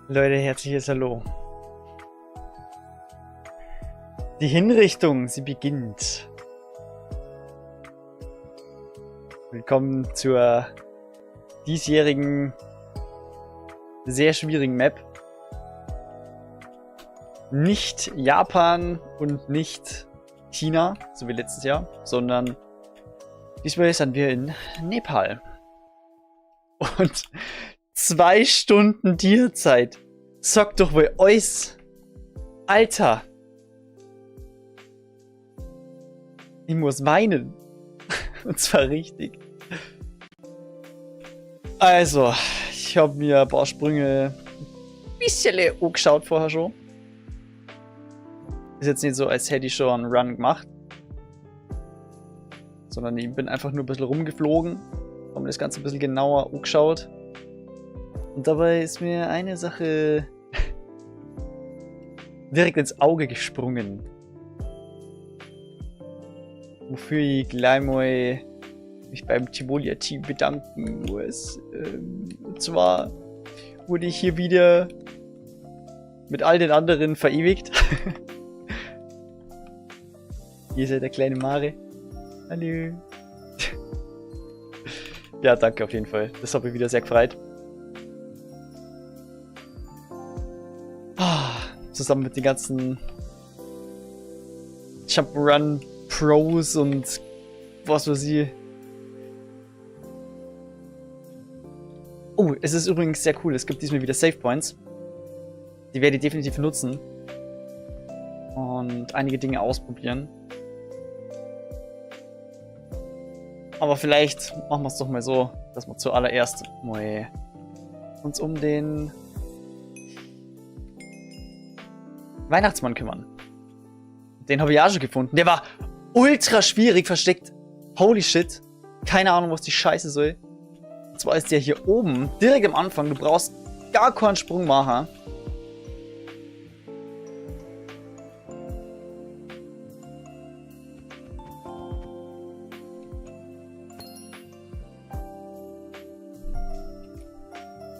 Leute, herzliches Hallo. Die Hinrichtung, sie beginnt. Willkommen zur diesjährigen, sehr schwierigen Map. Nicht Japan und nicht China, so wie letztes Jahr, sondern diesmal sind wir in Nepal. Und 2 Stunden Tierzeit. Sagt doch wohl euch. Alter. Ich muss weinen. Und zwar richtig. Also, ich habe mir ein paar Sprünge ein bisschen angeschaut vorher schon. Ist jetzt nicht so, als hätte ich schon einen Run gemacht. Sondern ich bin einfach nur ein bisschen rumgeflogen. Habe mir das Ganze ein bisschen genauer angeschaut. Und dabei ist mir eine Sache direkt ins Auge gesprungen. Wofür ich gleich mal mich beim Tivolia-Team bedanken muss. Und zwar wurde ich hier wieder mit all den anderen verewigt. Hier ist ja der kleine Mare. Hallo. Ja, danke auf jeden Fall. Das hat mich wieder sehr gefreut. Zusammen mit den ganzen Jump'n'Run Pros und was weiß ich. Oh, es ist übrigens sehr cool. Es gibt diesmal wieder Save Points. Die werde ich definitiv nutzen. Und einige Dinge ausprobieren. Aber vielleicht machen wir es doch mal so, dass wir zuallererst mal uns um den Weihnachtsmann kümmern. Den habe ich ja schon gefunden. Der war ultra schwierig versteckt. Holy shit. Keine Ahnung, was die Scheiße soll. Und zwar ist der hier oben, direkt am Anfang. Du brauchst gar keinen Sprung machen.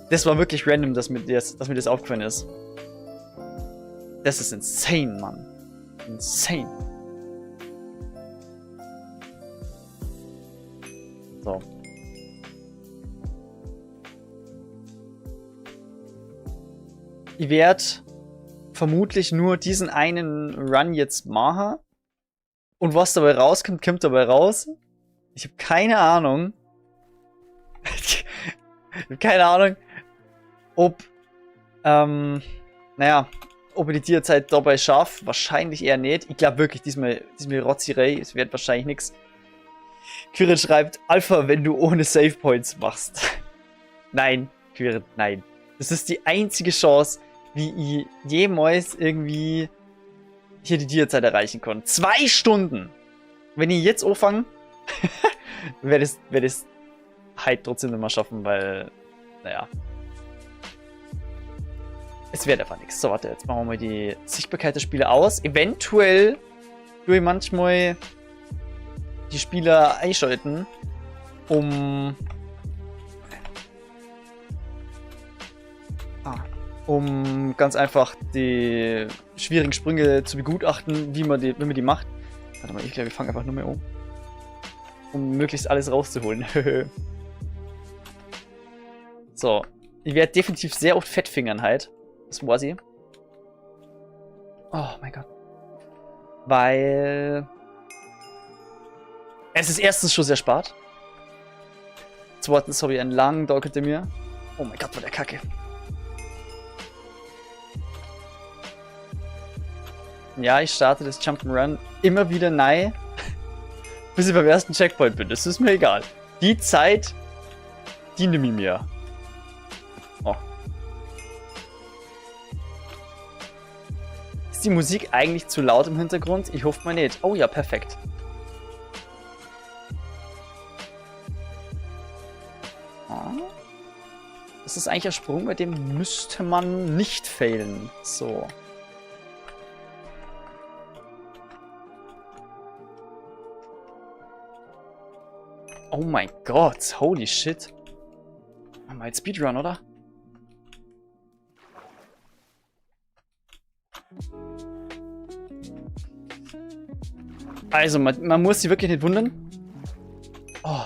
Das war wirklich random, dass mir das aufgefallen ist. Das ist insane, Mann. Insane. So. Ich werde vermutlich nur diesen einen Run jetzt machen. Und was dabei rauskommt, kommt dabei raus. Ich habe keine Ahnung. Ich habe keine Ahnung, ob naja, ob ich die Tierzeit dabei schaffe, wahrscheinlich eher nicht. Ich glaube wirklich, diesmal Rotzirei, es wird wahrscheinlich nichts. Quirin schreibt, Alpha, wenn du ohne Save Points machst. Nein, Quirin, nein. Das ist die einzige Chance, wie ich jemals irgendwie hier die Tierzeit erreichen kann. 2 Stunden! Wenn ich jetzt anfange, werde das halt trotzdem nicht mehr schaffen, weil, naja. Es wird einfach nichts. So, warte, jetzt machen wir mal die Sichtbarkeit der Spieler aus. Eventuell tue ich manchmal die Spieler einschalten, um ganz einfach die schwierigen Sprünge zu begutachten, wie man die macht. Warte mal, ich glaube, wir fangen einfach nur mehr um möglichst alles rauszuholen. So, ich werde definitiv sehr oft Fettfingern halt. Das weiß ich. Oh mein Gott. Weil es ist erstens schon sehr spät. Zweitens habe ich einen langen Tag hinter mir. Oh mein Gott, war der Kacke. Ja, ich starte das Jump'n'Run immer wieder neu, bis ich beim ersten Checkpoint bin. Das ist mir egal. Die Zeit, die nehme ich mir. Oh. Ist die Musik eigentlich zu laut im Hintergrund? Ich hoffe mal nicht. Oh ja, perfekt. Oh. Das ist eigentlich ein Sprung, bei dem müsste man nicht failen. So. Oh mein Gott, holy shit. Machen wir jetzt Speedrun, oder? Also, man muss sich wirklich nicht wundern. Oh.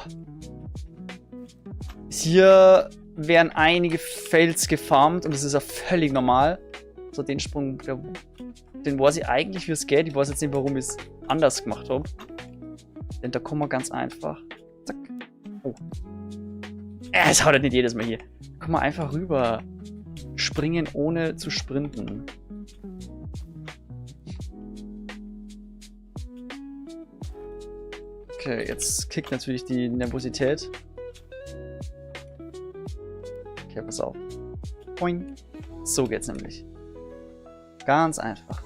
Hier werden einige Fails gefarmt und das ist ja völlig normal. So, den Sprung, den weiß ich eigentlich, wie es geht. Ich weiß jetzt nicht, warum ich es anders gemacht habe. Denn da kommen wir ganz einfach. Zack. Oh. Es haut halt nicht jedes Mal hier. Da kommen wir einfach rüber. Springen ohne zu sprinten. Okay, jetzt kickt natürlich die Nervosität. Okay, pass auf. Boing. So geht's nämlich. Ganz einfach.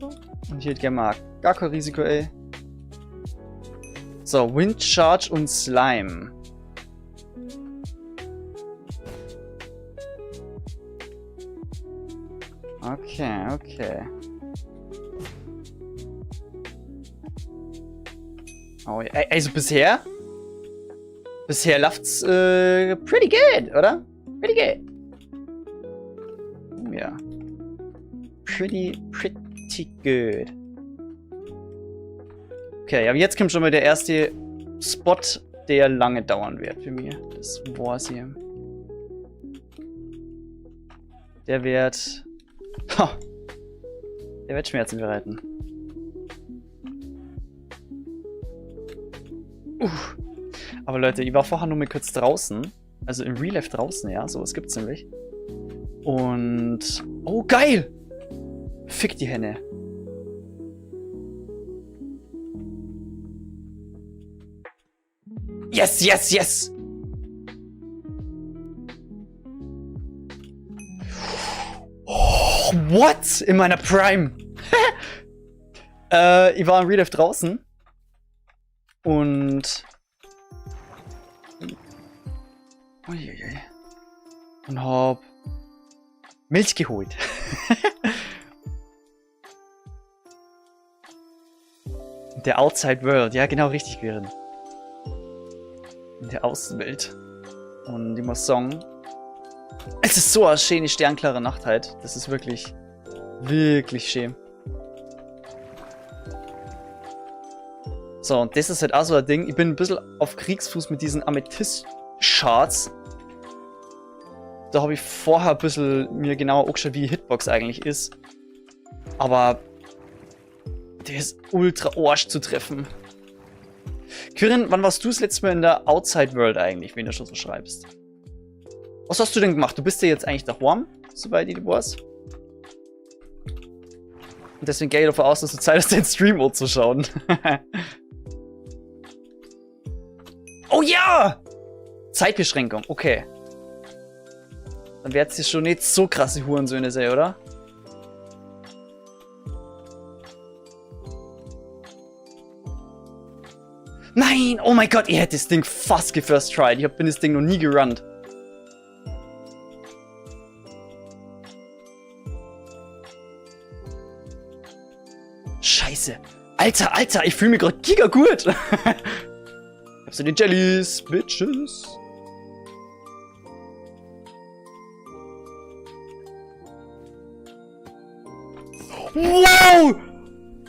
So. Und hier gerne mal gar kein Risiko, ey. So, Wind Charge und Slime. Okay, okay. Oh, also bisher läuft's pretty good, oder? Pretty good. Oh ja. Pretty good. Okay, aber jetzt kommt schon mal der erste Spot, der lange dauern wird für mich. Das war's hier. Der wird... Ha, der wird Schmerzen bereiten. Aber Leute, ich war vorher nur mal kurz draußen. Also im Real Life draußen, ja. Sowas gibt's nämlich. Und... Oh, geil! Fick die Henne. Yes, yes, yes! Oh, what? In meiner Prime. Ich war im Real Life draußen. Und... Uiuiui. Und hab... Milch geholt. Der Outside World. Ja, genau richtig, Quirin. In der Außenwelt. Und ich muss sagen... Es ist so eine schöne, sternklare Nacht halt. Das ist wirklich... Wirklich schön. So, und das ist halt auch so ein Ding. Ich bin ein bisschen auf Kriegsfuß mit diesen Amethyst-Shards. Da habe ich vorher ein bisschen mir genauer angeschaut, wie die Hitbox eigentlich ist. Aber der ist ultra arsch zu treffen. Quirin, wann warst du das letzte Mal in der Outside World eigentlich, wenn du schon so schreibst? Was hast du denn gemacht? Du bist ja jetzt eigentlich daheim, soweit ich weiß. Und deswegen gehe ich davon aus, dass du Zeit hast, den Stream anzuschauen. Oh ja! Zeitbeschränkung, okay. Dann wird es schon nicht so krasse Hurensöhne sein, oder? Nein! Oh mein Gott, ich hätte das Ding fast gefirst tried. Ich bin das Ding noch nie gerannt. Scheiße. Alter, Alter, ich fühle mich gerade giga gut. Ich hab so den Jellies, Bitches. Wow!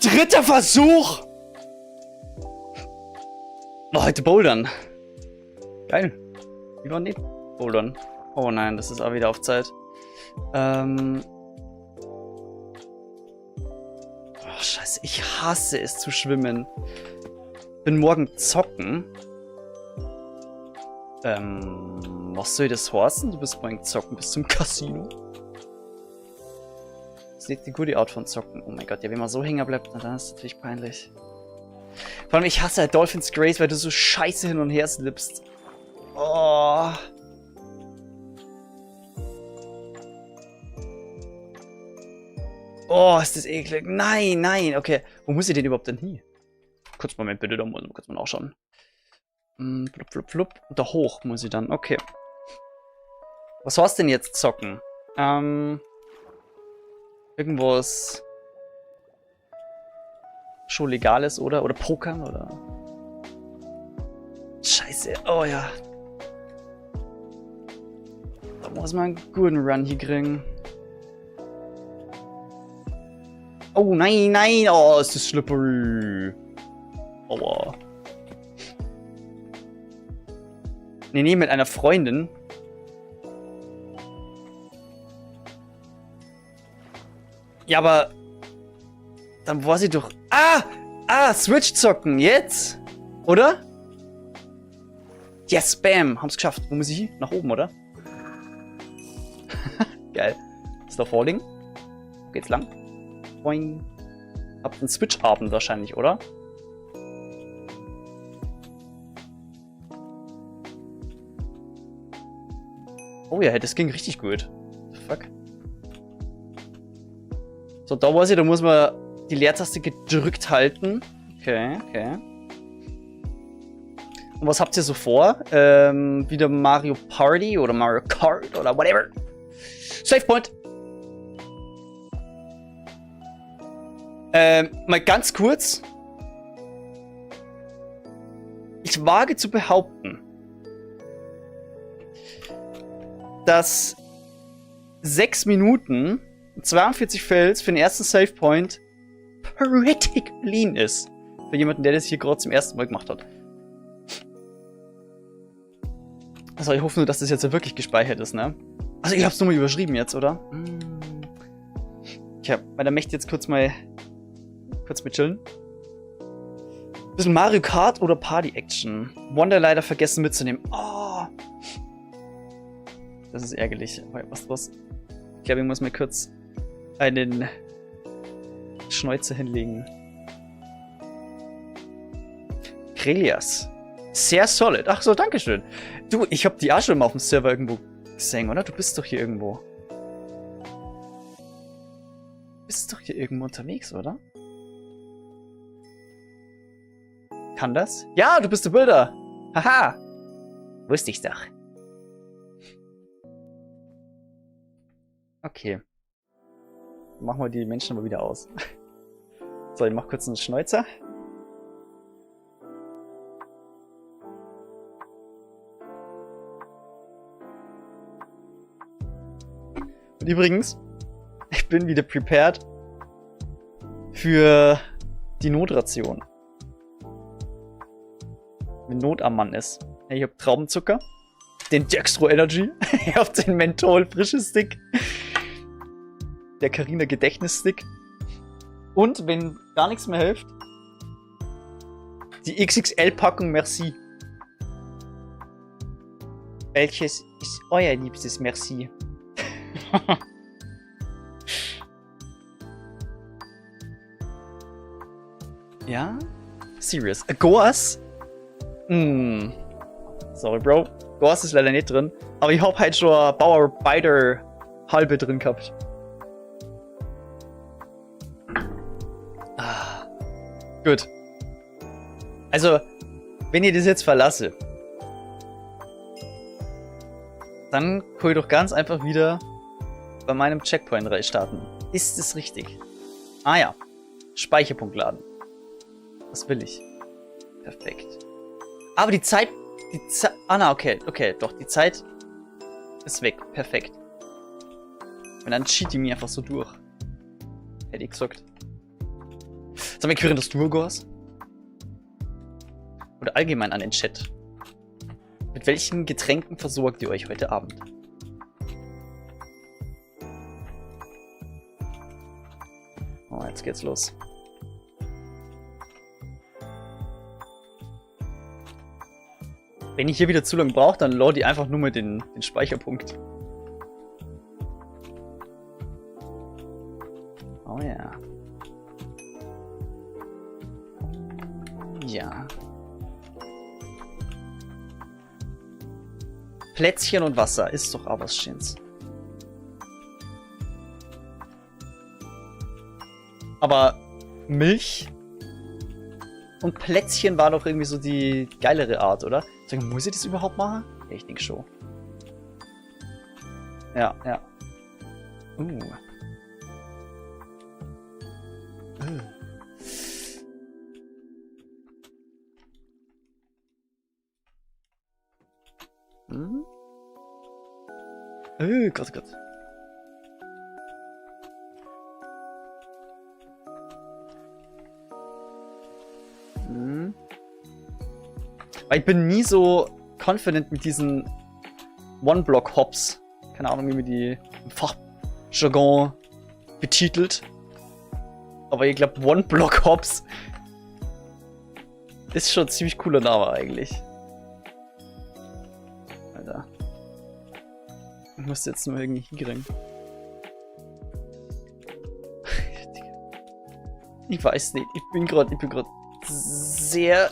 Dritter Versuch! Oh, heute Bouldern. Geil. Wie war nicht Bouldern? Oh nein, das ist auch wieder auf Zeit. Oh, scheiße, ich hasse es zu schwimmen. Bin morgen zocken. Was soll das heißen? Du bist morgen zocken bis zum Casino. Das sieht die gute Art von zocken. Oh mein Gott, ja, wenn man so hängen bleibt, dann ist das natürlich peinlich. Vor allem, ich hasse halt Dolphins Grace, weil du so scheiße hin und her slippst. Oh. Oh, ist das eklig. Nein, nein. Okay, wo muss ich denn überhaupt denn hin? Kurz Moment bitte, da muss ich kurz mal nachschauen. Flup, flup, flup. Da hoch muss ich dann. Okay. Was war's denn jetzt zocken? Irgendwas schon Legales, oder? Oder Pokern, oder? Scheiße. Oh ja. Da muss man einen guten Run hier kriegen. Oh, nein, nein. Oh, ist das slippery. Aua. Nee, mit einer Freundin. Ja, aber... Dann war sie doch... Switch zocken. Jetzt? Oder? Yes, bam. Haben's geschafft. Wo muss ich hin? Nach oben, oder? Geil. Ist da Falling? Wo geht's lang? Boing. Habt einen Switch-Abend wahrscheinlich, oder? Oh ja, das ging richtig gut. Fuck. So, da weiß ich, da muss man die Leertaste gedrückt halten. Okay. Und was habt ihr so vor? Wieder Mario Party oder Mario Kart oder whatever. Save Point. Mal ganz kurz. Ich wage zu behaupten, dass 6 Minuten 42 Fails für den ersten Save Point pretty clean ist. Für jemanden, der das hier gerade zum ersten Mal gemacht hat. Also ich hoffe nur, dass das jetzt wirklich gespeichert ist, ne? Also ich hab's nur mal überschrieben jetzt, oder? Tja, weil da möchte ich jetzt kurz mit chillen. Bisschen Mario Kart oder Party Action. Wonder leider vergessen mitzunehmen. Oh. Das ist ärgerlich. Aber was? Ich glaube, ich muss mir kurz einen Schnäuzer hinlegen. Krelias. Sehr solid. Ach so, dankeschön. Du, ich hab die auch schon mal auf dem Server irgendwo gesehen, oder? Du bist doch hier irgendwo. Du bist doch hier irgendwo unterwegs, oder? Kann das? Ja, du bist der Bilder. Haha. Wusste ich's doch. Okay. Machen wir die Menschen mal wieder aus. So, ich mach kurz einen Schnäuzer. Und übrigens, ich bin wieder prepared für die Notration. Wenn Not am Mann ist. Ich hab Traubenzucker, den Dextro Energy, ich hab den Menthol frische Stick, der Carina Gedächtnisstick und, wenn gar nichts mehr hilft, die XXL-Packung Merci. Welches ist euer liebstes Merci? Ja? Serious. Goas? Sorry, Bro. Goas ist leider nicht drin. Aber ich hab halt schon eine Bauer Biter halbe drin gehabt. Gut. Also, wenn ihr das jetzt verlasse, dann kann ich doch ganz einfach wieder bei meinem Checkpoint restarten. Ist es richtig? Ah ja. Speicherpunkt laden. Was will ich? Perfekt. Aber die Zeit... okay, doch, die Zeit ist weg. Perfekt. Und dann cheat ich mich einfach so durch. Hätte ich gesagt. Sag mal, Quirin, das du Goas? Oder allgemein an den Chat. Mit welchen Getränken versorgt ihr euch heute Abend? Oh, jetzt geht's los. Wenn ich hier wieder zu lange brauche, dann lade ich einfach nur mal den Speicherpunkt. Oh ja. Ja. Plätzchen und Wasser ist doch auch was Schönes. Aber Milch und Plätzchen war doch irgendwie so die geilere Art, oder? Sag, muss ich das überhaupt machen? Ja, ich denke schon. Ja. Gott. Weil ich bin nie so confident mit diesen One-Block-Hops. Keine Ahnung, wie man die im Fachjargon betitelt. Aber ich glaube, One-Block-Hops ist schon ein ziemlich cooler Name eigentlich. Alter. Ich muss jetzt nur irgendwie hinkriegen. Ich weiß nicht. Ich bin gerade sehr...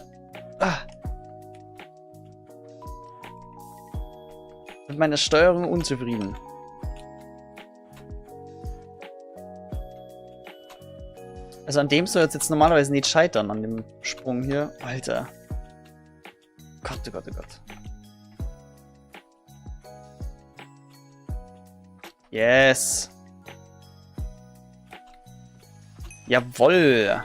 mit meiner Steuerung unzufrieden. Also an dem soll jetzt normalerweise nicht scheitern, an dem Sprung hier. Alter. Gott, oh Gott, oh Gott. Yes. Jawoll.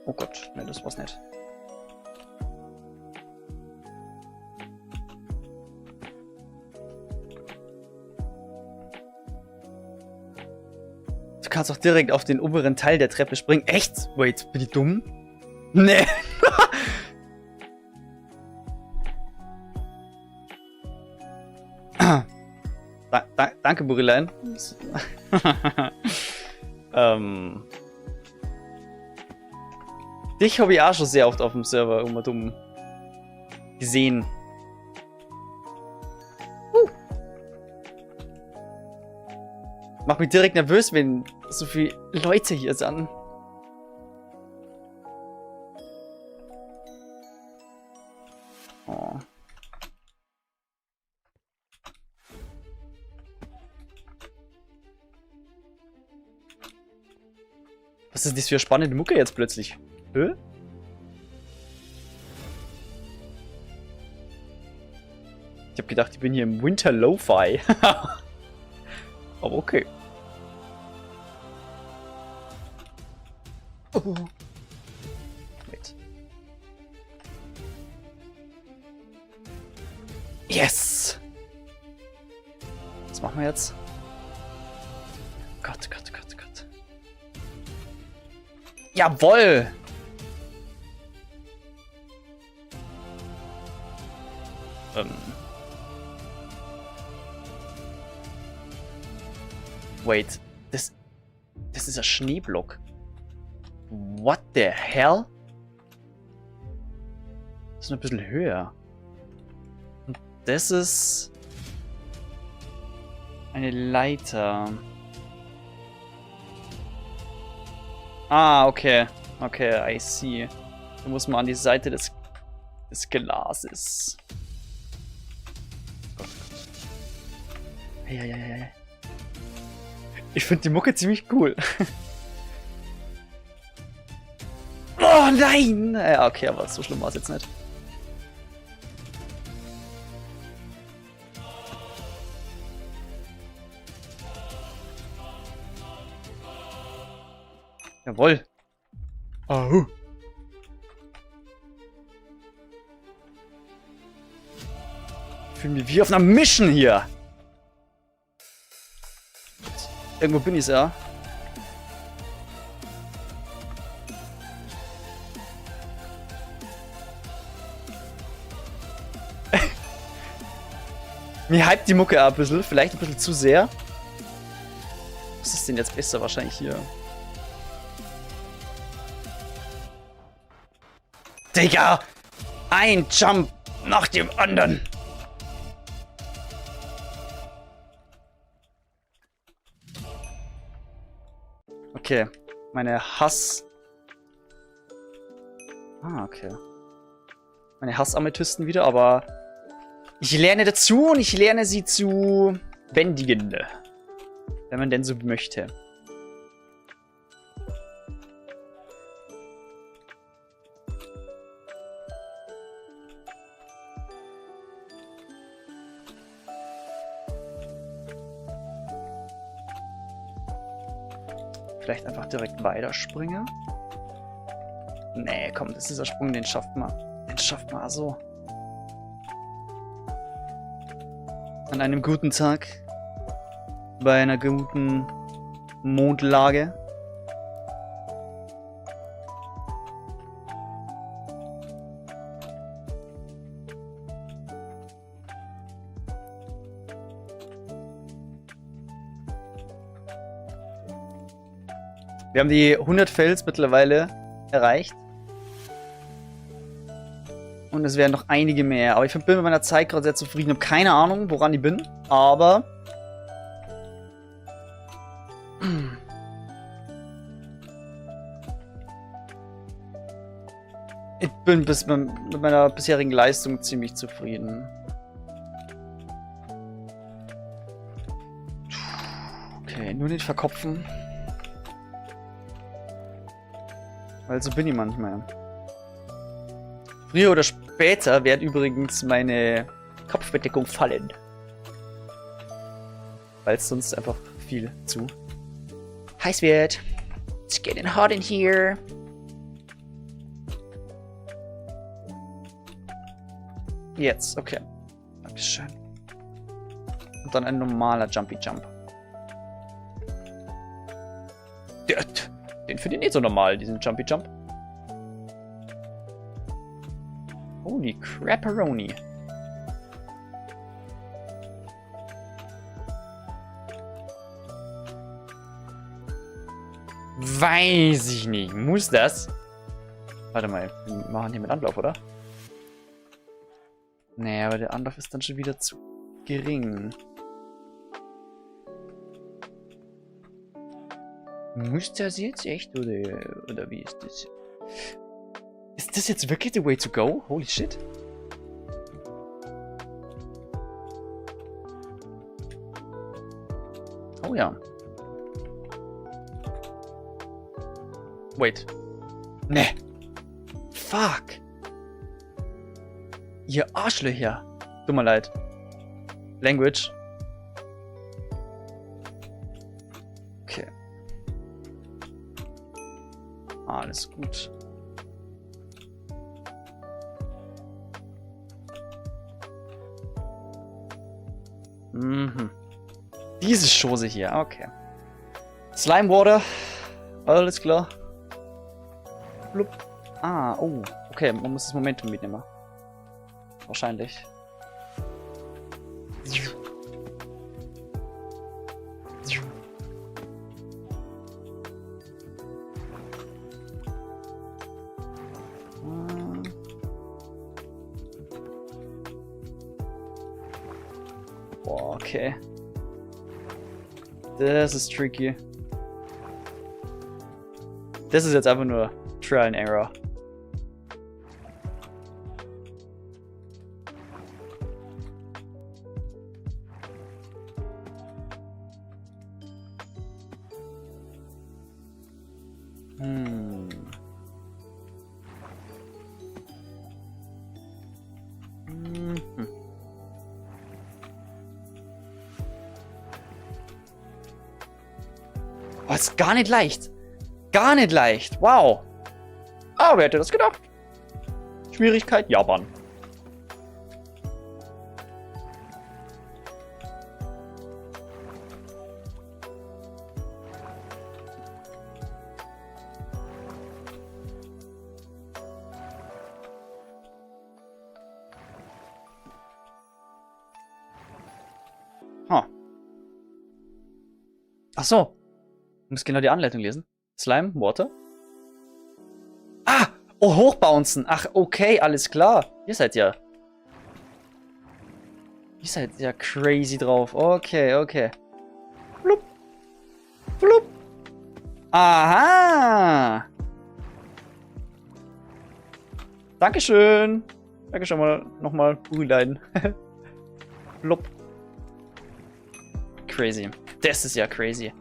Oh Gott, ne, das war's nicht. Du kannst auch direkt auf den oberen Teil der Treppe springen. Echt? Wait, bin ich dumm? Nee. Danke, Burilein. Dich habe ich auch schon sehr oft auf dem Server dumm gesehen. Macht mich direkt nervös, wenn so viele Leute hier sind. Oh. Was ist das für eine spannende Mucke jetzt plötzlich? Hä? Ich hab gedacht, ich bin hier im Winter Lo-Fi. Aber okay. Oh. Wait. Yes! Was machen wir jetzt? Gott, Gott, Gott, Gott. Jawoll! Wait, das ist ein Schneeblock. What the hell? Das ist noch ein bisschen höher. Und das ist eine Leiter. Ah, okay. Okay, I see. Da muss man an die Seite des Glases. Hey. Ich finde die Mucke ziemlich cool. Oh nein! Ja, okay, aber so schlimm war es jetzt nicht. Jawohl. Oh. Ich fühle mich wie auf einer Mission hier. Irgendwo bin ich ja. Mir hypt die Mucke ein bisschen, vielleicht ein bisschen zu sehr. Was ist denn jetzt besser? Wahrscheinlich hier. Digga! Ein Jump nach dem anderen! Okay, meine okay. Meine Hassamethysten wieder, aber ich lerne dazu und ich lerne sie zu bändigen. Wenn man denn so möchte. Vielleicht einfach direkt weiterspringen. Nee, komm, das ist dieser Sprung, den schafft man. Den schafft man so. An einem guten Tag. Bei einer guten Mondlage. Wir haben die 100 Fels mittlerweile erreicht. Und es wären noch einige mehr. Aber ich bin mit meiner Zeit gerade sehr zufrieden. Ich habe keine Ahnung, woran ich bin. Aber... ich bin mit meiner bisherigen Leistung ziemlich zufrieden. Okay, nur nicht verkopfen. Weil so bin ich manchmal. Früher oder später wird übrigens meine Kopfbedeckung fallen. Weil es sonst einfach viel zu heiß wird. It's getting hot in here. Jetzt, okay. Dankeschön. Und dann ein normaler Jumpy Jump. Den finde ich nicht so normal, diesen Jumpy Jump. Holy crapperoni. Weiß ich nicht. Muss das? Warte mal, wir machen hier mit Anlauf, oder? Nee, aber der Anlauf ist dann schon wieder zu gering. Muss das jetzt echt, oder wie ist das? Ist das jetzt wirklich the way to go? Holy shit. Oh ja. Wait. Ne. Fuck. Ihr Arschlöcher. Tut mir leid. Language. Okay. Alles gut. Mhm. Diese Chose hier, okay. Slime Water. Alles klar. Blub. Ah, oh. Okay, man muss das Momentum mitnehmen. Wahrscheinlich. Boah, okay. Das ist tricky. Das ist jetzt einfach nur Trial and Error. Oh, ist gar nicht leicht. Gar nicht leicht. Wow. Ah, wer hätte das gedacht? Schwierigkeit Japan. Huh. Ach so. Du musst genau die Anleitung lesen. Slime, Water. Ah! Oh, hochbouncen. Ach, okay, alles klar. Ihr seid ja crazy drauf. Okay, okay. Blub. Blub. Aha! Dankeschön. Danke schon mal nochmal Brühlein. Blub. Crazy. Das ist ja crazy.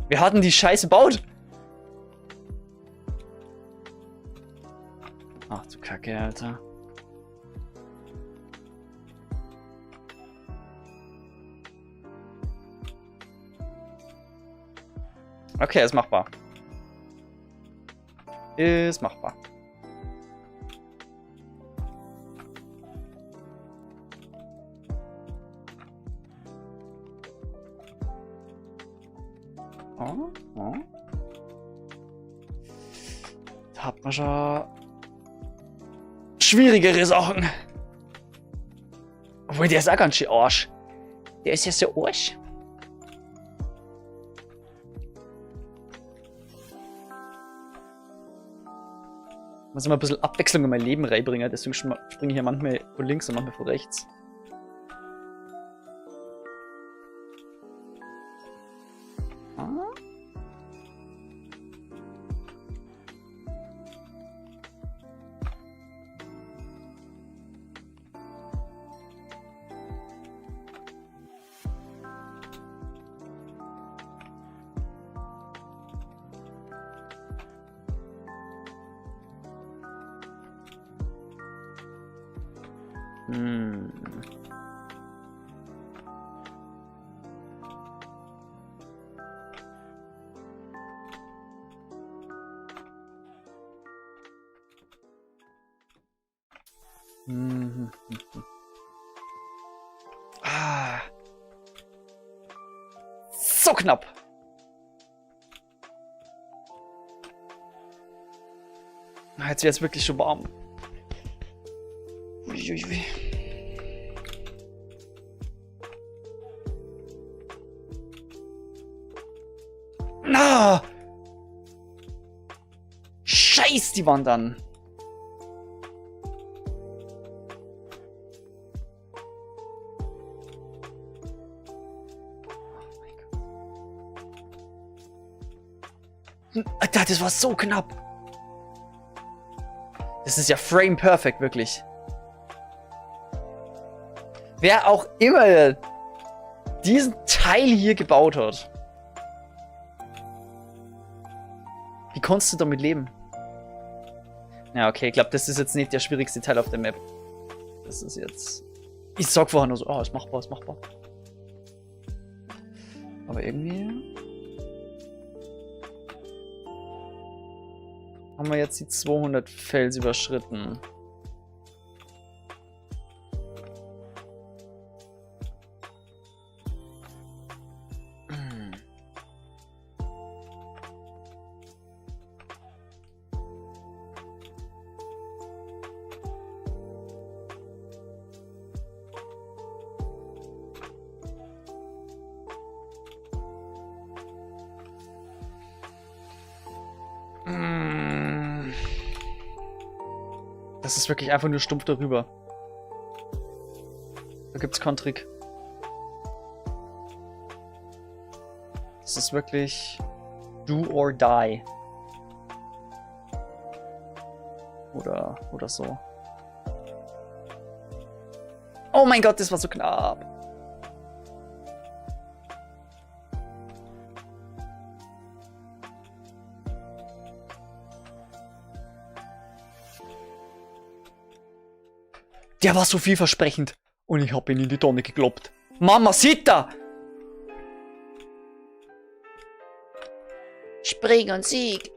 Wir hatten die Scheiße baut. Ach du Kacke, Alter. Okay, ist machbar. Ist machbar. Oh, oh. Da hat man schon schwierigere Sachen. Obwohl, der ist auch ganz schön Arsch. Der ist ja so Arsch. Muss immer ein bisschen Abwechslung in mein Leben reinbringen, deswegen springe ich hier manchmal von links und manchmal von rechts. Ah. So knapp. Jetzt wird es wirklich schon warm. Uiuiui. Na! Scheiß die Wand an. Alter, das war so knapp. Das ist ja frame perfect, wirklich. Wer auch immer diesen Teil hier gebaut hat. Wie konntest du damit leben? Ja, okay, ich glaube, das ist jetzt nicht der schwierigste Teil auf der Map. Das ist jetzt... Ich sag vorher nur so, oh, ist machbar, ist machbar. Aber irgendwie... haben wir jetzt die 200 Fels überschritten. Das ist wirklich einfach nur stumpf darüber. Da gibt's keinen Trick. Das ist wirklich do or die. Oder so. Oh mein Gott, das war so knapp. Der war so vielversprechend. Und ich hab ihn in die Tonne gekloppt. Mama, Sita! Spring und Sieg!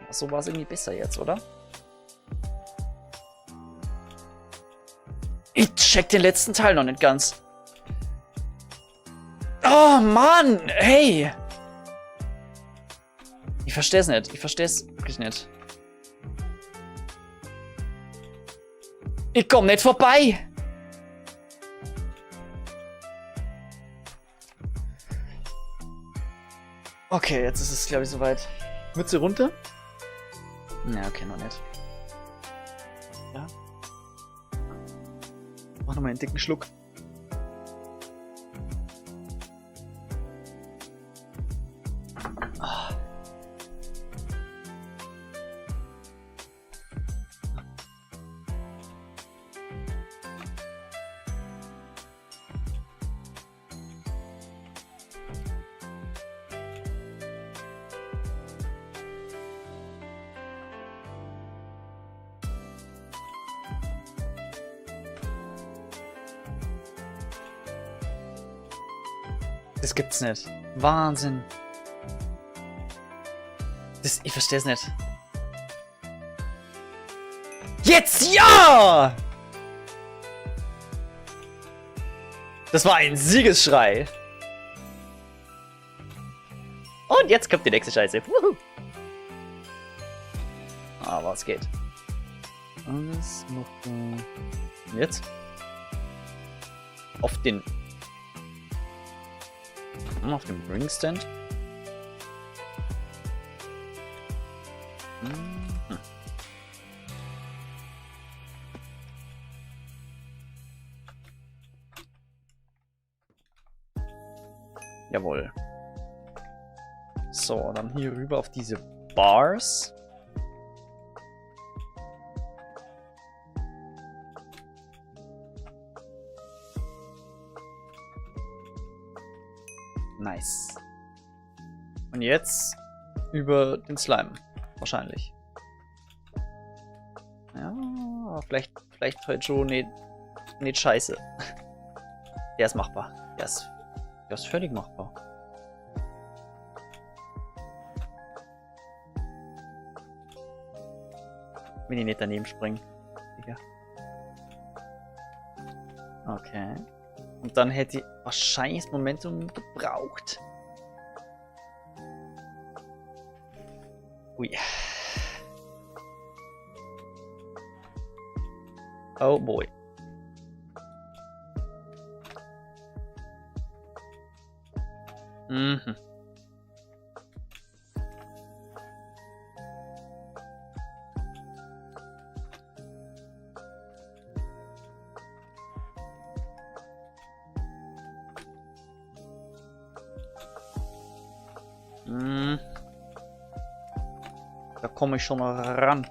So war es irgendwie besser jetzt, oder? Ich check den letzten Teil noch nicht ganz. Oh Mann! Hey! Ich versteh's nicht. Ich versteh's wirklich nicht. Ich komm nicht vorbei! Okay, jetzt ist es, glaube ich, soweit. Mütze runter? Ja, okay, noch nicht. Ja. Mach nochmal einen dicken Schluck. Das gibt's nicht. Wahnsinn. Ich versteh's nicht. Jetzt ja! Das war ein Siegesschrei. Und jetzt kommt die nächste Scheiße. Wuhu. Aber es geht. Alles noch. Und jetzt? Auf den. Auf dem Ringstand. Mhm. Jawohl. So, dann hier rüber auf diese Bars. Nice. Und jetzt über den Slime. Wahrscheinlich. Ja, vielleicht heute schon nicht scheiße. Der ist machbar. Der ist völlig machbar. Wenn ich nicht daneben springe. Okay. Und dann hätte ich wahrscheinlich das Momentum gebraucht. Ui. Oh boy. Mhm. Da komme ich schon ran.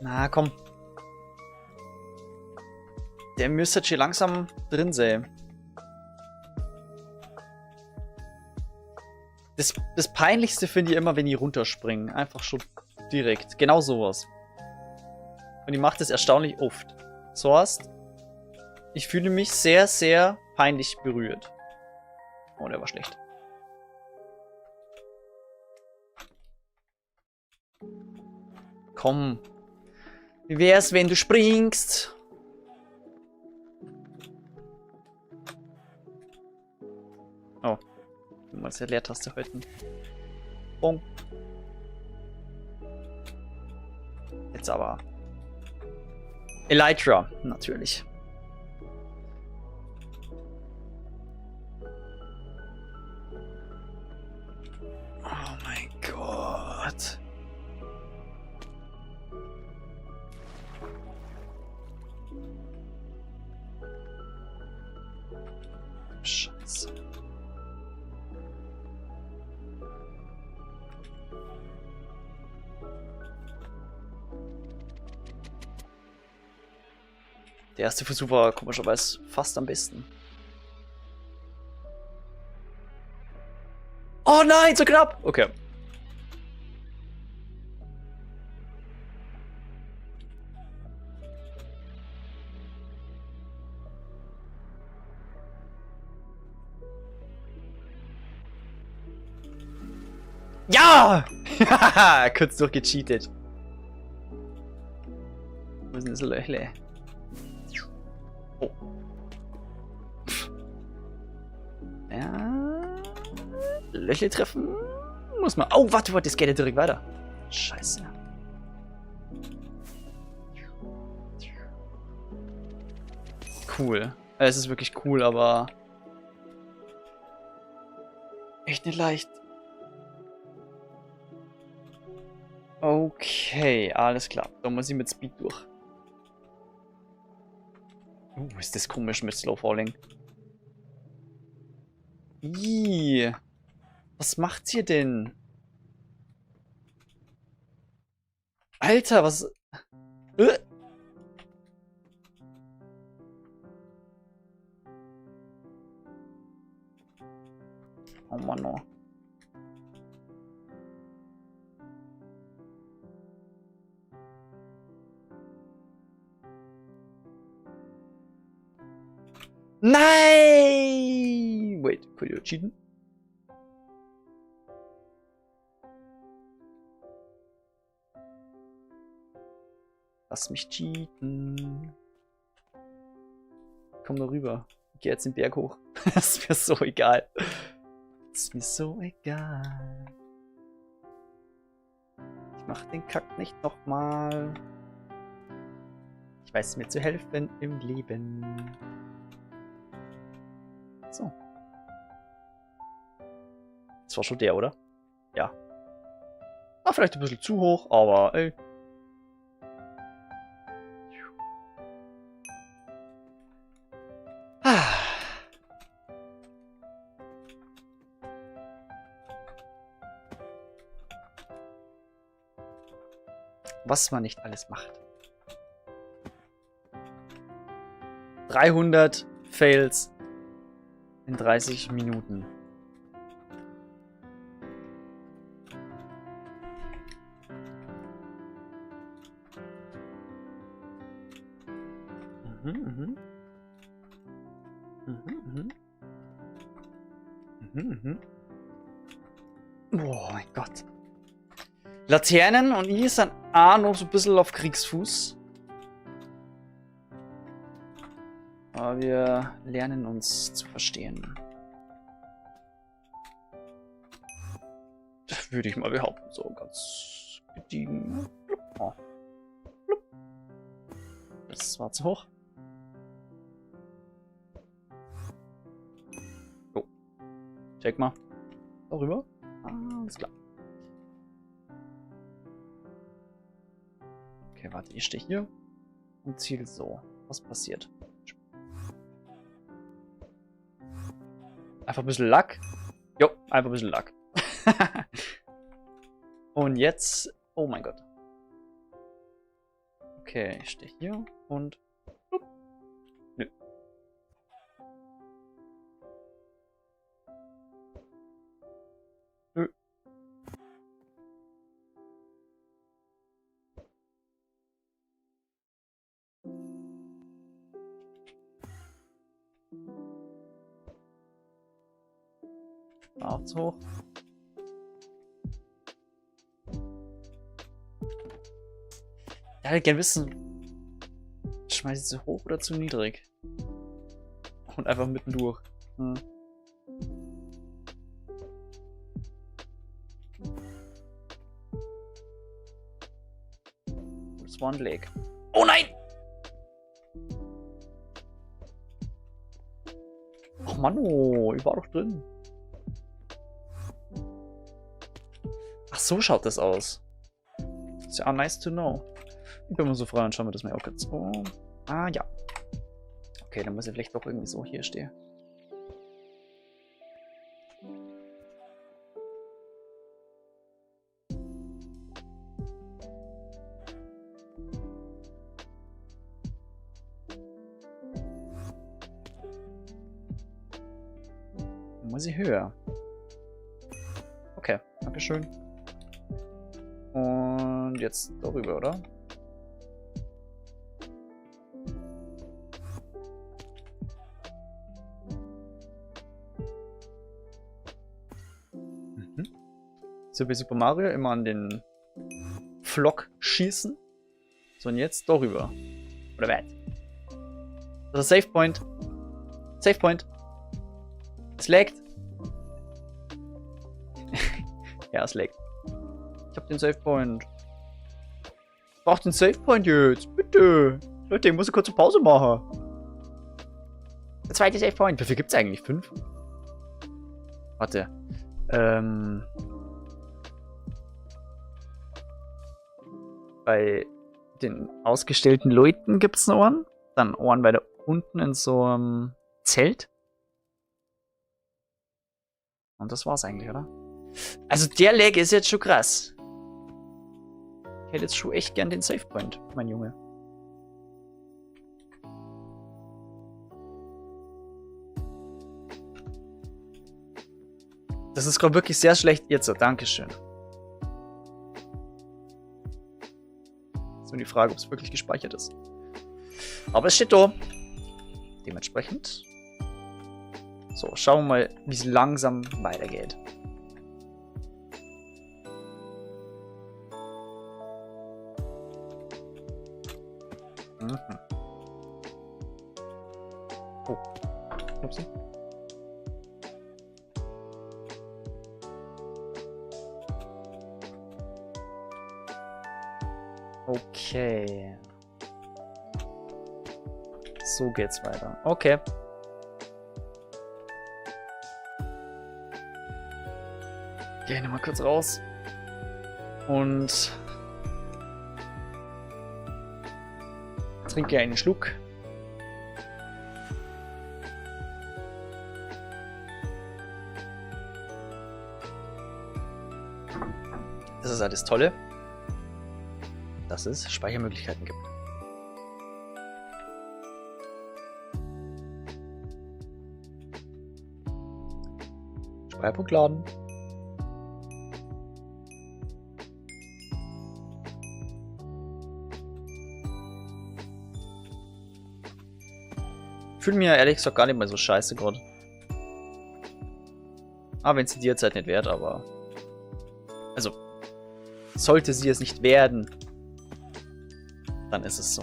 Na komm. Der müsste jetzt hier langsam drin sein. Das Peinlichste finde ich immer, wenn die runterspringen. Einfach schon direkt. Genau sowas. Und die macht es erstaunlich oft. So heißt, ich fühle mich sehr, sehr peinlich berührt. Oh, der war schlecht. Komm. Wie wär's, wenn du springst? Oh. Du musst ja Leertaste halten. Bong. Jetzt aber. Elytra, natürlich. Oh mein Gott. Scheiße. Der erste Versuch war komischerweise fast am besten. Oh nein, so knapp! Okay. Ja! Kurz durchgecheatet. Wo ist denn das Löchle? Oh. Ja. Löchle treffen. Muss man. Oh, warte, das geht ja direkt weiter. Scheiße. Cool. Es ist wirklich cool, aber echt nicht leicht. Okay, alles klar. Dann muss ich mit Speed durch. Ist das komisch mit Slow Falling. Ih, was macht's hier denn? Alter, was... Oh Mann, oh. Nein! Wait, could you cheaten? Lass mich cheaten. Komm da rüber. Ich geh jetzt den Berg hoch. Das ist mir so egal. Das ist mir so egal. Ich mach den Kack nicht nochmal. Ich weiß mir zu helfen im Leben. So. Das war schon der, oder? Ja. Ah, vielleicht ein bisschen zu hoch, aber ey. Was man nicht alles macht. 300 Fails in 30 Minuten. Oh mein Gott. Laternen und ich sind auch noch so ein bisschen auf Kriegsfuß. Aber wir lernen uns zu verstehen. Das würde ich mal behaupten, so ganz gediegen. Oh. Das war zu hoch. Oh. Check mal. Darüber. Alles klar. Okay, warte, ich stehe hier und ziel so. Was passiert? Einfach ein bisschen Lack. Jo, einfach ein bisschen Lack. Und jetzt... Oh mein Gott. Okay, ich stehe hier und... Nö. Nö. Auch zu hoch. Ich hätte gerne wissen, schmeiße ich zu hoch oder zu niedrig? Und einfach mitten durch. Das war ein Leg. Oh nein! Ach Mann, oh, ich war doch drin. Ach, so schaut das aus. Ist ja nice to know. Ich bin mal so frei und schauen wir das mal auch kurz. Oh. Ah, ja. Okay, dann muss ich vielleicht doch irgendwie so hier stehen. Dann muss ich höher. Okay, dankeschön. Und jetzt darüber, oder? So wie Super Mario, immer an den Flock schießen. So, und jetzt darüber. Oder weit. Das ist Save Point. Save Point. Es laggt. Ja, es laggt. Ich hab den Save Point. Ich brauch den Save Point jetzt. Bitte. Leute, ich muss eine kurze Pause machen. Der zweite Save Point. Wie viel gibt's eigentlich? 5? Warte. Bei den ausgestellten Leuten gibt es einen Ohren. Dann Ohren weiter unten in so einem Zelt. Und das war's eigentlich, oder? Also der Lag ist jetzt schon krass. Ich hätte jetzt schon echt gern den Save Point, mein Junge. Das ist gerade wirklich sehr schlecht. Jetzt so, Dankeschön. Ist nur die Frage, ob es wirklich gespeichert ist. Aber es steht da. Dementsprechend. So, schauen wir mal, wie es langsam weitergeht. Mhm. Oh. Upsi. Okay. So geht's weiter. Okay. Geh nochmal kurz raus. Und trinke einen Schluck. Das ist halt das Tolle, dass es Speichermöglichkeiten gibt. Speicherpunkt laden. Fühle mir ehrlich gesagt gar nicht mal so scheiße gerade. Aber wenn es die Zeit nicht wert, aber... Also, sollte sie es nicht werden, dann ist es so.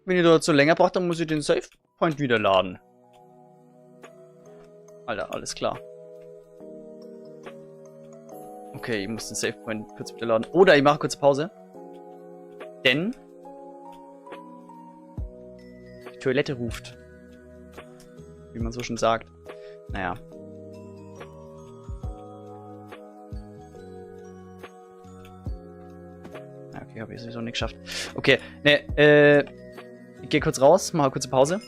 Wenn ihr dazu länger braucht, dann muss ich den Save Point wieder laden. Alter, alles klar. Okay, ich muss den Save Point kurz wieder laden. Oder ich mache kurz Pause. Denn die Toilette ruft. Wie man so schon sagt. Naja. Okay, habe ich sowieso nicht geschafft. Okay, ne, ich gehe kurz raus, mache kurze Pause.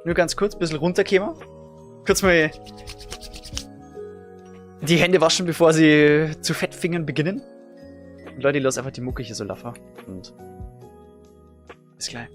Nur ganz kurz, ein bisschen runterkämen. Kurz mal die Hände waschen, bevor sie zu Fettfingern beginnen. Und Leute, ich lasse einfach die Mucke hier so laufen. Und bis gleich.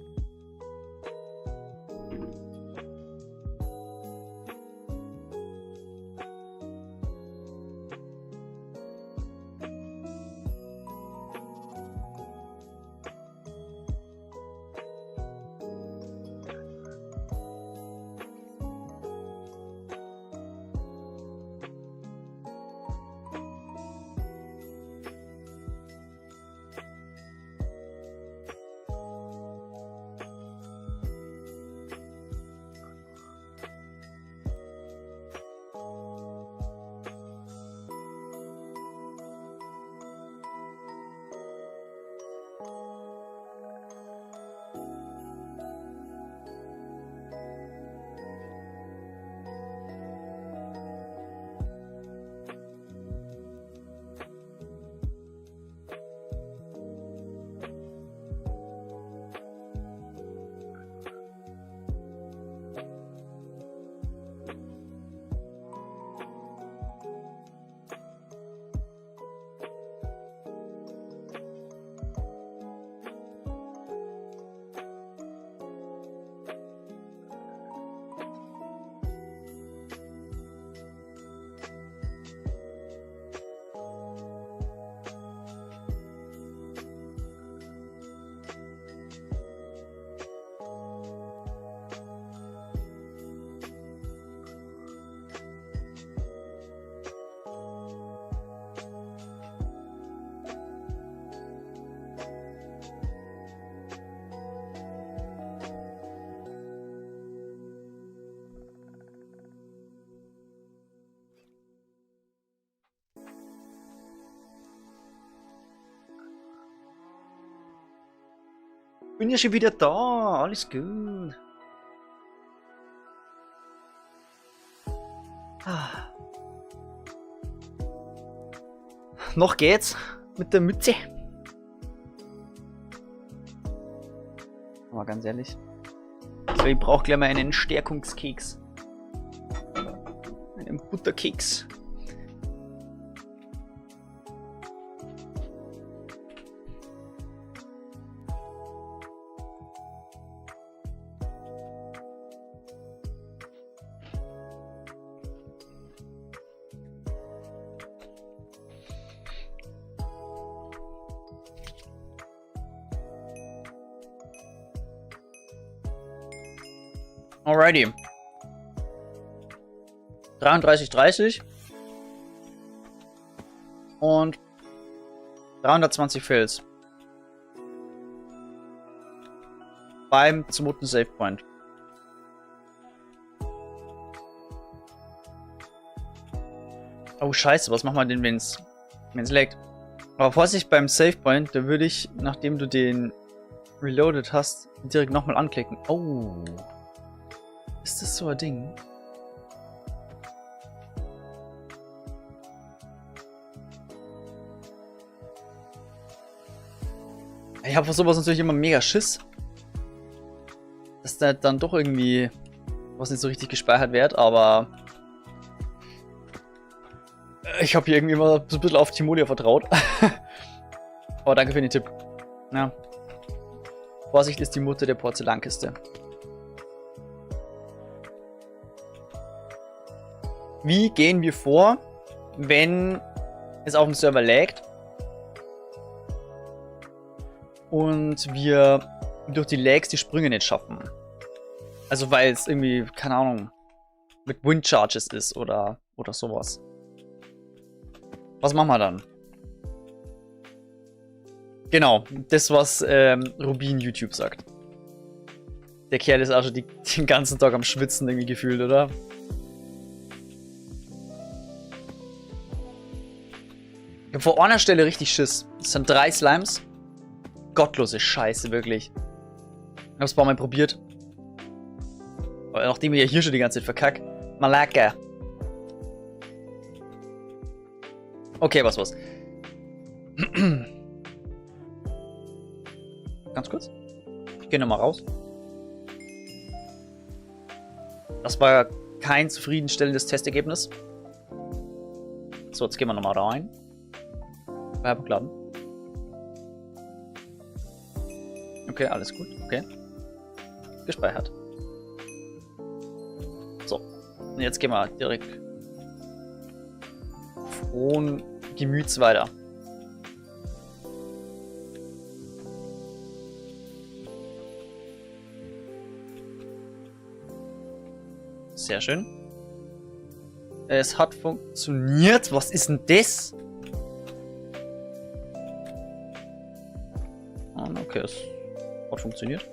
Bin ja schon wieder da, alles gut. Noch geht's mit der Mütze. Aber ganz ehrlich, Ich brauche gleich mal einen Stärkungskeks. Einen Butterkeks. Alrighty. 33,30 und 320 Fills beim zweiten Save Point. Oh Scheiße, was macht man denn, wenn's laggt? Aber Vorsicht beim Save Point, da würde ich, nachdem du den reloaded hast, direkt nochmal anklicken. Oh. Ist das so ein Ding? Ich habe vor sowas natürlich immer mega Schiss. Dass da dann doch irgendwie was nicht so richtig gespeichert wird, aber ich habe hier irgendwie immer so ein bisschen auf Timolia vertraut. Aber danke für den Tipp. Ja. Vorsicht ist die Mutter der Porzellankiste. Wie gehen wir vor, wenn es auf dem Server laggt und wir durch die Lags die Sprünge nicht schaffen? Also weil es irgendwie, keine Ahnung, mit Wind Charges ist oder sowas. Was machen wir dann? Genau, das was Rubin YouTube sagt. Der Kerl ist auch schon den ganzen Tag am Schwitzen irgendwie gefühlt, oder? Ich hab vor einer Stelle richtig Schiss. Das sind 3 Slimes. Gottlose Scheiße, wirklich. Ich hab's ein paar Mal probiert. Aber nachdem ich ja hier schon die ganze Zeit verkackt. Malaka. Okay, was. Ganz kurz. Ich gehe nochmal raus. Das war kein zufriedenstellendes Testergebnis. So, jetzt gehen wir nochmal rein. Werbung. Okay, alles gut. Okay. Gespeichert. So. Und jetzt gehen wir direkt frohen Gemüts weiter. Sehr schön. Es hat funktioniert. Was ist denn das? Okay, es hat funktioniert.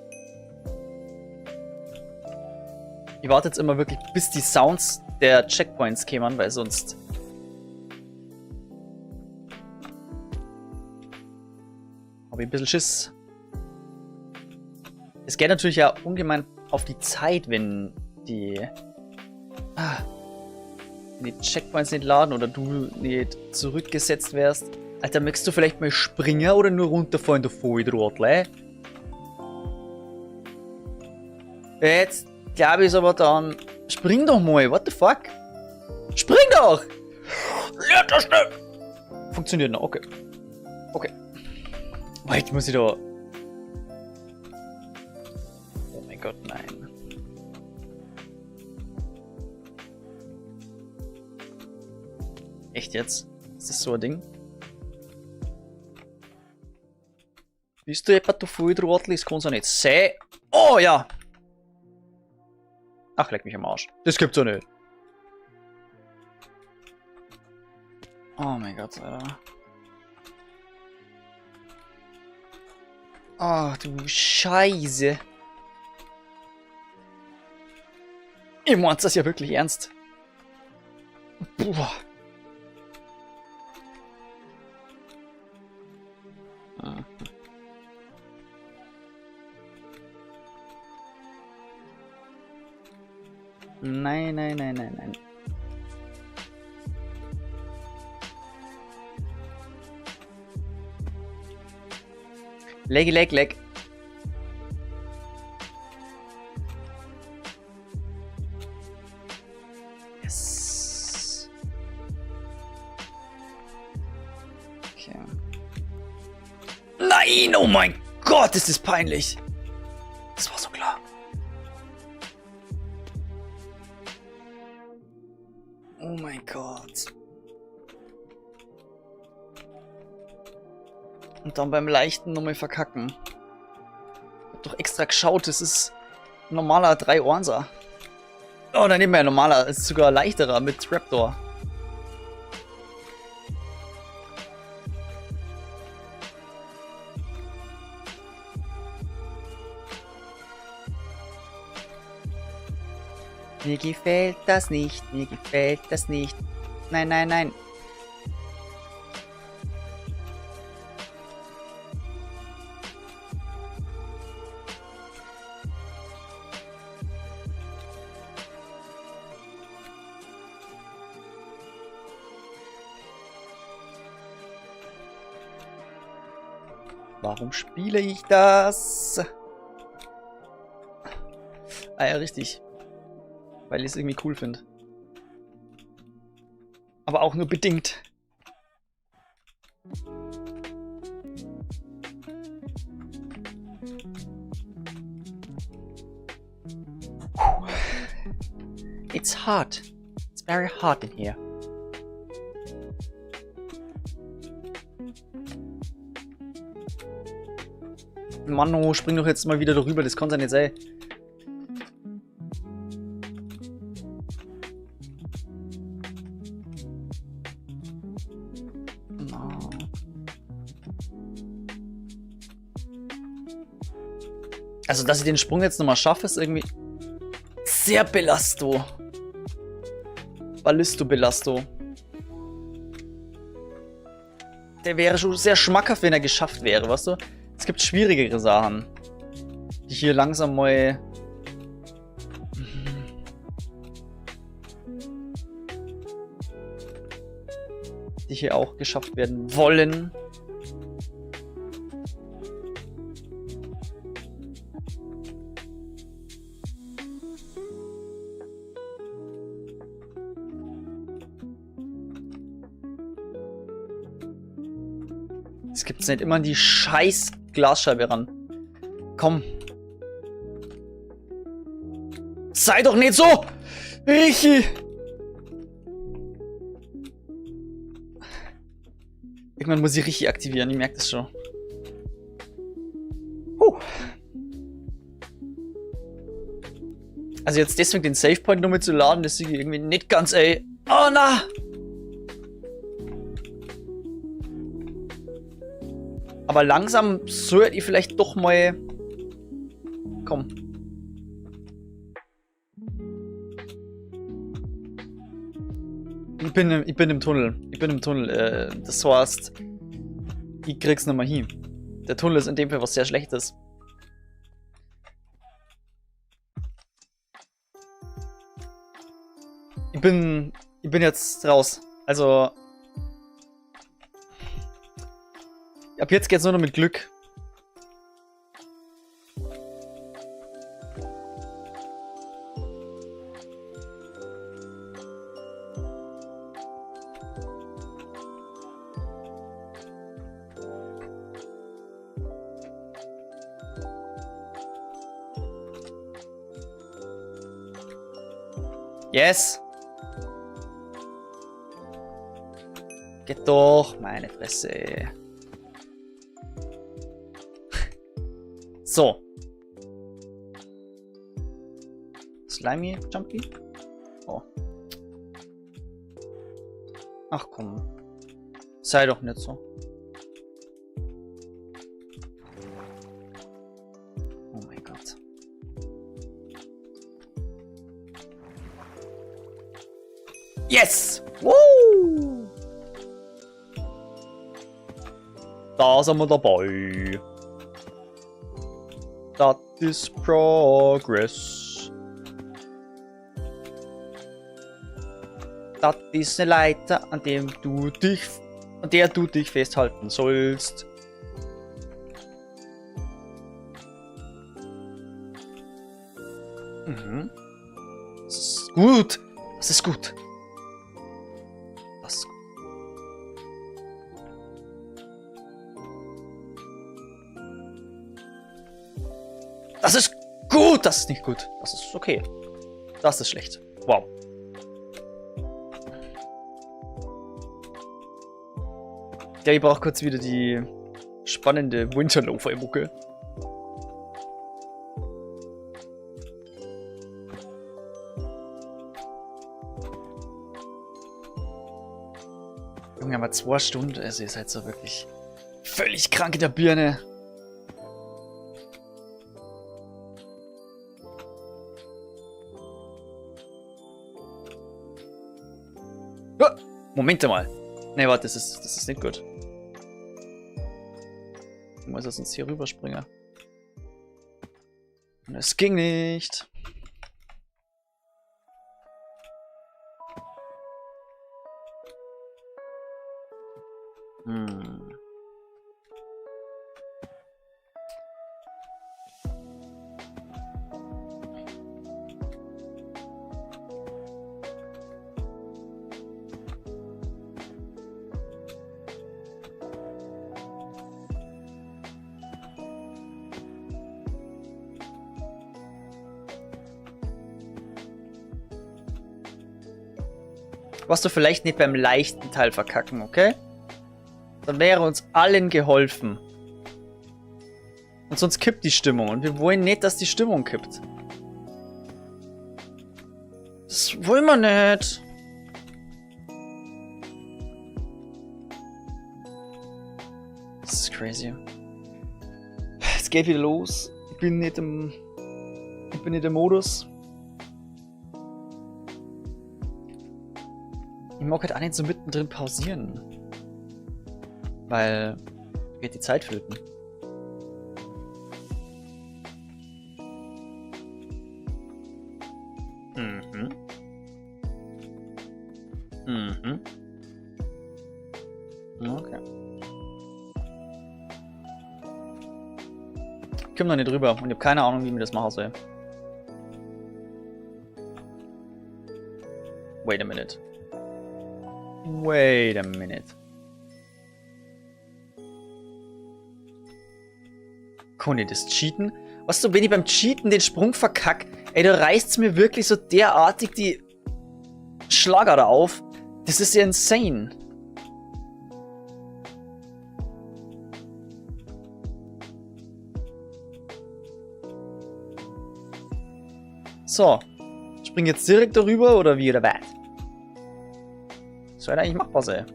Ich warte jetzt immer wirklich, bis die Sounds der Checkpoints kämen, weil sonst habe ich ein bisschen Schiss. Es geht natürlich ja ungemein auf die Zeit, wenn die Checkpoints nicht laden oder du nicht zurückgesetzt wärst. Alter, möchtest du vielleicht mal springen oder nur runterfallen, du Volltrottel? Jetzt glaube ich es aber dann. Spring doch mal, what the fuck? Spring doch! Lehrt das schnell! Funktioniert noch, okay. Okay. Wait, muss ich da. Oh mein Gott, nein. Echt jetzt? Ist das so ein Ding? Bist du etwa du Volltrottel? Das kann's ja nicht sein. Oh ja! Ach, leck mich am Arsch. Das gibt's doch nicht. Oh mein Gott, Alter. Ach du Scheiße. Ihr meint das ja wirklich ernst. Boah. Nein. Leck. Nein! Oh mein Gott, ist das peinlich! Das war so klar. Oh mein Gott. Und dann beim leichten nochmal verkacken. Ich hab doch extra geschaut, das ist ein normaler 3-Ohrser. Oh, dann nehmen wir ja normaler, ist sogar leichterer mit Raptor. Mir gefällt das nicht, mir gefällt das nicht. Nein, nein, nein. Warum spiele ich das? Ah ja, richtig. Weil ich es irgendwie cool finde. Aber auch nur bedingt. It's hot. It's very hot in here. Mann, spring doch jetzt mal wieder darüber, das kann ja nicht sein. No. Also, dass ich den Sprung jetzt nochmal schaffe, ist irgendwie sehr belasto. Ballisto-Belasto. Der wäre schon sehr schmackhaft, wenn er geschafft wäre, weißt du? Es gibt schwierigere Sachen, die hier langsam mal... die hier auch geschafft werden wollen. Es gibt nicht immer an die scheiß Glasscheibe ran. Komm. Sei doch nicht so! Richi! Irgendwann muss ich Richi aktivieren, ich merke das schon. Also jetzt deswegen den Savepoint nochmal zu laden, das ist irgendwie nicht ganz, ey. Oh na! Aber langsam sollte ich vielleicht doch mal... Komm. Ich bin im Tunnel. Ich bin im Tunnel. Das heißt, ich krieg's nochmal hin. Der Tunnel ist in dem Fall was sehr Schlechtes. Ich bin jetzt raus. Also... Ab jetzt geht's nur noch mit Glück. Yes! Geht doch, meine Fresse. So. Slimy Jumpy? Oh. Ach komm. Sei doch nicht so. Oh mein Gott. Yes! Woo! Da sind wir dabei. Das ist Progress. Das ist eine Leiter, an der du dich festhalten sollst. Mhm. Das ist gut. Das ist gut. Das ist gut. Das ist gut. Das ist nicht gut. Das ist okay. Das ist schlecht. Wow. Ja, ich brauche kurz wieder die spannende Winterloafer-Mucke. Junge, aber 2 Stunden, also ihr seid so wirklich völlig krank in der Birne. Oh, Moment mal. Ne, warte, das ist nicht gut. Ich muss jetzt uns hier rüberspringen. Das ging nicht. Was du vielleicht nicht beim leichten Teil verkacken, okay? Dann wäre uns allen geholfen. Und sonst kippt die Stimmung. Und wir wollen nicht, dass die Stimmung kippt. Das wollen wir nicht. Das ist crazy. Es geht wieder los. Ich bin nicht im Modus. Ich mag halt auch nicht so mittendrin pausieren. Weil geht die Zeit flöten. Okay. Ich komme noch nicht drüber und ich habe keine Ahnung, wie mir das machen soll. Wait a minute. Wait a minute. Kann ich das cheaten? Weißt du, wenn ich beim Cheaten den Sprung verkack, ey, da reißt's mir wirklich so derartig die Schlagader auf. Das ist ja insane. So. Spring jetzt direkt darüber oder wie oder was? Das wäre eigentlich machbar sein.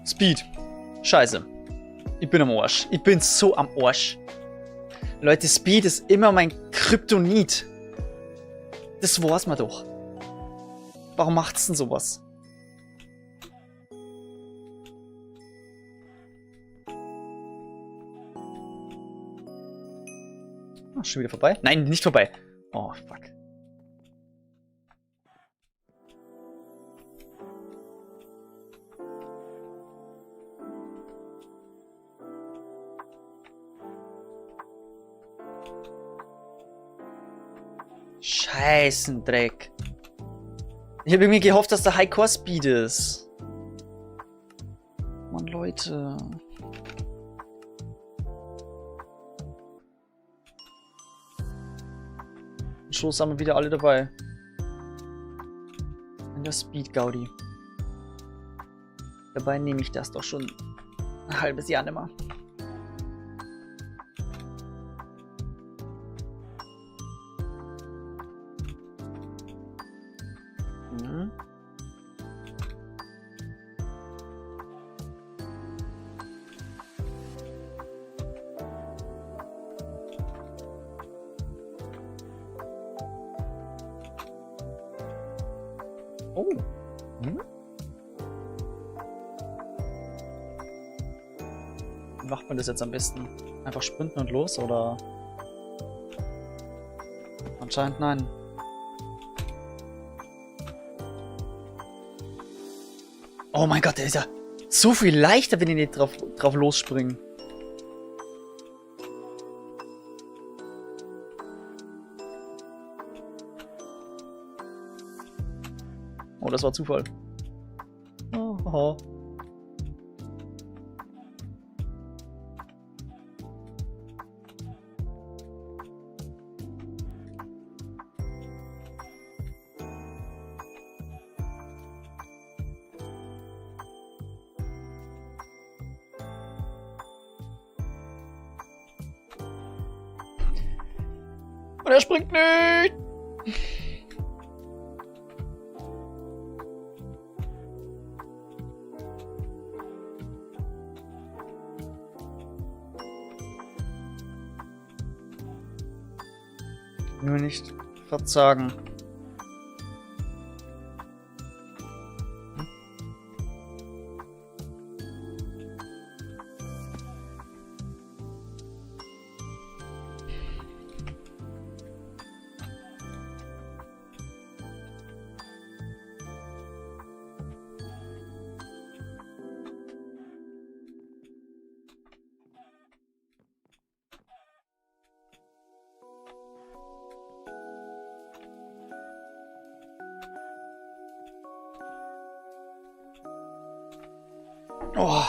Speed. Scheiße. Ich bin am Arsch. Ich bin so am Arsch. Leute, Speed ist immer mein Kryptonit. Das war's mal doch. Warum macht's denn sowas? Oh, schon wieder vorbei? Nein, nicht vorbei. Oh, fuck. Scheißendreck. Ich habe irgendwie gehofft, dass der High-Core-Speed ist. Mann, Leute. Am Schluss sind wir wieder alle dabei. In der Speed-Gaudi. Dabei nehme ich das doch schon ein halbes Jahr nicht mehr. Oh. Wie macht man das jetzt am besten? Einfach sprinten und los, oder? Anscheinend nein. Oh mein Gott, der ist ja so viel leichter, wenn ich nicht drauf losspringe. Oh, das war Zufall. Oh. Und er springt nicht! Nur nicht verzagen. Oh.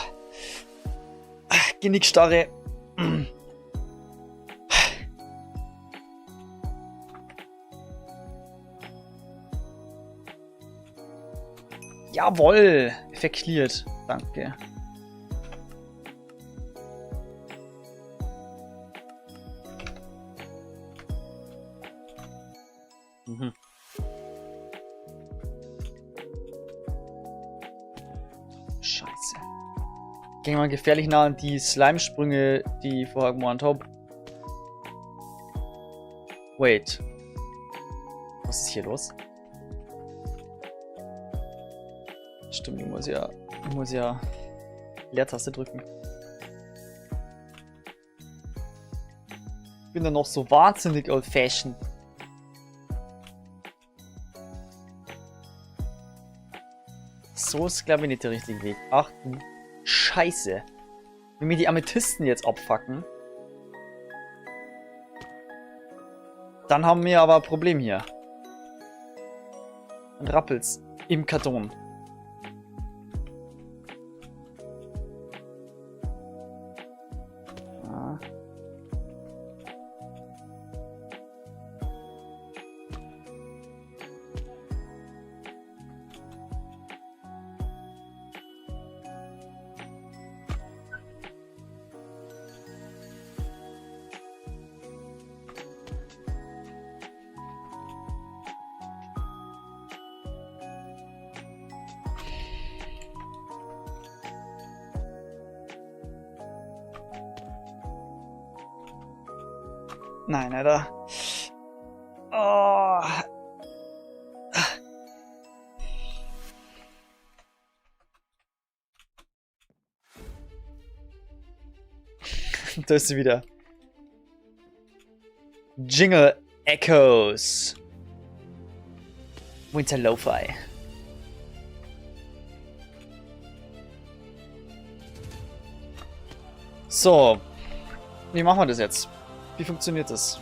Genickstarre. Jawohl. Verklärt. Danke. Mhm. Scheiße. Gehen wir mal gefährlich nah an die Slime-Sprünge, die ich vorher gemeint habe. Wait. Was ist hier los? Stimmt, ich muss ja Leertaste drücken. Ich bin dann noch so wahnsinnig old-fashioned. So ist, glaube ich, nicht der richtige Weg. Ach du Scheiße. Wenn mir die Amethysten jetzt abfacken, dann haben wir aber ein Problem hier. Und rappelt's im Karton. Ah. Nein, Alter. Oh. Da ist sie wieder. Jingle Echoes. Winter Lo-Fi. So. Wie machen wir das jetzt? Wie funktioniert das?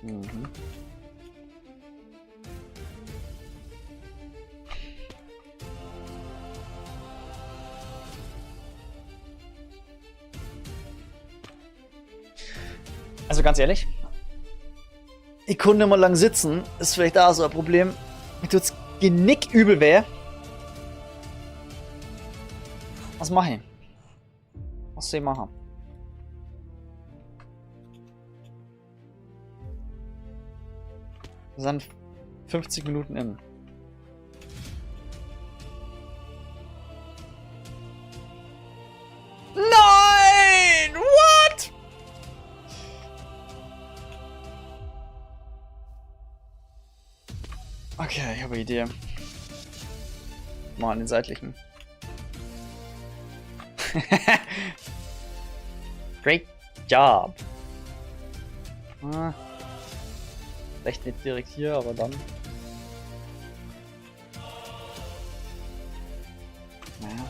Mhm. Also ganz ehrlich, ich konnte mal lang sitzen, ist vielleicht da so ein Problem. Mir tut's genickübel weh. Was mache ich? Was soll ich machen? Wir sind 50 Minuten in. Nein! What? Okay, ich habe eine Idee. Mal an den seitlichen. Great job. Ah, vielleicht nicht direkt hier, aber dann. Naja.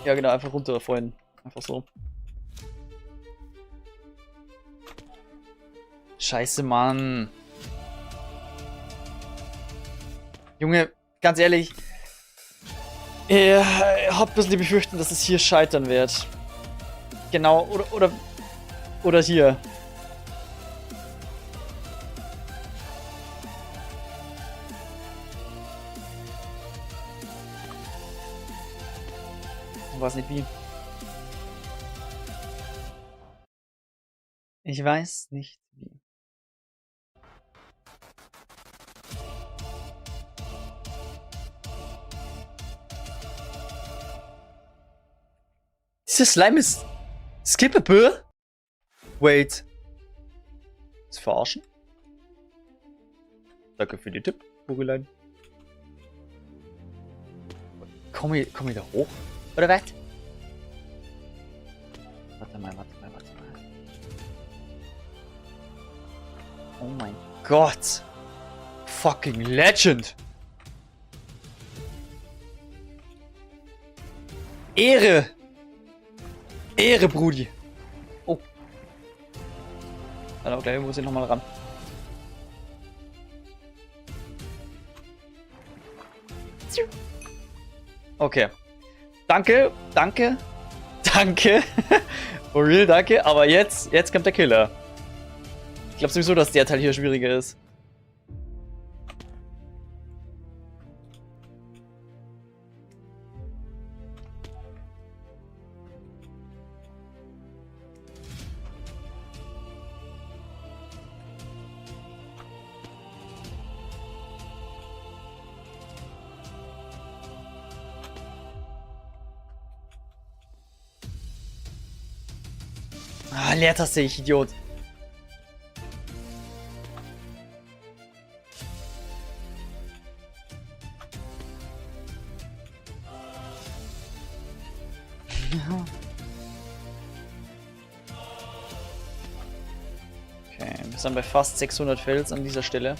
Ja, genau, einfach runter vorhin. Einfach so. Scheiße, Mann. Junge, ganz ehrlich. Ich hab ein bisschen die Befürchtung, dass es hier scheitern wird. Genau, oder hier. Ich weiß nicht wie. Ich weiß nicht wie. Dieser Slime ist skippable? Wait. Ist verarschen? Danke für die Tipp, Vogelein. Komm ich da hoch? Oder was? Warte mal. Oh mein Gott. Fucking Legend. Ehre. Ehre, Brudi. Oh. Dann aber gleich muss ich nochmal ran. Okay. Danke. For real, danke. Aber jetzt kommt der Killer. Ich glaube sowieso, dass der Teil hier schwieriger ist. Ah, Leertaste, ich Idiot. Okay, wir sind bei fast 600 Fails an dieser Stelle.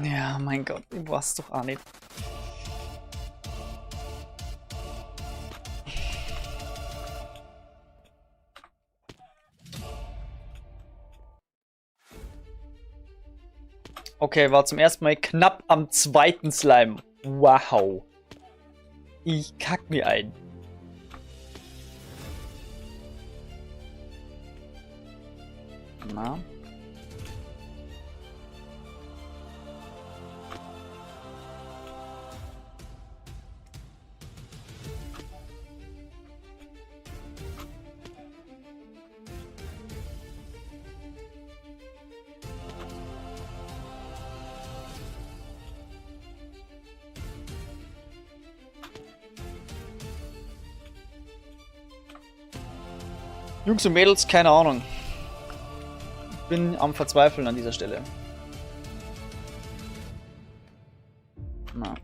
Ja, mein Gott, ich weiß doch auch nicht. Okay, war zum ersten Mal knapp am zweiten Slime. Wow. Ich kack mir ein. Na? Jungs und Mädels, keine Ahnung. Ich bin am Verzweifeln an dieser Stelle. Na.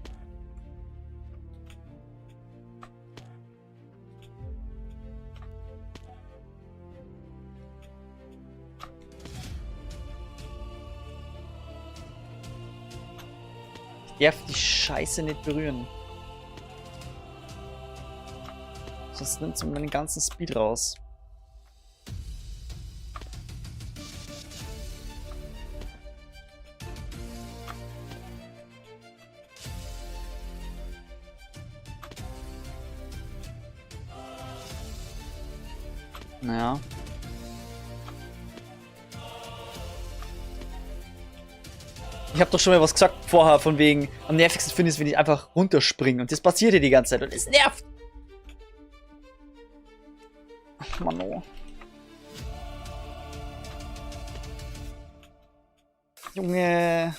Ich darf die Scheiße nicht berühren. Sonst nimmt es mir meinen ganzen Speed raus. Naja. Ich habe doch schon mal was gesagt vorher, von wegen, am nervigsten finde ich es, wenn ich einfach runterspringe. Und das passiert hier die ganze Zeit und es nervt. Ach, Mann, oh. Junge.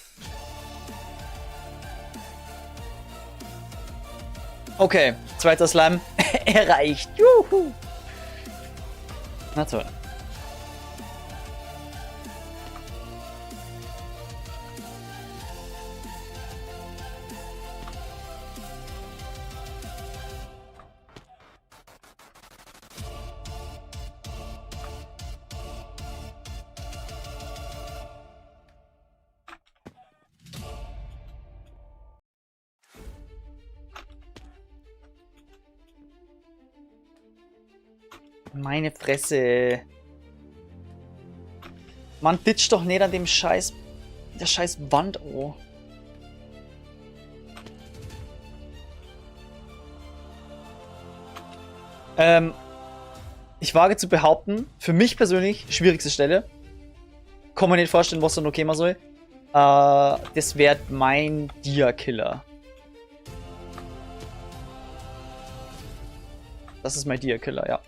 Okay, zweiter Slime erreicht. Juhu. Na toll. Meine Fresse. Man ditcht doch nicht an dem Scheiß... Der Scheiß Wand, oh. Ich wage zu behaupten, für mich persönlich, schwierigste Stelle. Kann man nicht vorstellen, was dann okay mal soll. Das wäre mein Dia-Killer. Das ist mein Dia-Killer, ja.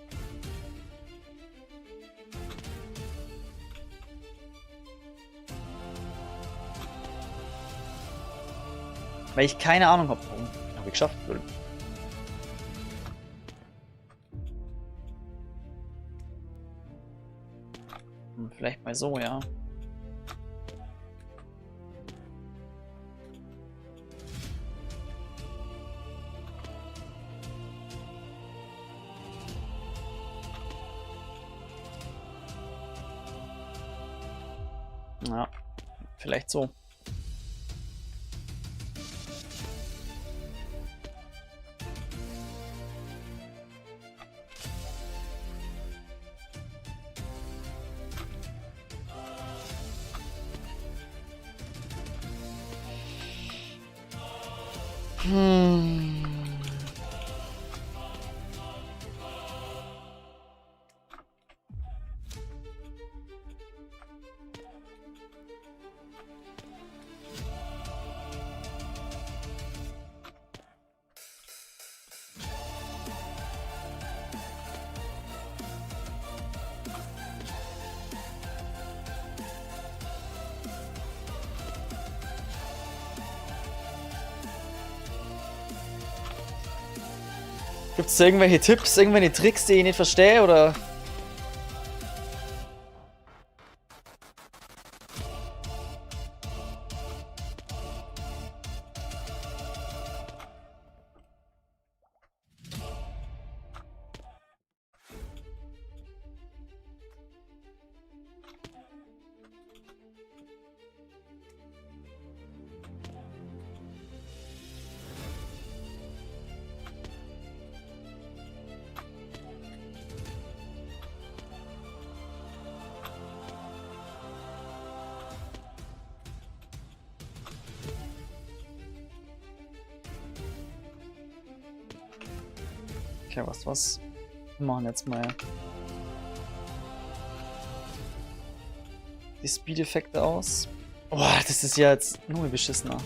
Weil ich keine Ahnung habe. Warum habe ich geschafft? Vielleicht mal so, ja. Ja, vielleicht so. Gibt es irgendwelche Tipps, irgendwelche Tricks, die ich nicht verstehe, oder? Okay, was? Wir machen jetzt mal die Speed-Effekte aus. Boah, das ist ja jetzt nur beschissener.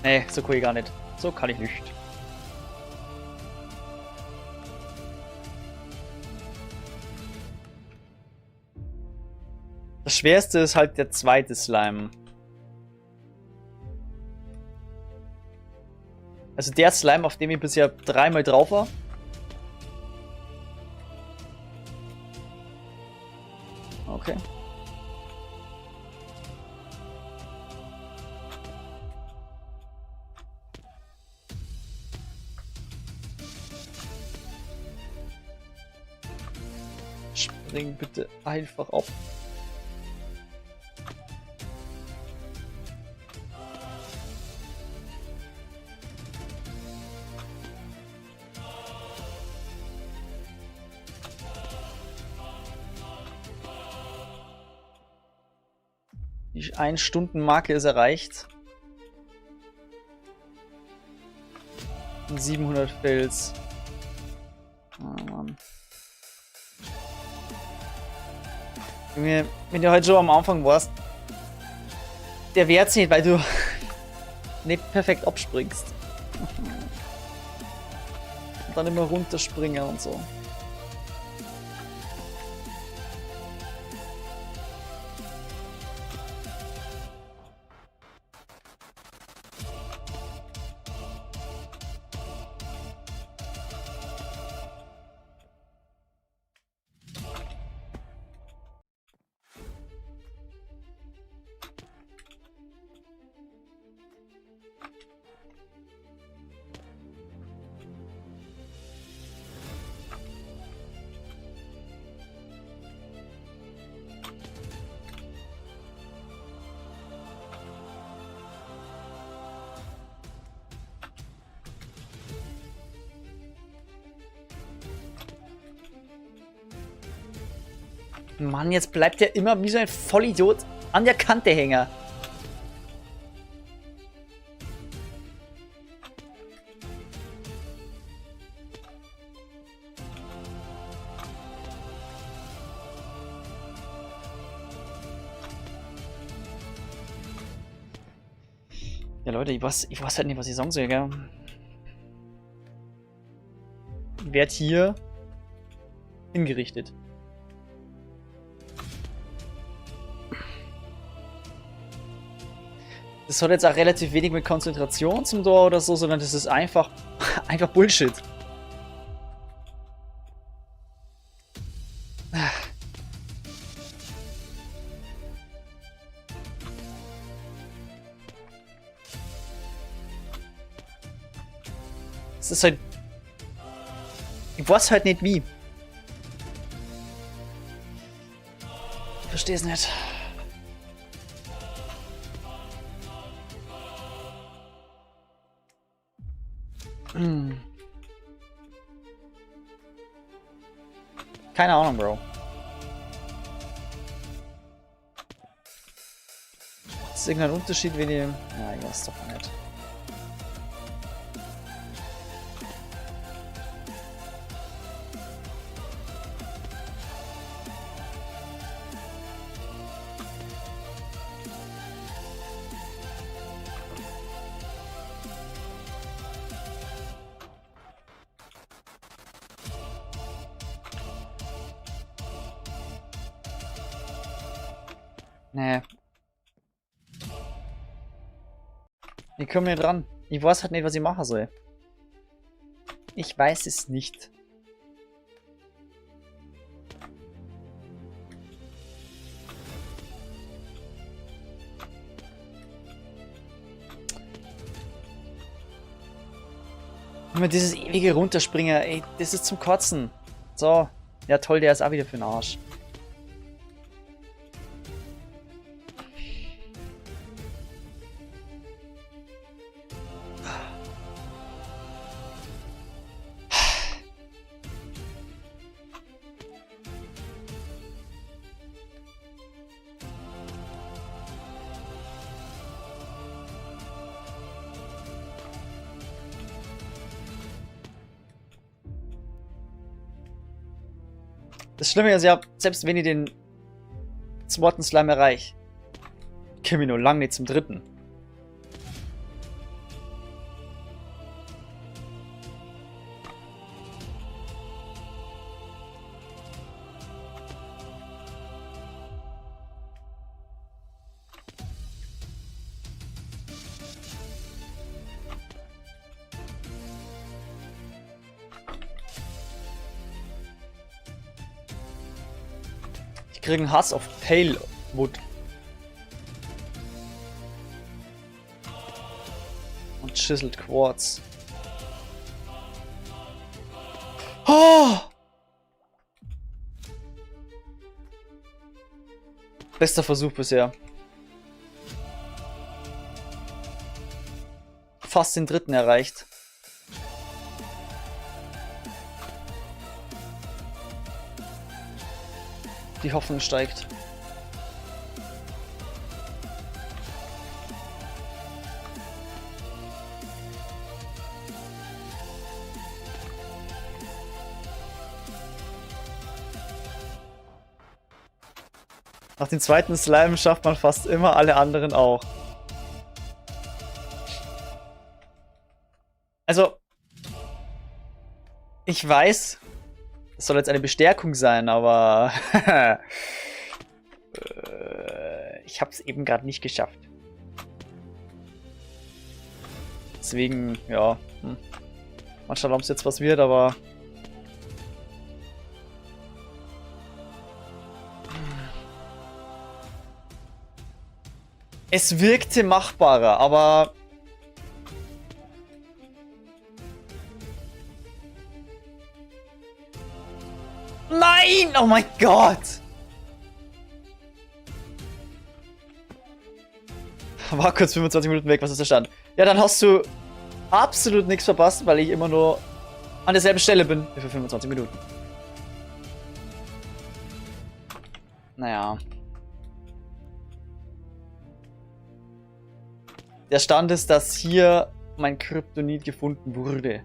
Nee, so cool gar nicht. So kann ich nicht. Das Schwerste ist halt der zweite Slime. Also der Slime, auf dem ich bisher dreimal drauf war. Okay. Spring bitte einfach ab. Die 1-Stunden-Marke ist erreicht. 700 Fails. Oh Mann. Junge, wenn du heute schon am Anfang warst, der wehrt's nicht, weil du nicht perfekt abspringst. Und dann immer runterspringen und so. Mann, jetzt bleibt er immer wie so ein Vollidiot an der Kante hängen. Ja, Leute, ich weiß halt nicht, was ich sagen soll, gell? Werd hier hingerichtet. Das hat jetzt auch relativ wenig mit Konzentration zum Tor oder so, sondern das ist einfach Bullshit. Es ist halt... Ich weiß halt nicht wie. Ich verstehe es nicht. Keine Ahnung, Bro. Ist irgendein Unterschied, wenn ihr... Ja, ich weiß doch nicht. Nee. Ich komme hier dran. Ich weiß halt nicht, was ich machen soll. Ich weiß es nicht. Immer dieses ewige Runterspringen, ey, das ist zum Kotzen. So. Ja toll, der ist auch wieder für den Arsch. Das Schlimme ist ja, selbst wenn ich den zweiten Slime erreiche, komme ich nur lang nicht zum dritten. Ich kriege einen Hass auf Pale Wood. Und Chiseled Quartz. Oh! Bester Versuch bisher. Fast den dritten erreicht. Die Hoffnung steigt. Nach dem zweiten Slime schafft man fast immer alle anderen auch. Also, ich weiß, es soll jetzt eine Bestärkung sein, aber ich habe es eben gerade nicht geschafft. Deswegen, ja, mal schauen, ob es jetzt was wird, aber es wirkte machbarer, aber nein! Oh mein Gott! War kurz 25 Minuten weg, was ist der Stand? Ja, dann hast du absolut nichts verpasst, weil ich immer nur an derselben Stelle bin wie für 25 Minuten. Naja. Der Stand ist, dass hier mein Kryptonit gefunden wurde.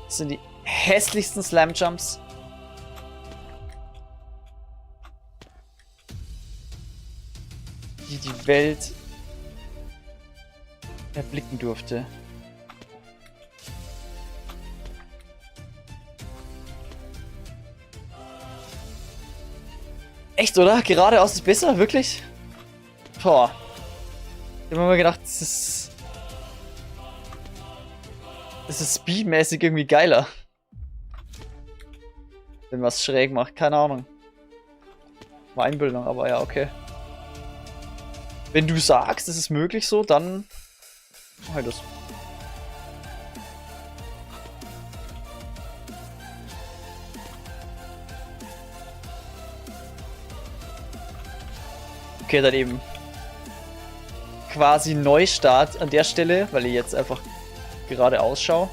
Das sind die hässlichsten Slam-Jumps. Die Welt erblicken durfte. Echt, oder? Geradeaus ist besser? Wirklich? Boah. Ich hab mir mal gedacht, das ist speedmäßig irgendwie geiler. Wenn man es schräg macht, keine Ahnung. War Einbildung, aber ja, okay. Wenn du sagst, es ist möglich so, dann mach ich das. Okay, dann eben quasi Neustart an der Stelle, weil ich jetzt einfach gerade ausschaue.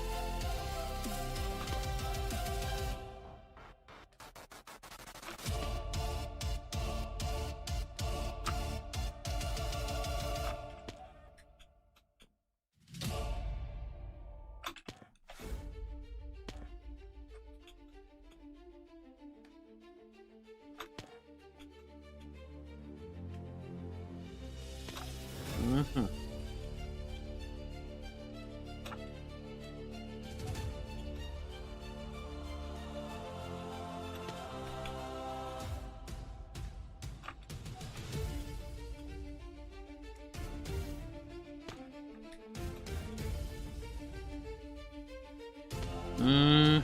Mhm. Mhm.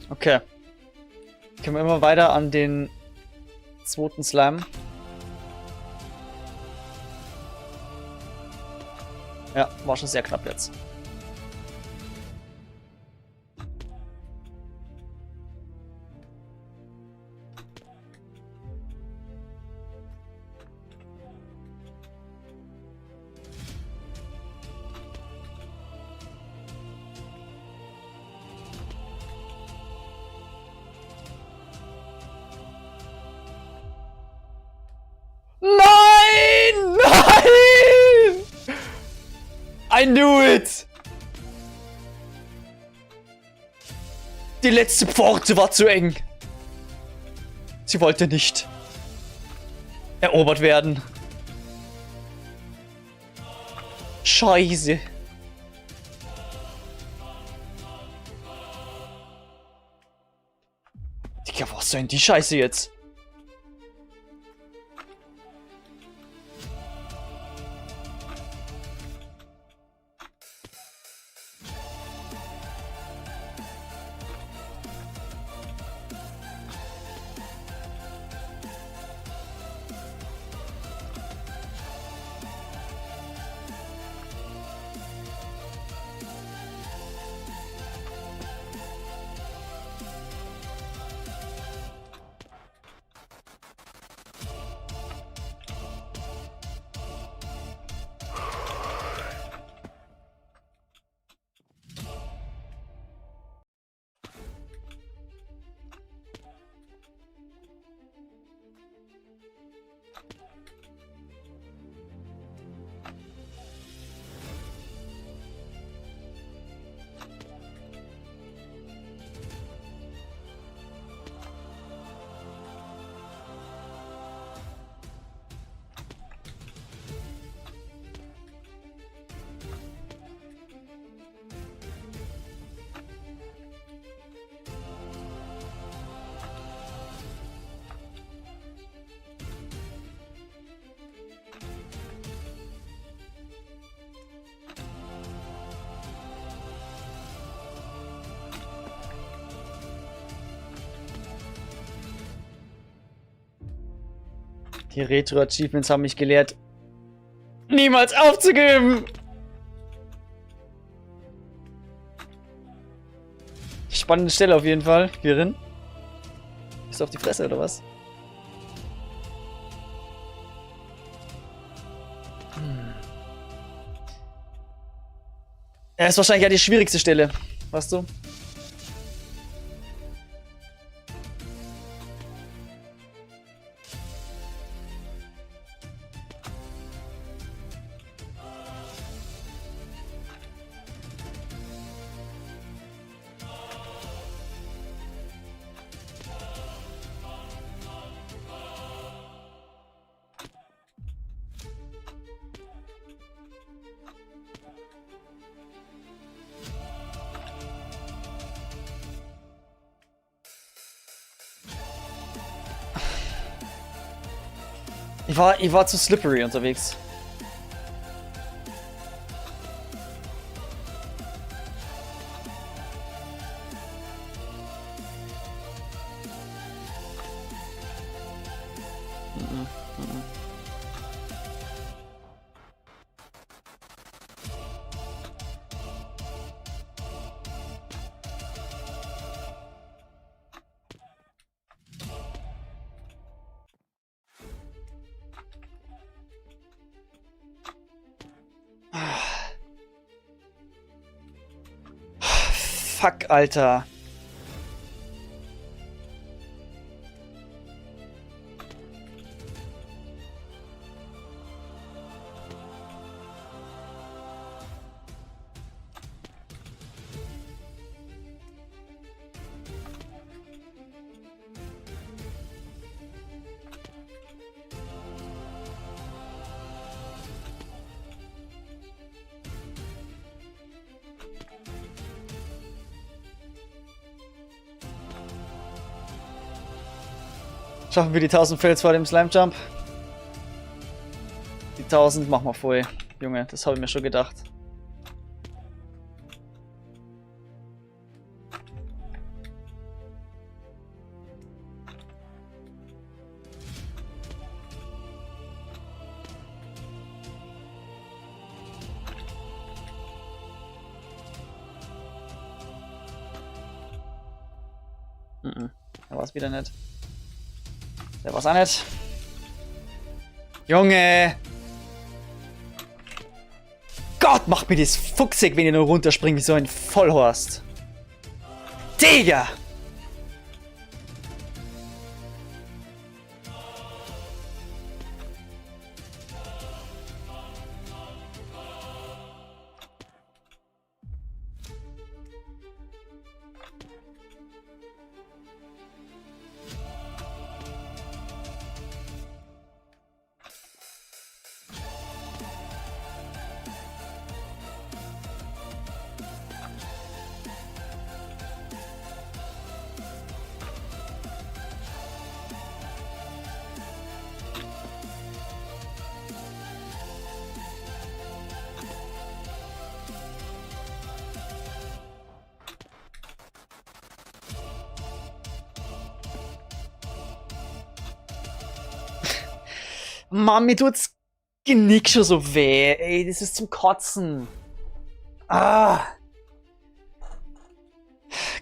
Okay. Können wir immer weiter an den zweiten Slime. Ja, war schon sehr knapp jetzt. Nein! Nein! I knew it! Die letzte Pforte war zu eng. Sie wollte nicht erobert werden. Scheiße. Digga, was soll denn die Scheiße jetzt? Die Retro-Achievements haben mich gelehrt, niemals aufzugeben! Spannende Stelle auf jeden Fall. Kirin. Bist du auf die Fresse oder was? Er ist wahrscheinlich ja die schwierigste Stelle. Weißt du? Ich war zu slippery unterwegs. Fuck, Alter. Schaffen wir die 1000 Fails vor dem Slime Jump? Die 1000 machen wir voll. Junge, das habe ich mir schon gedacht. Da war es wieder nicht. Der war's auch nicht. Junge! Gott, macht mir das fuchsig, wenn ihr nur runterspringt wie so ein Vollhorst. Digga! Mann, mir tut's Genick schon so weh. Ey, das ist zum Kotzen. Ah.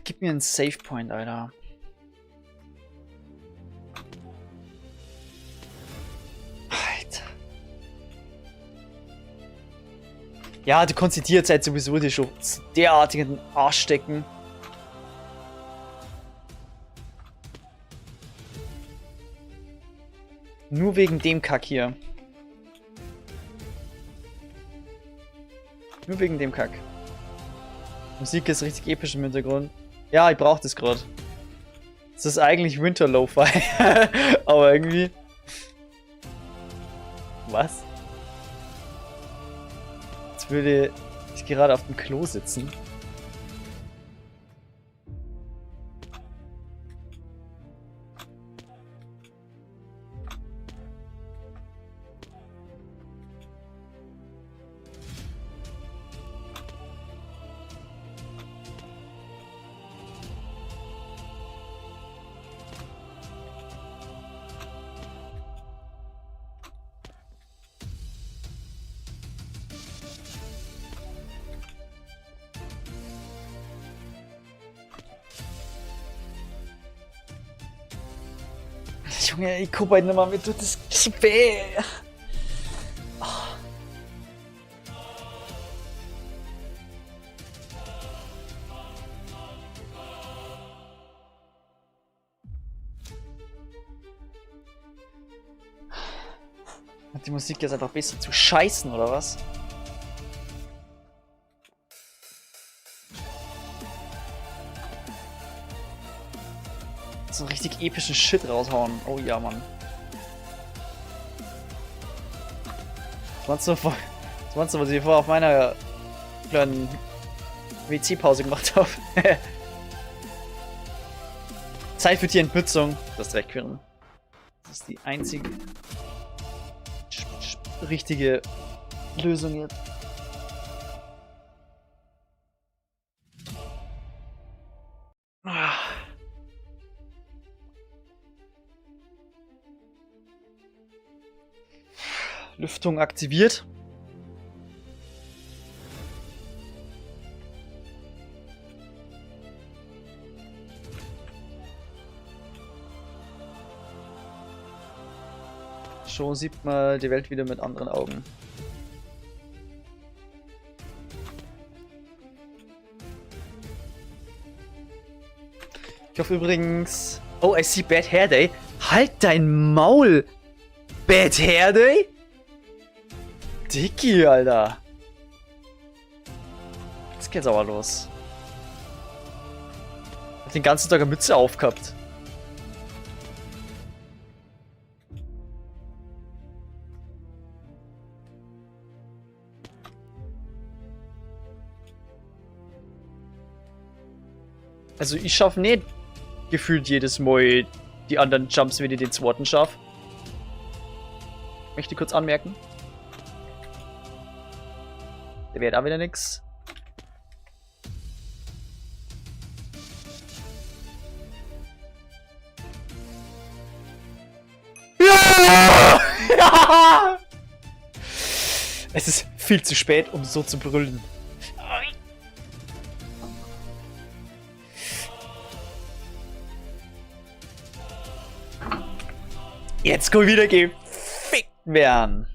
Gib mir einen Save Point, Alter. Alter. Ja, du kannst die Zeit sowieso die schon derartig in den Arsch stecken. Nur wegen dem Kack hier. Nur wegen dem Kack. Musik ist richtig episch im Hintergrund. Ja, ich brauch das gerade. Das ist eigentlich Winter Lo-Fi. Aber irgendwie... Was? Jetzt würde ich gerade auf dem Klo sitzen. Junge, ich guck halt nicht mal, mir tut das so weh. Hat die Musik jetzt einfach besser zu scheißen, oder was? So richtig epischen Shit raushauen. Oh ja, Mann. Was meinst du, was ich vorher auf meiner kleinen WC-Pause gemacht habe? Zeit für die Entmützung. Das ist recht, Quirin. Das ist die einzige richtige Lösung jetzt. Lüftung aktiviert. Schon sieht man die Welt wieder mit anderen Augen. Ich hoffe übrigens... Oh, I see Bad Hair Day. Halt dein Maul! Bad Hair Day? Dicky, Alter. Jetzt geht's aber los. Hab den ganzen Tag eine Mütze aufgehabt. Also ich schaffe nicht gefühlt jedes Mal die anderen Jumps, wenn ich den zweiten schaffe. Möchte ich kurz anmerken. Der wird auch wieder nix. Ja! Ja! Es ist viel zu spät, um so zu brüllen. Jetzt kann ich wieder gefickt werden.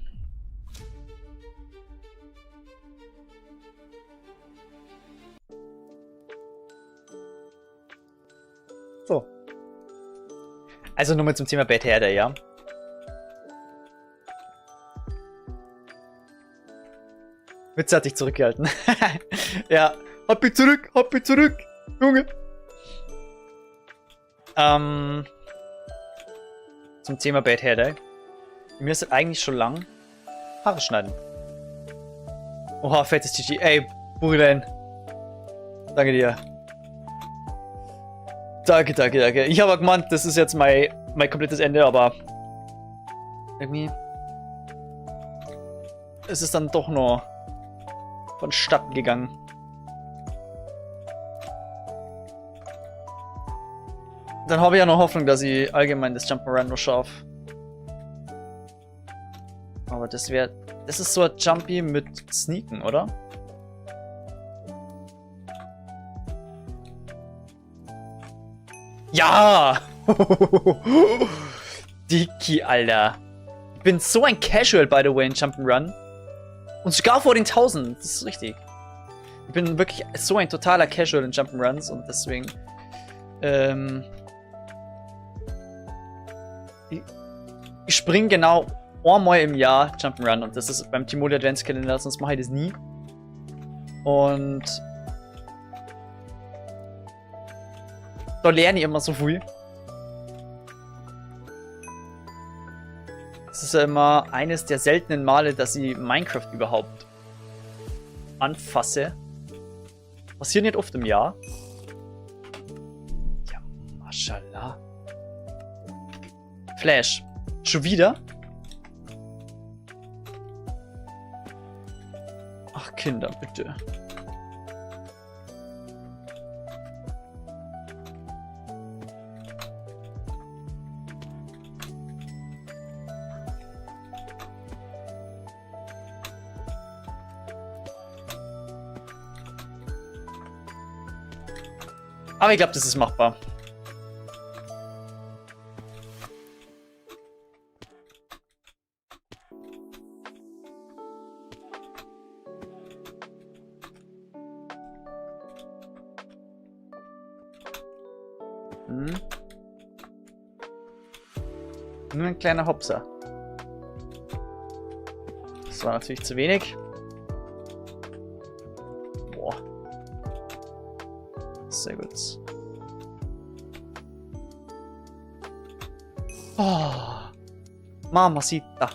So. Also nochmal zum Thema Bad Hair Day, ja? Witze hat dich zurückgehalten. Ja. Hab mich zurück, Junge. Zum Thema Bad Hair Day. Mir ist eigentlich schon lang Haare schneiden. Oha, fettes GG. Ey, Burilein. Danke dir. Danke. Ich habe gemeint, das ist jetzt mein komplettes Ende, aber irgendwie ist es dann doch noch vonstatten gegangen. Dann habe ich ja noch Hoffnung, dass ich allgemein das Jump'n'Run noch schaffe. Aber das ist so ein Jumpy mit Sneaken, oder? Ja! Dicky, Alter. Ich bin so ein Casual, by the way, in Jump'n'Run. Und sogar vor den 1000, das ist richtig. Ich bin wirklich so ein totaler Casual in Jump'n'Runs und deswegen... Ich springe genau einmal im Jahr Jump'n'Run und das ist beim Timolia Adventskalender, sonst mache ich das nie. Und da lerne ich immer so viel. Das ist ja immer eines der seltenen Male, dass ich Minecraft überhaupt anfasse. Passiert nicht oft im Jahr. Ja, Mashallah. Flash. Schon wieder? Ach, Kinder, bitte. Aber ich glaube, das ist machbar. Nur ein kleiner Hopser. Das war natürlich zu wenig. Boah. Sehr gut. Oh. Mamacita.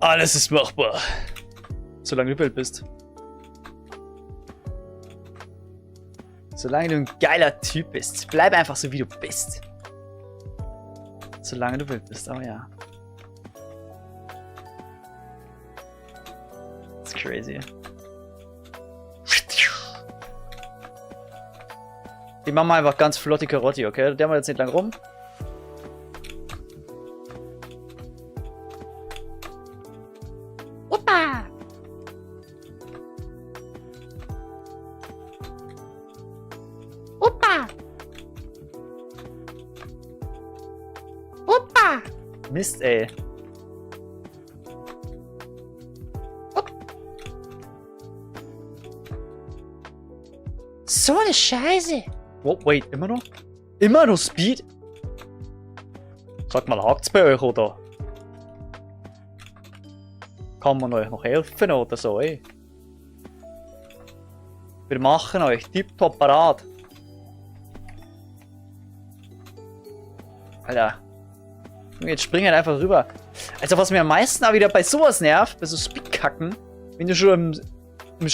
Alles ist machbar. Solange du wild bist. Solange du ein geiler Typ bist. Bleib einfach so, wie du bist. Solange du wild bist, aber ja. That's crazy. Die machen wir einfach ganz flott die Karotti, okay? Der mal jetzt nicht lang rum. Opa! Opa! Opa! Mist, ey. So eine Scheiße. Oh, wait, immer noch? Immer noch Speed? Sag mal, hakt's bei euch, oder? Kann man euch noch helfen oder so, ey? Wir machen euch tipptopp parat. Alter. Jetzt springen wir einfach rüber. Also was mir am meisten auch wieder bei sowas nervt, bei so Speedkacken, wenn du schon im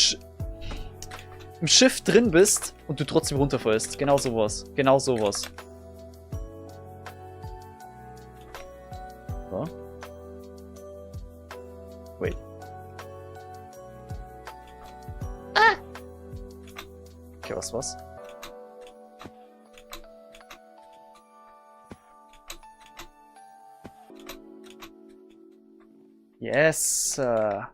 Schiff drin bist und du trotzdem runterfällst. Genau sowas. Genau sowas. So. Wait. Ah! Okay, was? Yes. Na!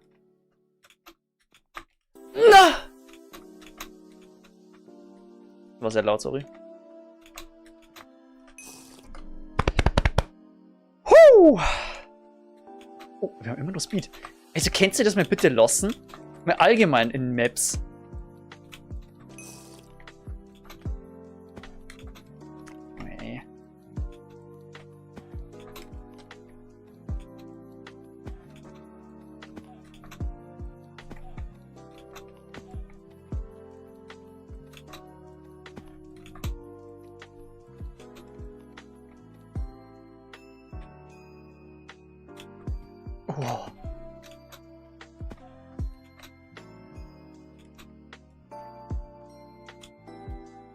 War sehr laut, sorry. Oh, wir haben immer noch Speed. Also, kennst du das mal bitte lassen? Mal allgemein in Maps. Nee. Oh.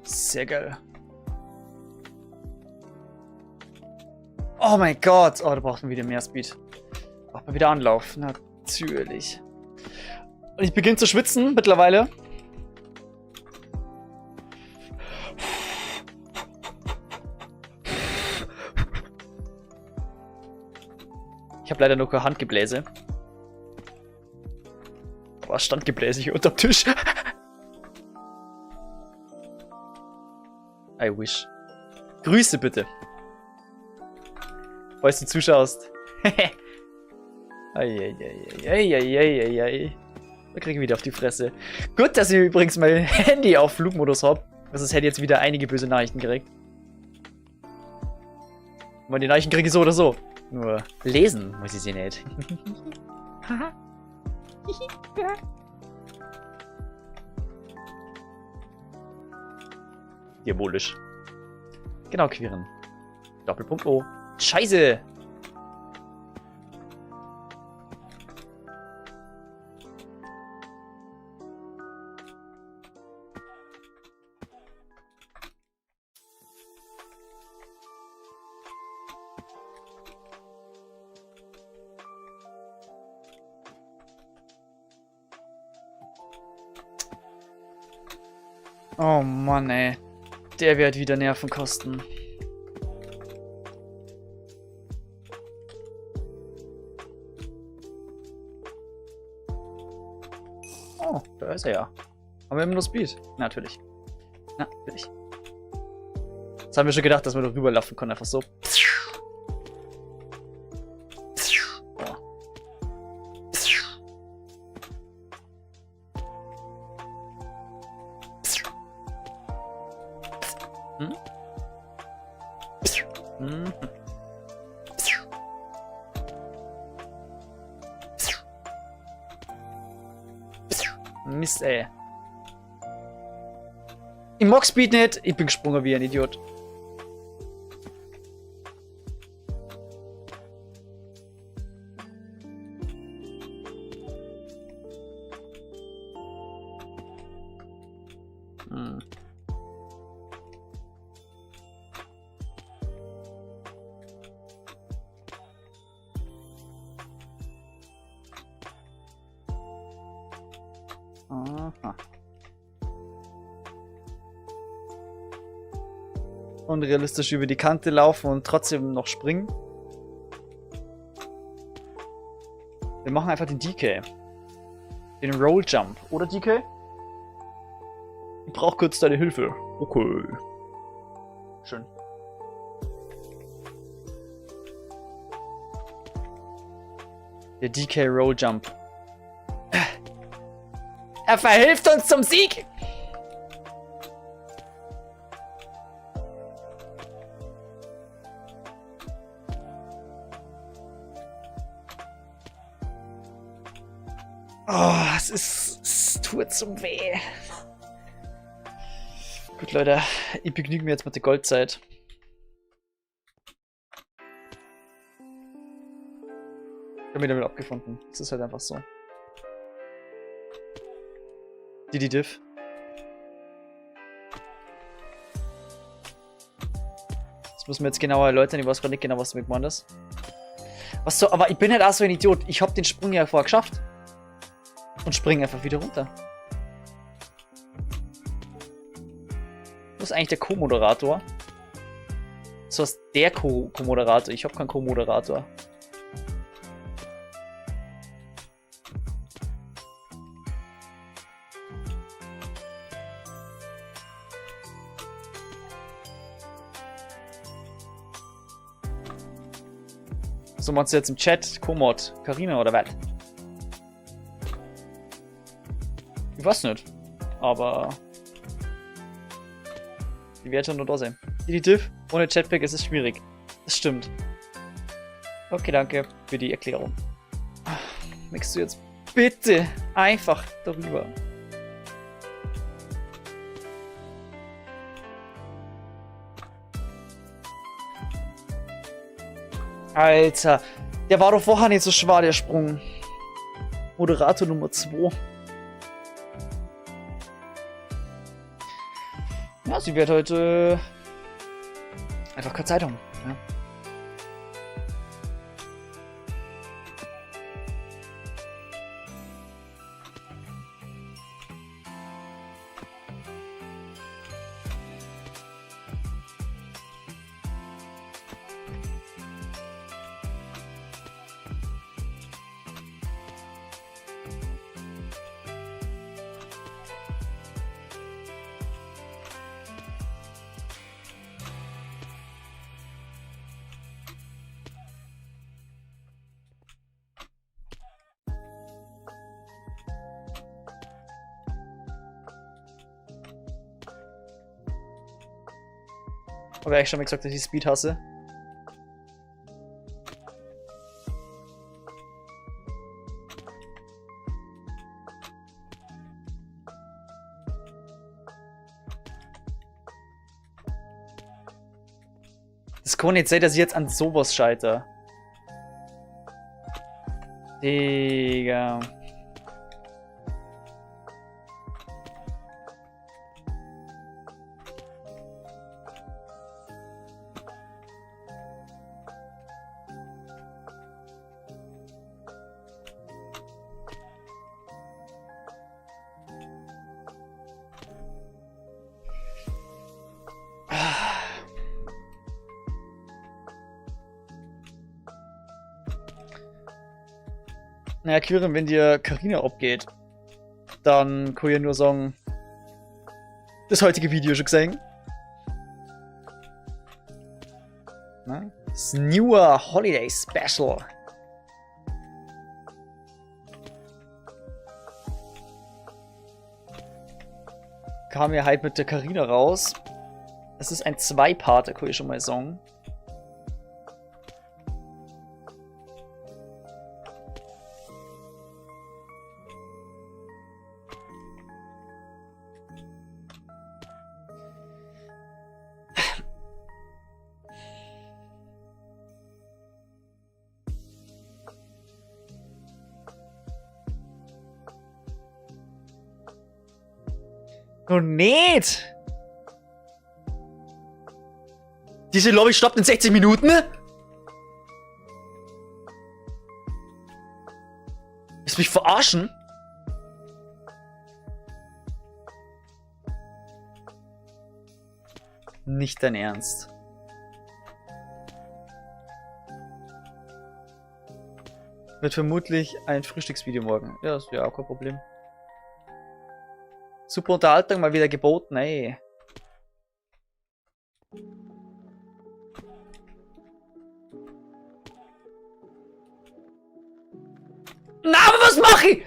Sehr geil. Oh mein Gott. Oh, da braucht man wieder mehr Speed. Braucht man wieder Anlauf. Natürlich. Und ich beginne zu schwitzen mittlerweile. Ich habe leider nur kein Handgebläse. Aber Standgebläse hier unterm Tisch. I wish. Grüße bitte. Falls du zuschaust. Eieieiei. Da kriege ich wieder auf die Fresse. Gut, dass ich übrigens mein Handy auf Flugmodus habe. Das hätte jetzt wieder einige böse Nachrichten gekriegt. Aber die Nachrichten kriege ich so oder so. Nur lesen muss ich sie nicht. Diabolisch. Genau, Queeren. Doppelpunkt O. Scheiße! Oh Mann, ey. Der wird wieder Nerven kosten. Oh, da ist er ja. Haben wir immer nur Speed? Natürlich. Natürlich. Jetzt haben wir schon gedacht, dass wir doch rüberlaufen können, einfach so. Mist, ey. Ich mag Speed nicht. Ich bin gesprungen wie ein Idiot. Aha. Unrealistisch über die Kante laufen und trotzdem noch springen. Wir machen einfach den DK. Den Roll Jump. Oder DK? Ich brauche kurz deine Hilfe. Okay. Schön. Der DK Roll Jump. Er verhilft uns zum Sieg! Oh, es tut so weh. Gut, Leute, ich begnüge mich jetzt mit der Goldzeit. Ich habe mich damit abgefunden. Es ist halt einfach so. Die Diff. Das müssen wir jetzt genauer erläutern. Ich weiß gerade nicht genau, was damit gemeint ist. Was so, aber ich bin halt auch so ein Idiot. Ich habe den Sprung ja vorher geschafft. Und springe einfach wieder runter. Wo ist eigentlich der Co-Moderator? So ist der Co-Moderator. Ich habe keinen Co-Moderator. So meinst du jetzt im Chat Co-Mod Carina oder was? Ich weiß nicht. Aber die wird schon nur da sein. Die Diff, ohne Chatpack ist es schwierig. Das stimmt. Okay, danke für die Erklärung. Machst du jetzt bitte einfach darüber. Alter, der war doch vorher nicht so schwer, der Sprung. Moderator Nummer 2. Ja, sie wird heute einfach keine Zeit haben. Ja. Aber ich schon mal gesagt, dass ich Speed hasse. Das kann nicht sein, dass ich jetzt an sowas scheitere. Digga. Naja, Quirin, wenn dir Carina abgeht, dann kann ich nur sagen, das heutige Video schon gesehen. Na? Das neue Holiday Special. Kam ja halt mit der Carina raus. Es ist ein Zwei-Parter, kann ich schon mal sagen. Oh, nicht! Diese Lobby stoppt in 60 Minuten? Willst du mich verarschen? Nicht dein Ernst. Wird vermutlich ein Frühstücksvideo morgen. Ja, ist ja auch kein Problem. Super Unterhaltung, mal wieder geboten, ey. Na, aber was mache ich?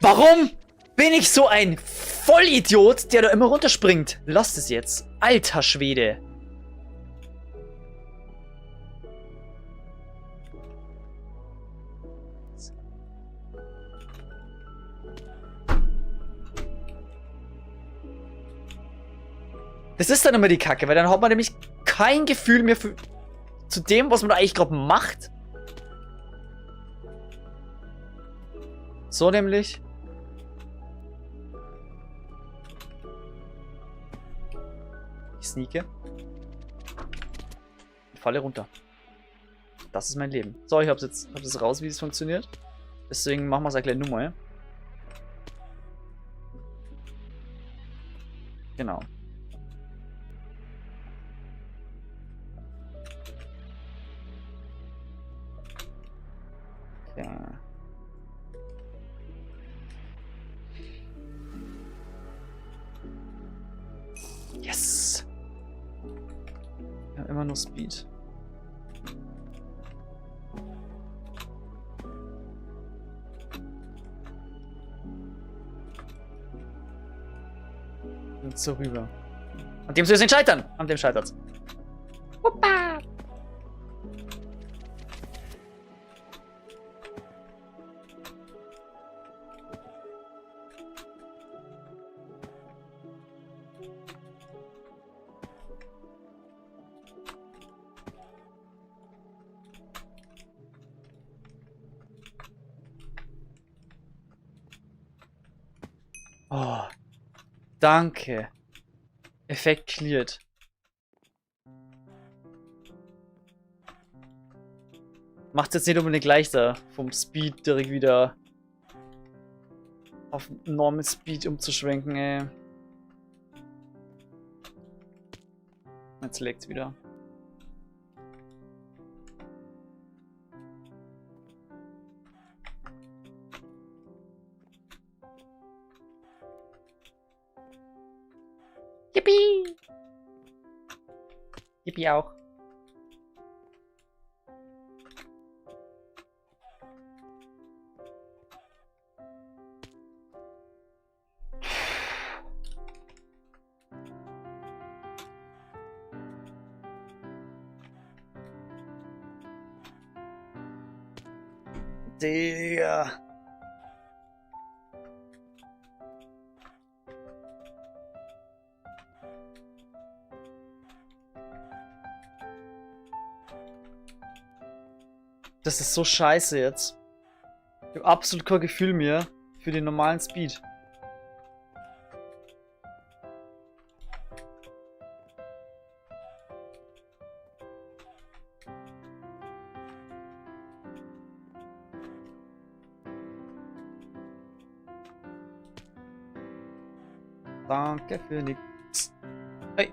Warum bin ich so ein Vollidiot, der da immer runterspringt? Lasst es jetzt. Alter Schwede. Das ist dann immer die Kacke, weil dann hat man nämlich kein Gefühl mehr für, zu dem, was man da eigentlich gerade macht. So nämlich. Ich sneake. Ich falle runter. Das ist mein Leben. So, ich hab's jetzt raus, wie es funktioniert. Deswegen machen wir es gleich nochmal. Genau. Okay. Yes! Wir haben immer nur Speed. Und so rüber. An dem soll es nicht scheitern! An dem scheitert's. Hoppa! Oh, danke. Effekt cleared. Macht's jetzt nicht unbedingt leichter, vom Speed direkt wieder auf Normal Speed umzuschwenken, ey. Jetzt legt's wieder. Yippie! Yippie auch. Digga. Das ist so scheiße jetzt. Ich habe absolut kein Gefühl mehr für den normalen Speed. Danke für nix. Hey.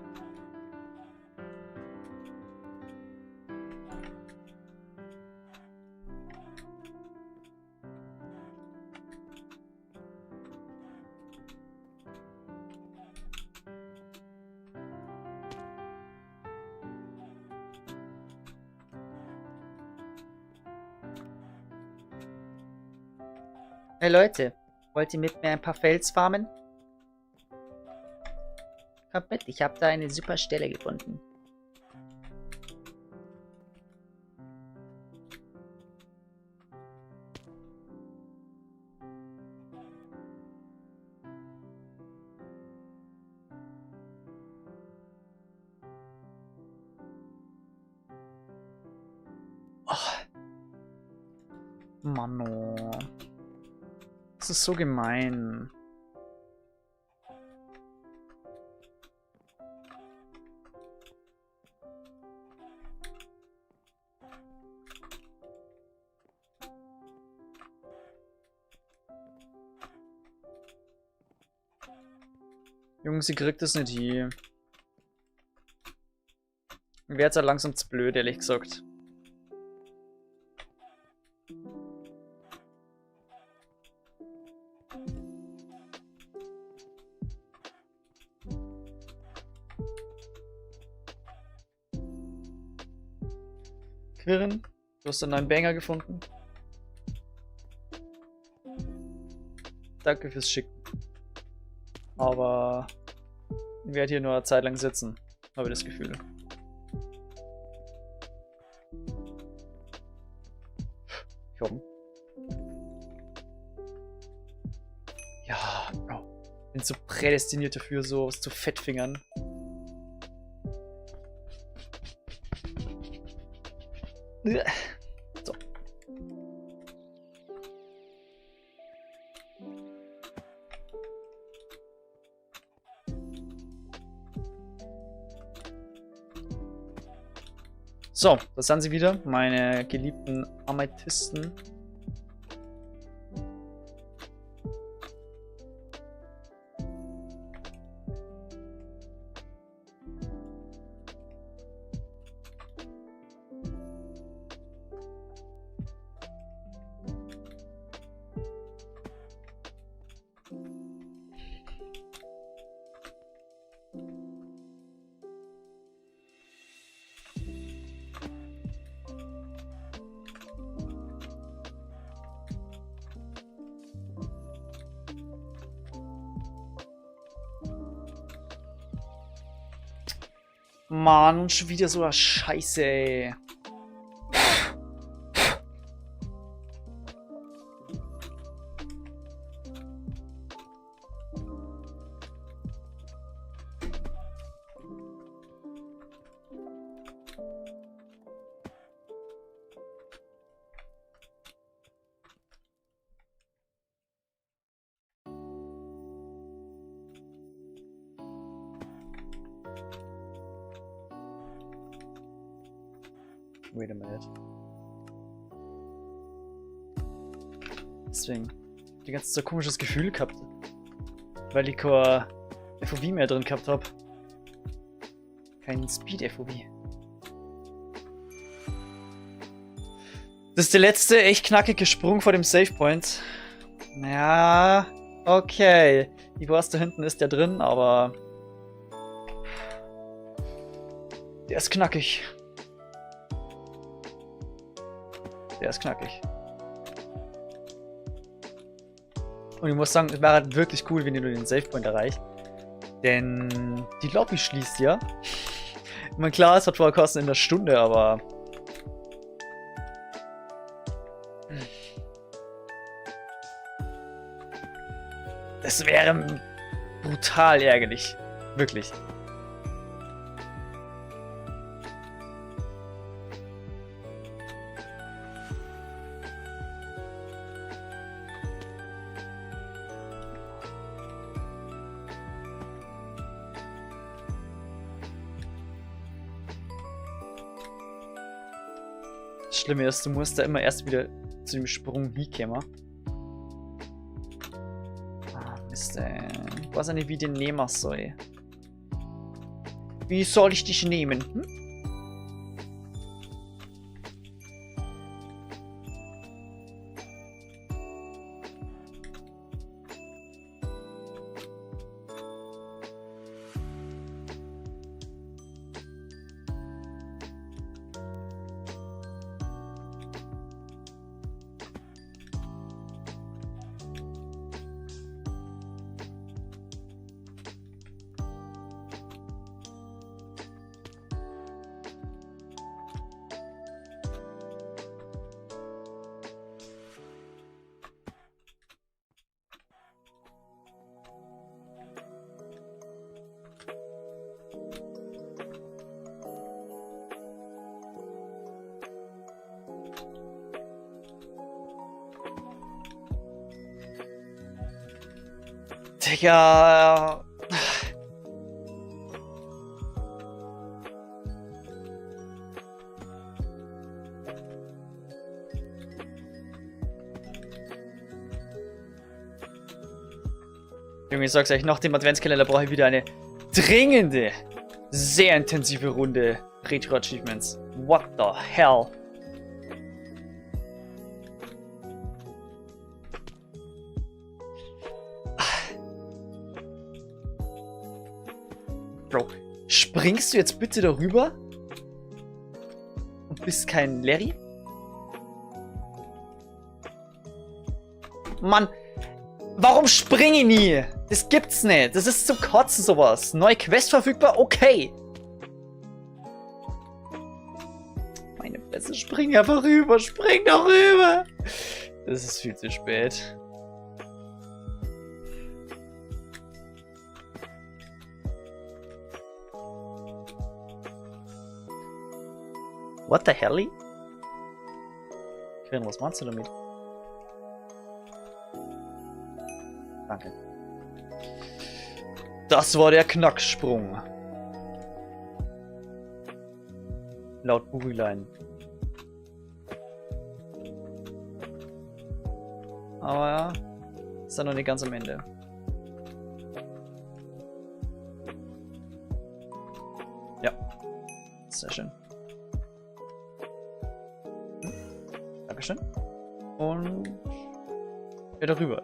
Hey Leute, wollt ihr mit mir ein paar Fels farmen? Kommt mit, ich habe da eine super Stelle gefunden. Oh. Mano. Das ist so gemein. Junge, sie kriegt das nicht hier. Mir wäre jetzt halt langsam zu blöd, ehrlich gesagt. Quirren, du hast einen neuen Banger gefunden. Danke fürs Schicken. Aber ich werde hier nur eine Zeit lang sitzen, habe ich das Gefühl. Komm. Ja, Bro. Bin so prädestiniert dafür, so was zu Fettfingern. So. So, das sind sie wieder, meine geliebten Amethysten. Mann, schon wieder so eine Scheiße, ey. Wait a minute. Deswegen. Die ganze Zeit so ein komisches Gefühl gehabt. Weil ich kein FOV mehr drin gehabt habe. Kein Speed-FOV. Das ist der letzte echt knackige Sprung vor dem Savepoint. Ja, okay. Ich weiß, da hinten ist der drin, aber der ist knackig. Der ist knackig. Und ich muss sagen, es wäre halt wirklich cool, wenn ihr nur den Savepoint erreicht. Denn die Lobby schließt ja. Ich meine, klar, es hat vorher gekostet in der Stunde, aber das wäre brutal ärgerlich. Wirklich. Das Schlimme ist, du musst da immer erst wieder zu dem Sprung hinkommen. Ah, Mist, ey. Ich weiß ja nicht, wie ich den nehmen soll. Wie soll ich dich nehmen? Hm? Digga. Junge, ich sag's euch, nach dem Adventskalender brauche ich wieder eine dringende, sehr intensive Runde Retro-Achievements. What the hell? Bro, springst du jetzt bitte darüber? Und bist kein Larry? Mann, warum springe ich nie? Das gibt's nicht. Das ist zum Kotzen sowas. Neue Quest verfügbar? Okay. Meine Fresse, spring einfach rüber. Spring doch rüber. Das ist viel zu spät. What the hell? Kevin, was meinst du damit? Danke. Das war der Knacksprung. Laut Bugilein. Aber ja, ist ja noch nicht ganz am Ende. Ja, sehr schön. Dankeschön. Und wieder rüber.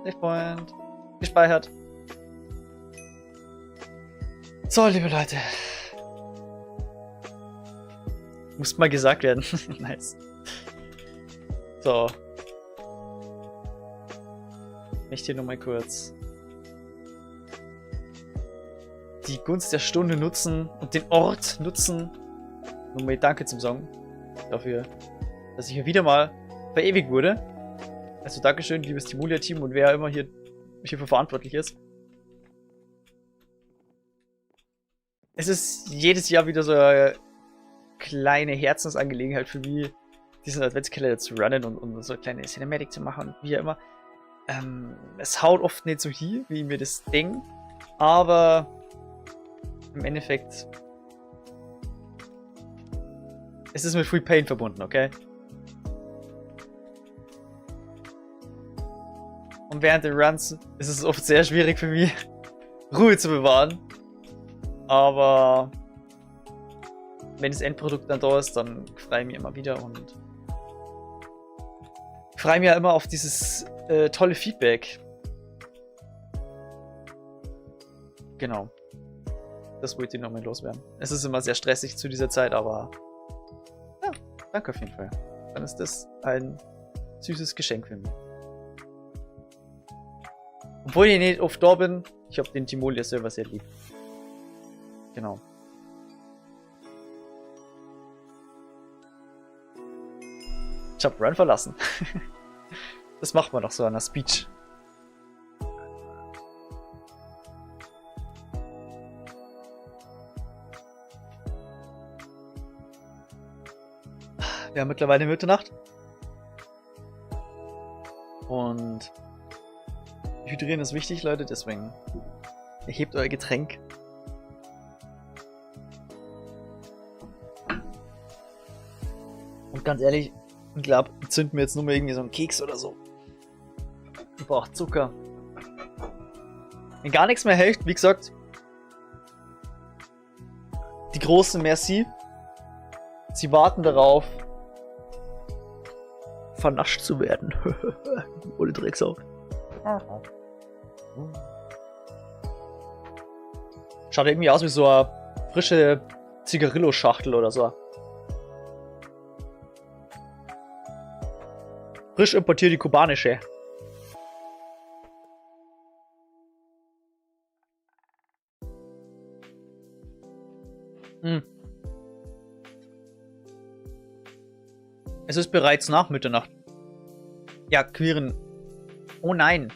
Savepoint. Gespeichert. So, liebe Leute. Muss mal gesagt werden. Nice. So. Ich möchte hier nochmal kurz die Gunst der Stunde nutzen und den Ort nutzen, um mir Danke zu sagen dafür, dass ich hier wieder mal verewigt wurde. Also Dankeschön, liebes Timulia-Team und wer immer hierfür verantwortlich ist. Es ist jedes Jahr wieder so eine kleine Herzensangelegenheit für mich, diesen Adventskalender zu runnen und so eine kleine Cinematic zu machen und wie immer. Es haut oft nicht so hin, wie ich mir das denke, aber im Endeffekt es ist mit Free Pain verbunden, okay? Und während der Runs ist es oft sehr schwierig für mich, Ruhe zu bewahren. Aber wenn das Endprodukt dann da ist, dann freue ich mich immer wieder und freue mich ja immer auf dieses tolle Feedback. Genau. Das wollte ich nochmal loswerden. Es ist immer sehr stressig zu dieser Zeit, aber ja, danke auf jeden Fall. Dann ist das ein süßes Geschenk für mich. Obwohl ich nicht oft da bin, ich habe den Timolia Server sehr lieb. Genau. Ich hab Run verlassen. Das macht man doch so an der Speech. Wir haben mittlerweile Mitternacht. Und Hydrieren ist wichtig, Leute, deswegen erhebt euer Getränk. Und ganz ehrlich, ich glaube, zünden wir jetzt nur mal irgendwie so einen Keks oder so. Ich brauche Zucker. Wenn gar nichts mehr hilft, wie gesagt, die großen Merci. Sie warten darauf, vernascht zu werden. Ohne Drecksau. Schaut irgendwie aus wie so eine frische Zigarillo-Schachtel oder so. Frisch importiert die kubanische. Es ist bereits nach Mitternacht. Ja, Quirin. Oh nein.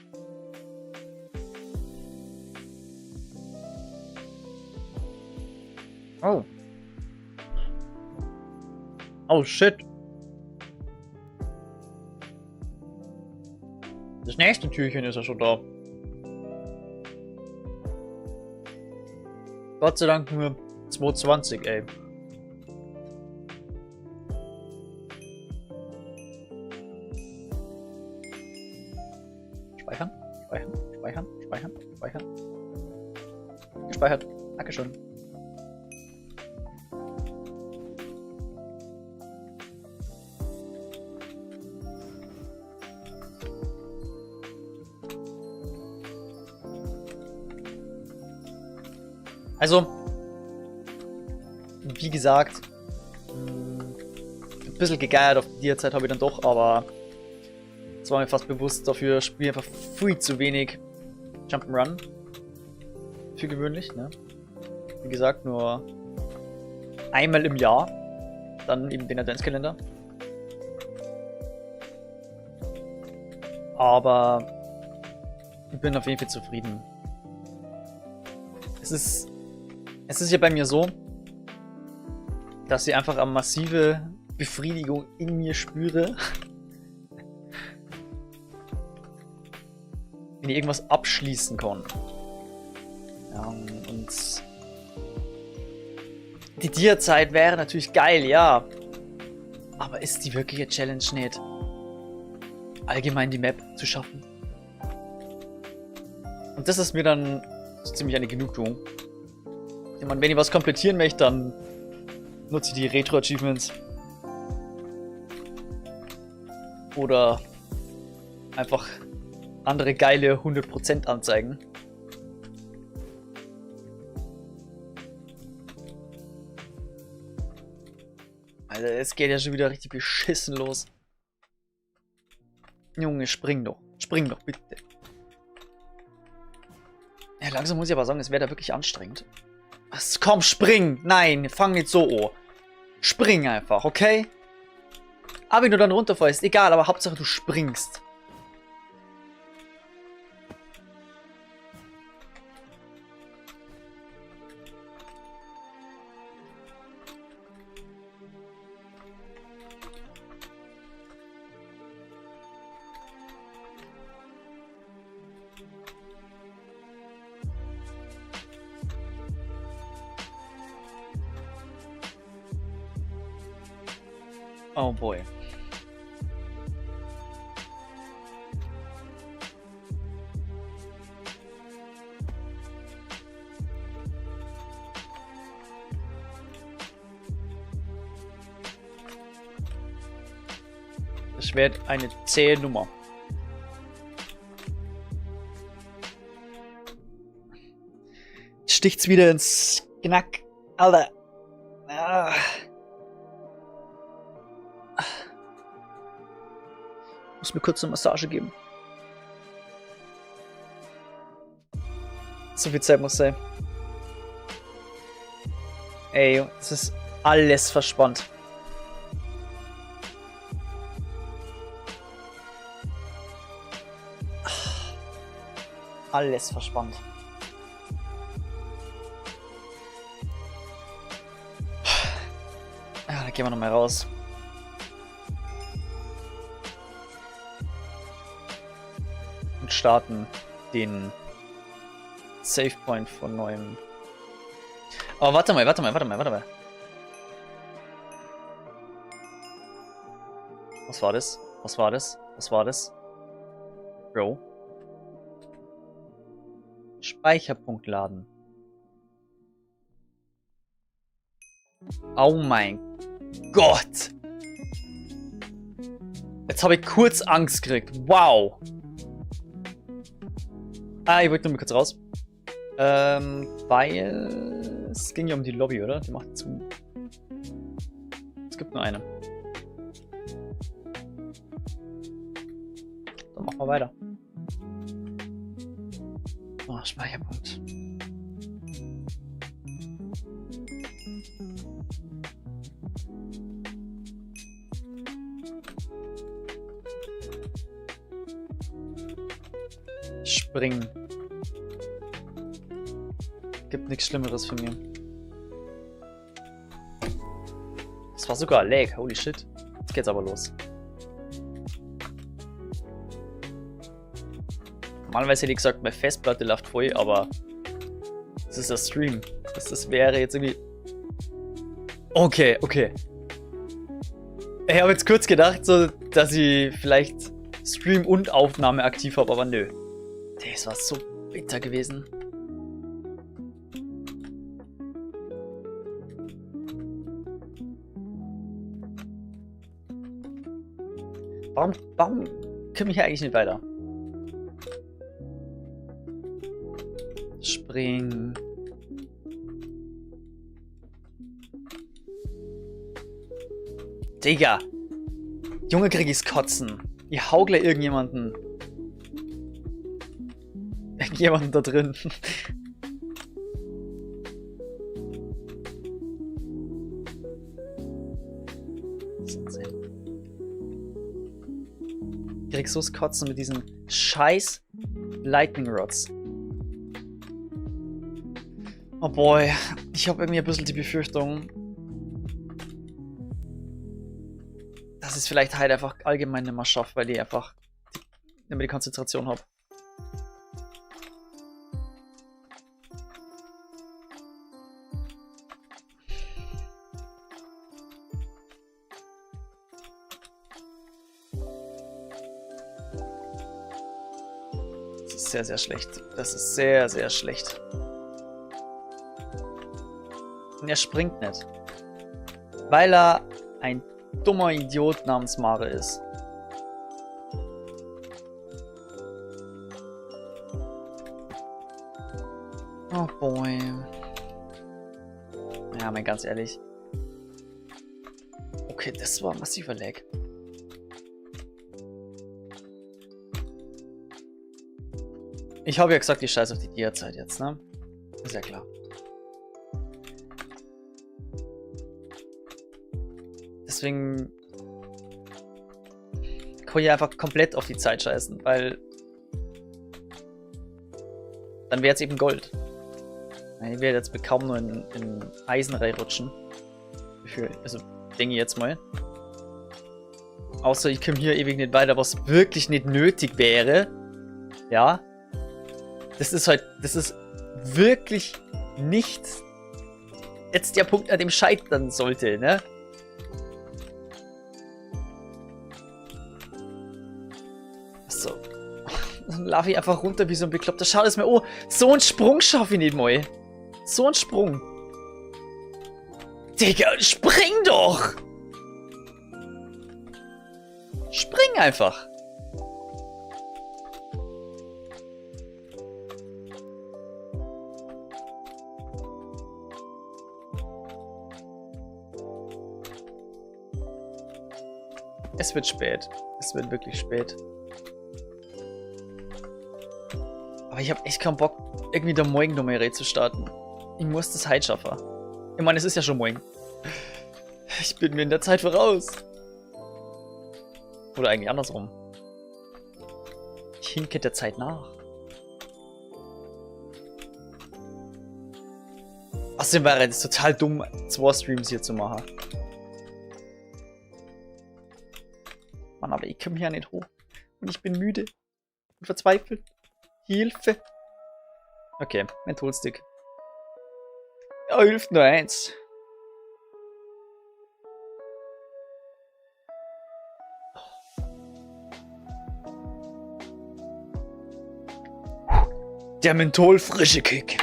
Oh. Oh shit. Das nächste Türchen ist ja schon da. Gott sei Dank nur 220, ey. Speichern. Speichern. Speichern. Speichern. Speichern. Gespeichert. Dankeschön. Also, wie gesagt, ein bisschen gegeiert auf die Dia-Zeit habe ich dann doch, aber es war mir fast bewusst, dafür spiele ich einfach viel zu wenig Jump'n'Run. Für gewöhnlich, ne? Wie gesagt, nur einmal im Jahr. Dann eben den Adventskalender. Aber ich bin auf jeden Fall zufrieden. Es ist ja bei mir so, dass ich einfach eine massive Befriedigung in mir spüre, wenn ich irgendwas abschließen kann. Ja, und die Dia-Zeit wäre natürlich geil, ja. Aber ist die wirkliche Challenge nicht, allgemein die Map zu schaffen? Und das ist mir dann ziemlich eine Genugtuung. Ich meine, wenn ich was komplettieren möchte, dann nutze ich die Retro-Achievements. Oder einfach andere geile 100% Anzeigen. Alter, es geht ja schon wieder richtig beschissen los. Junge, spring doch. Spring doch, bitte. Ja, langsam muss ich aber sagen, es wäre da wirklich anstrengend. Was? Komm, spring! Nein, fang nicht so an. Spring einfach, okay? Aber wenn du dann runterfällst, egal, aber Hauptsache du springst. Oh boy. Das wird eine zähe Nummer. Sticht's wieder ins Knack. Alter. Ah. Muss mir kurz eine Massage geben. So viel Zeit muss sein. Ey, es ist alles verspannt. Alles verspannt. Ja, dann gehen wir nochmal raus. Und starten den Save Point von neuem. Aber warte mal. Was war das? Bro. Speicherpunkt laden. Oh mein Gott! Jetzt habe ich kurz Angst gekriegt. Wow! Ich wollte nur mal kurz raus. Weil es ging ja um die Lobby, oder? Die macht zu. Es gibt nur eine. Dann machen wir weiter. Oh, Speicherpunkt. Springen. Gibt nichts Schlimmeres für mich. Das war sogar Lag, holy shit. Jetzt geht's aber los. Normalerweise hätte ich gesagt, meine Festplatte läuft voll, aber das ist der Stream. Das wäre jetzt irgendwie... Okay. Ich habe jetzt kurz gedacht, so, dass ich vielleicht Stream und Aufnahme aktiv habe, aber nö. Das war so bitter gewesen. Warum komme ich hier eigentlich nicht weiter? Spring. Digga. Junge, krieg ich's kotzen. Ich haugle irgendjemanden. Irgendjemanden da drin. Ich krieg so's Kotzen mit diesen scheiß Lightning Rods. Oh boy, ich habe irgendwie ein bisschen die Befürchtung, dass ich es vielleicht halt einfach allgemein nicht mehr schaffe, weil ich einfach nicht mehr die Konzentration habe. Das ist sehr, sehr schlecht. Das ist sehr, sehr schlecht. Und er springt nicht. Weil er ein dummer Idiot namens Mare ist. Oh boy. Ja, mal ganz ehrlich. Okay, das war ein massiver Lag. Ich habe ja gesagt, ich scheiße auf die Dia-Zeit jetzt, ne? Ist ja klar. Deswegen kann ich einfach komplett auf die Zeit scheißen, weil dann wäre es eben Gold. Ich werde jetzt kaum nur in Eisen reinrutschen. Also denke ich jetzt mal. Außer ich komme hier ewig nicht weiter, was wirklich nicht nötig wäre. Ja. Das ist wirklich nicht jetzt der Punkt, an dem scheitern sollte, ne? So. Dann laufe ich einfach runter wie so ein Bekloppter. Schau das mir, oh, so einen Sprung schaffe ich nicht mal. So einen Sprung. Digga, spring doch! Spring einfach. Es wird spät. Es wird wirklich spät. Aber ich habe echt keinen Bock, irgendwie der Morgen noch mehr zu starten. Ich muss das heute schaffen. Ich meine, es ist ja schon morgen. Ich bin mir in der Zeit voraus. Oder eigentlich andersrum. Ich hinke der Zeit nach. Außerdem wäre es total dumm, 2 Streams hier zu machen. Mann, aber ich komme hier nicht hoch. Und ich bin müde. Und verzweifelt. Hilfe. Okay, Mentholstick. Ja, hilft nur eins. Der Menthol-frische Kick.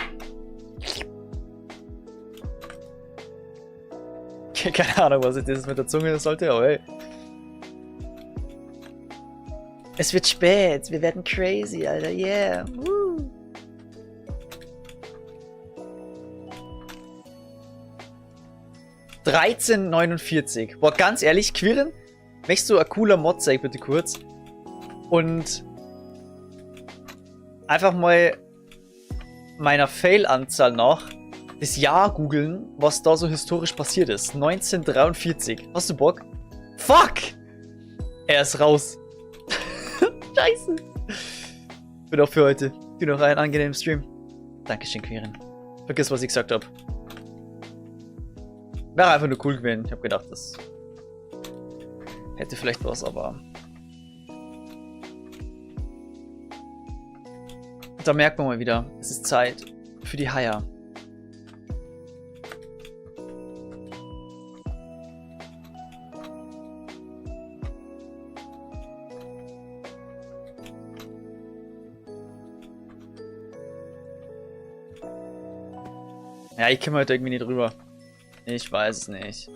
Keine Ahnung, was ich das mit der Zunge sollte, aber hey. Es wird spät, wir werden crazy, Alter, yeah. Woo. $13,49. Boah, ganz ehrlich, Quirin, möchtest du ein cooler Mod sein, bitte kurz? Und einfach mal meiner Fail-Anzahl nach das Jahr googeln, was da so historisch passiert ist. 1943. Hast du Bock? Fuck! Er ist raus. Scheiße. Bin auch für heute. Dir noch einen angenehmen Stream. Dankeschön, Quirin. Vergiss, was ich gesagt habe. Wäre einfach nur cool gewesen. Ich habe gedacht, das hätte vielleicht was, aber... Da merkt man mal wieder, es ist Zeit für die Haier. Ja, ich komme heute irgendwie nicht drüber. Ich weiß es nicht.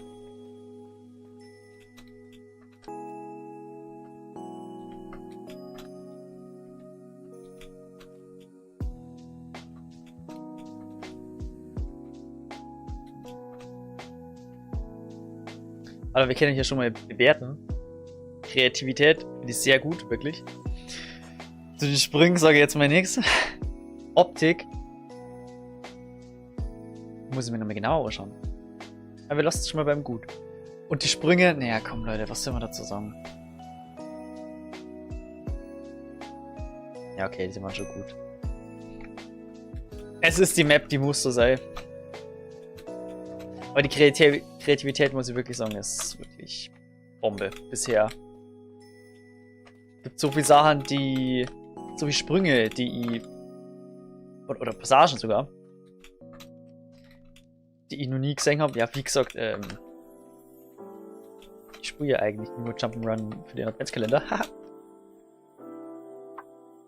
Aber wir können hier schon mal bewerten. Kreativität finde ich sehr gut, wirklich. Zu den Sprüngen sage ich jetzt mal nichts. Optik. Muss ich mir nochmal genauer anschauen. Aber wir lassen es schon mal beim Gut. Und die Sprünge, naja, komm Leute, was soll man dazu sagen? Ja, okay, die sind mal schon gut. Es ist die Map, die muss so sein. Aber die Kreativität, muss ich wirklich sagen, ist wirklich Bombe bisher. Es gibt so viele Sachen, die... So viele Sprünge, die... Oder Passagen sogar. Die ich noch nie gesehen habe. Ja, wie gesagt, ich spiele ja eigentlich nur Jump'n'Run für den Adventskalender.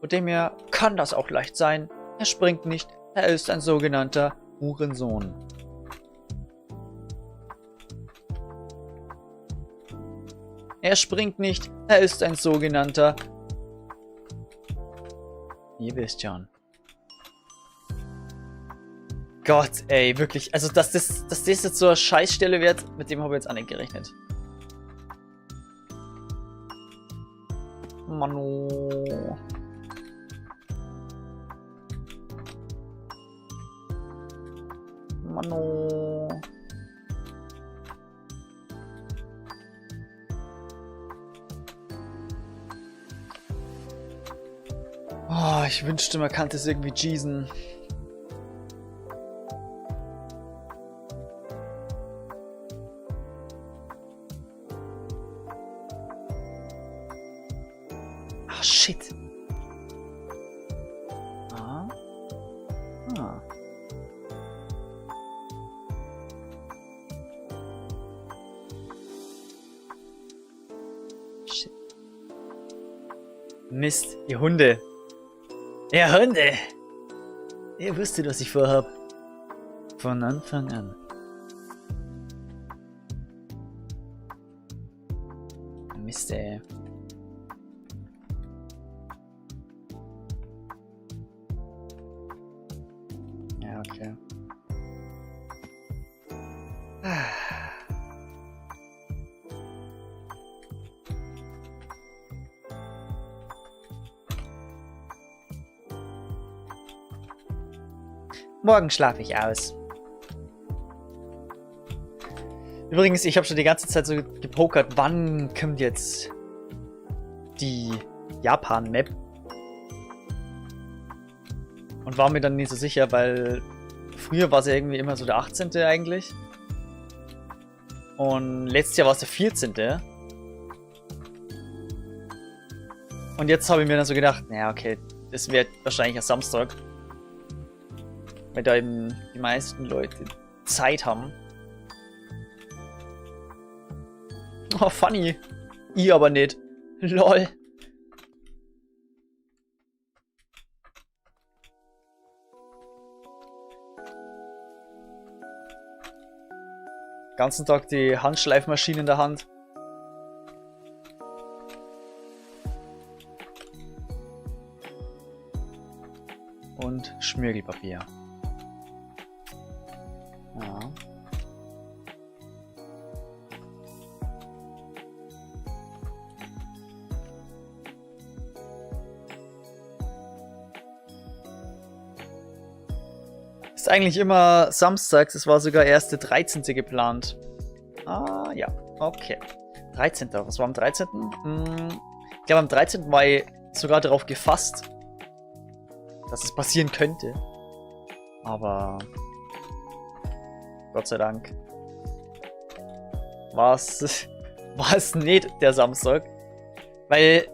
Von dem her kann das auch leicht sein. Er springt nicht. Er ist ein sogenannter Hurensohn. Er springt nicht. Er ist ein sogenannter... Ihr wisst schon. Gott, ey, wirklich. Also, dass das jetzt so eine Scheißstelle wird, mit dem habe ich jetzt auch nicht gerechnet. Mano. Mano. Oh, ich wünschte, man kann das irgendwie cheesen. Ah, shit. Ah. Ah. Shit. Mist, ihr Hunde. Ja, Hunde! Ihr wusstet, was ich vorhab. Von Anfang an. Mist, ey. Ja, okay. Morgen schlafe ich aus. Übrigens, ich habe schon die ganze Zeit so gepokert, wann kommt jetzt die Japan-Map? Und war mir dann nicht so sicher, weil früher war es ja irgendwie immer so der 18. eigentlich. Und letztes Jahr war es der 14. Und jetzt habe ich mir dann so gedacht, naja, okay, das wird wahrscheinlich ein Samstag. Weil da eben die meisten Leute Zeit haben. Oh, funny. Ich aber nicht. Lol. Ganzen Tag die Handschleifmaschine in der Hand. Und Schmirgelpapier. Ja. Ist eigentlich immer samstags, es war sogar erst der 13. geplant. Ah, ja, okay. 13. Was war am 13.? Ich glaube, am 13. war ich sogar darauf gefasst, dass es passieren könnte. Aber Gott sei Dank war es nicht der Samstag, weil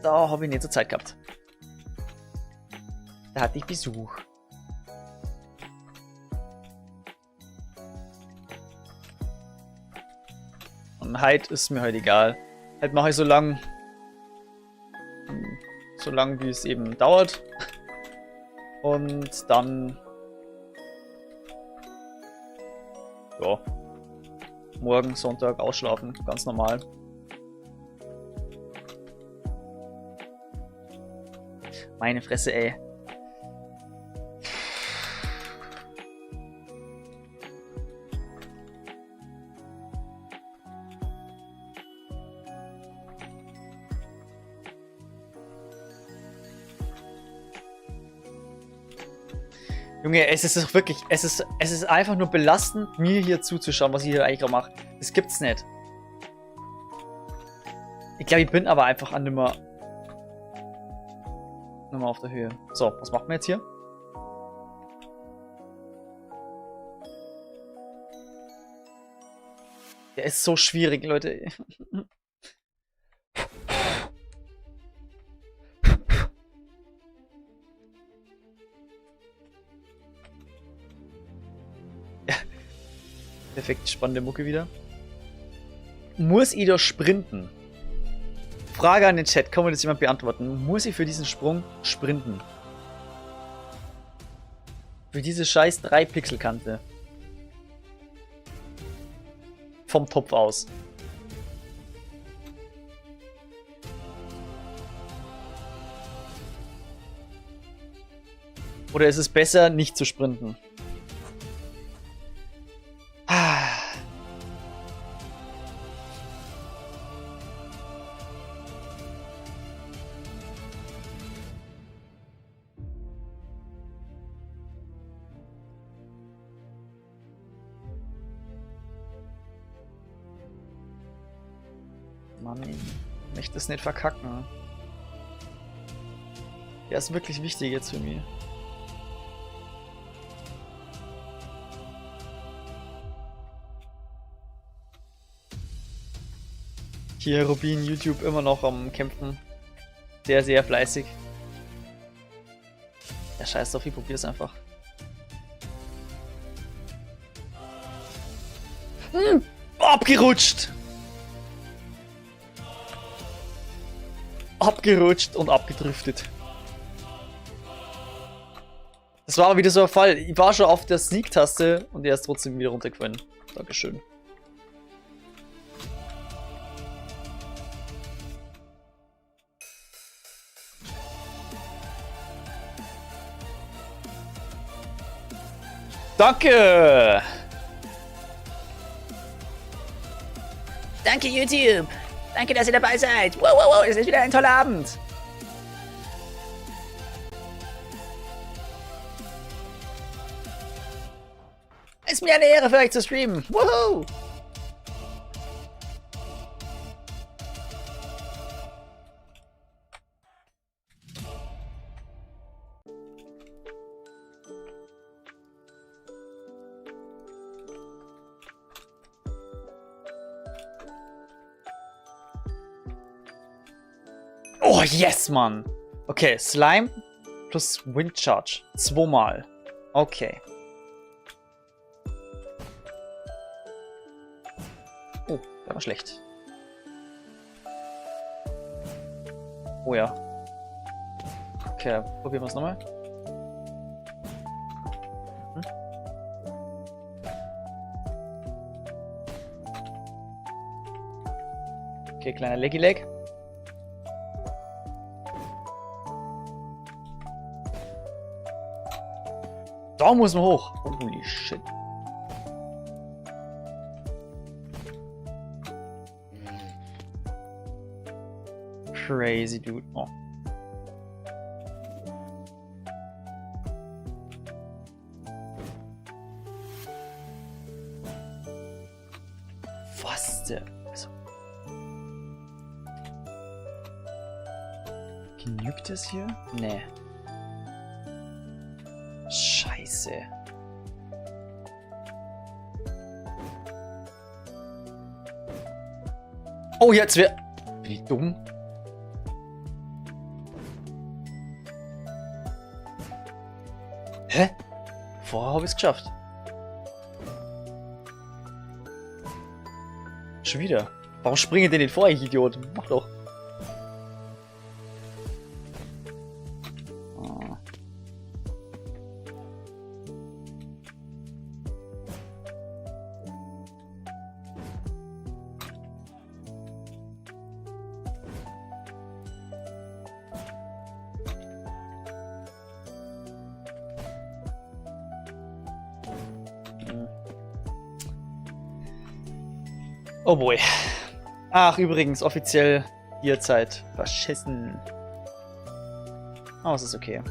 da habe ich nicht so Zeit gehabt. Da hatte ich Besuch. Und heute ist mir halt egal. Halt mache ich so lang, wie es eben dauert. Und dann Ja. Morgen, Sonntag, ausschlafen. Ganz normal. Meine Fresse, ey. Junge, es ist doch wirklich, es ist einfach nur belastend, mir hier zuzuschauen, was ich hier eigentlich gerade mache. Das gibt's nicht. Ich glaube, ich bin aber einfach an nimmer auf der Höhe. So, was machen wir jetzt hier? Der ist so schwierig, Leute. Perfekt, spannende Mucke wieder. Muss ich doch sprinten? Frage an den Chat, kann mir das jemand beantworten? Muss ich für diesen Sprung sprinten? Für diese scheiß 3-Pixel-Kante. Vom Topf aus. Oder ist es besser, nicht zu sprinten? Mann, ich möchte das nicht verkacken. Der ist wirklich wichtig jetzt für mich. Hier Rubin, YouTube immer noch am Kämpfen. Sehr, sehr fleißig. Ja, scheiß drauf, ich probier's einfach. Abgerutscht! Abgerutscht und abgedriftet. Das war aber wieder so ein Fall. Ich war schon auf der Sneak-Taste und er ist trotzdem wieder runtergefallen. Dankeschön. Danke! Danke, YouTube! Danke, dass ihr dabei seid! Wow, wow, wow, es ist wieder ein toller Abend! Es ist mir eine Ehre für euch zu streamen! Woohoo! Oh, yes, Mann! Okay, Slime plus Wind Charge. 2-mal. Okay. Oh, der war schlecht. Oh ja. Okay, probieren wir es nochmal. Okay, kleiner Leggy Leg. Da muss man hoch. Holy shit. Crazy dude. Oh. Was der? Also. Genügt das hier? Nee. Scheiße. Oh, jetzt wäre... Wie dumm. Hä? Vorher habe ich es geschafft. Schon wieder. Warum springe ich denn nicht vor, ich Idiot? Mach doch. Oh boy. Ach, übrigens, offiziell Bierzeit. Verschissen. Oh, es ist okay.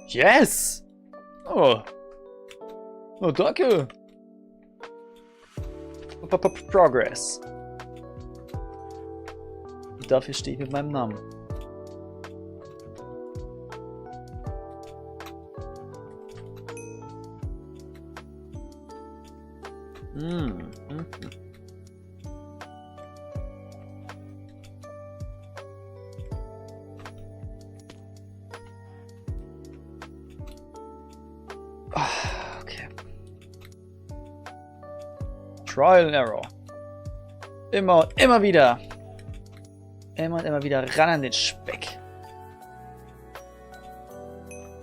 Yes! Oh. Oh, danke. Progress. Und dafür stehe ich mit meinem Namen. Okay. Trial and Error. Immer und immer wieder. Immer und immer wieder ran an den Speck.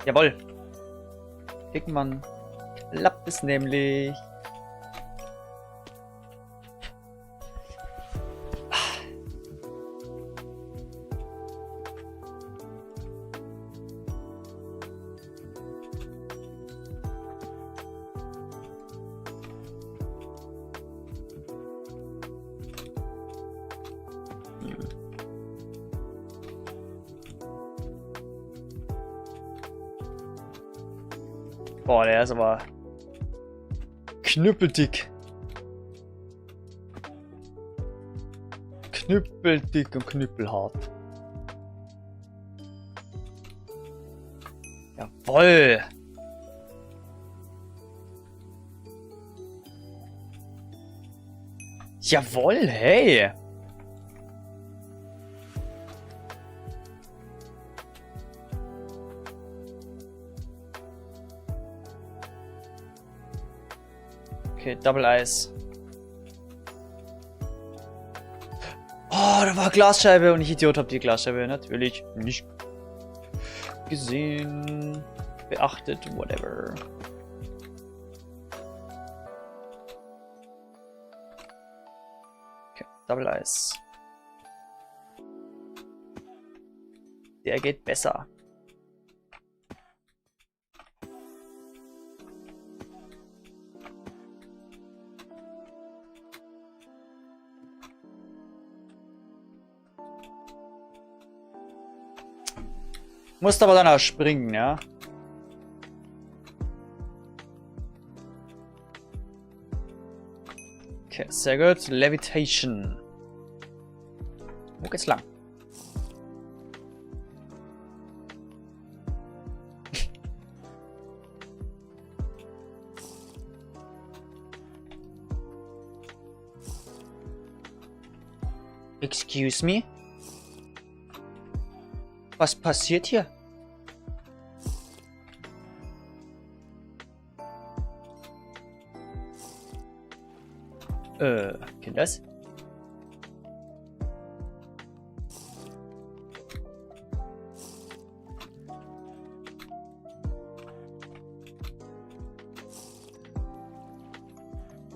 Jawohl. Irgendwann klappt es nämlich. Boah, der ist aber knüppeldick. Knüppeldick und knüppelhart. Jawoll. Jawoll, hey. Okay, Double Eis. Oh, da war Glasscheibe und ich Idiot hab die Glasscheibe natürlich nicht gesehen, beachtet, whatever. Okay, Double Eis. Der geht besser. Musst aber danach springen, ja? Okay, sehr gut. Levitation. Wo geht's lang? Excuse me? Was passiert hier? Kennt das?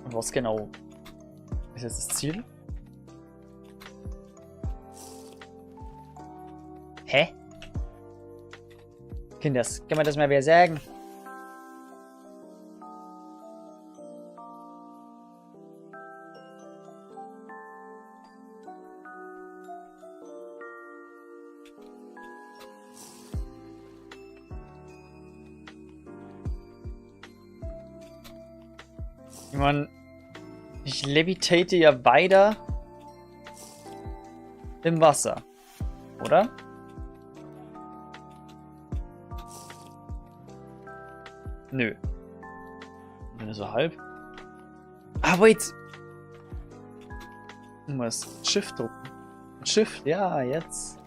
Und was genau ist jetzt das Ziel? Hä? Kinders, kann man das mal wieder sagen? Ich meine, ich levitate ja weiter im Wasser, oder? Nö. Nur so halb. Ah, wait. Ich muss Shift drücken. Shift, ja, jetzt.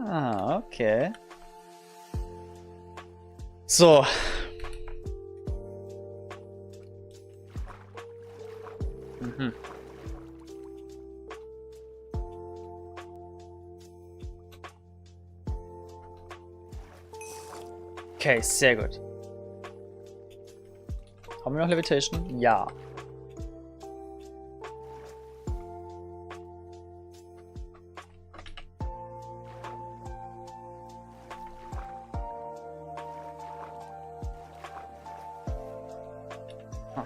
Ah, okay. So. Mhm. Okay, sehr gut. Haben wir noch Levitation? Ja. Ah.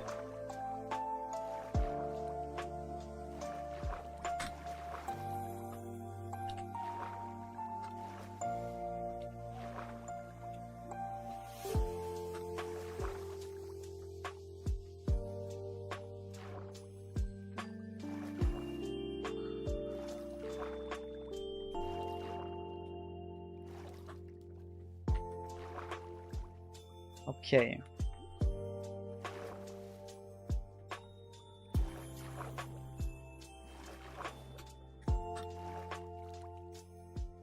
Okay.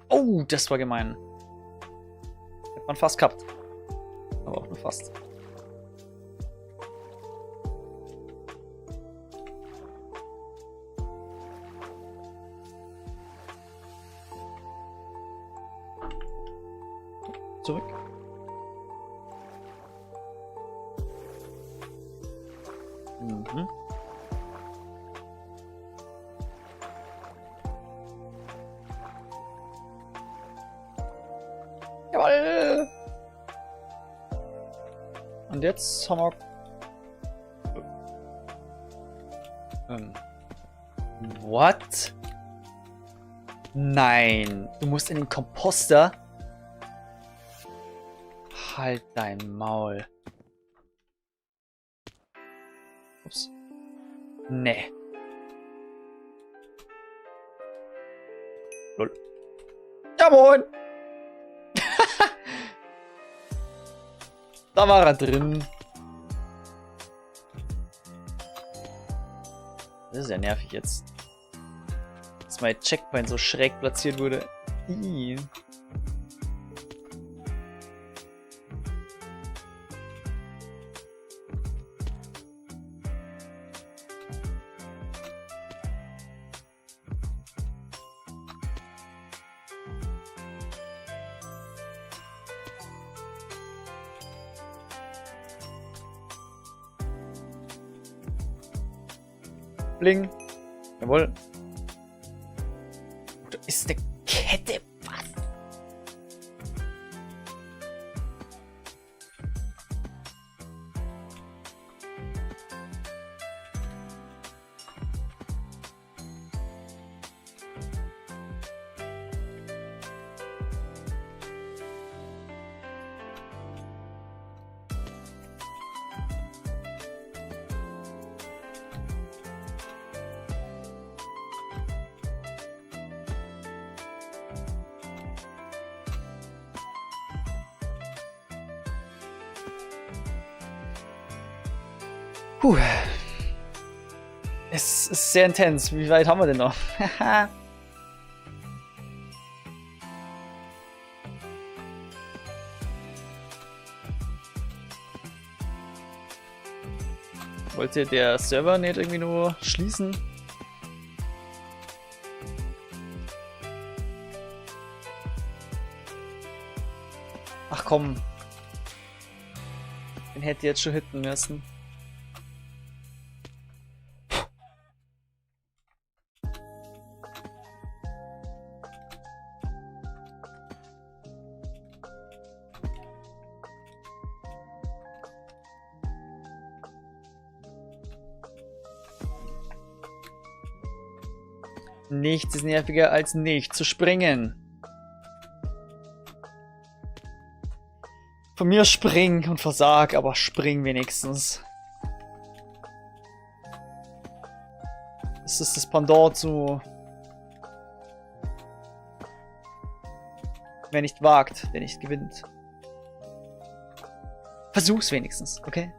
Oh, das war gemein. Hätte man fast gehabt. Aber auch nur fast. Zurück. Mhm. Jawoll! Und jetzt haben wir... What? Nein. Du musst in den Komposter... Halt dein Maul. Ups. Nee. Lol. Ja, moin! Da war er drin. Das ist ja nervig jetzt. Dass mein Checkpoint so schräg platziert wurde. Ih. Bling. Jawohl. Da ist eine Kette. Was? Puh. Es ist sehr intens. Wie weit haben wir denn noch? Wollte der Server nicht irgendwie nur schließen? Ach komm. Den hätte jetzt schon hitten müssen. Nichts ist nerviger als nicht zu springen. Von mir spring und versag, aber spring wenigstens. Das ist das Pendant zu... Wer nicht wagt, der nicht gewinnt. Versuch's wenigstens, okay?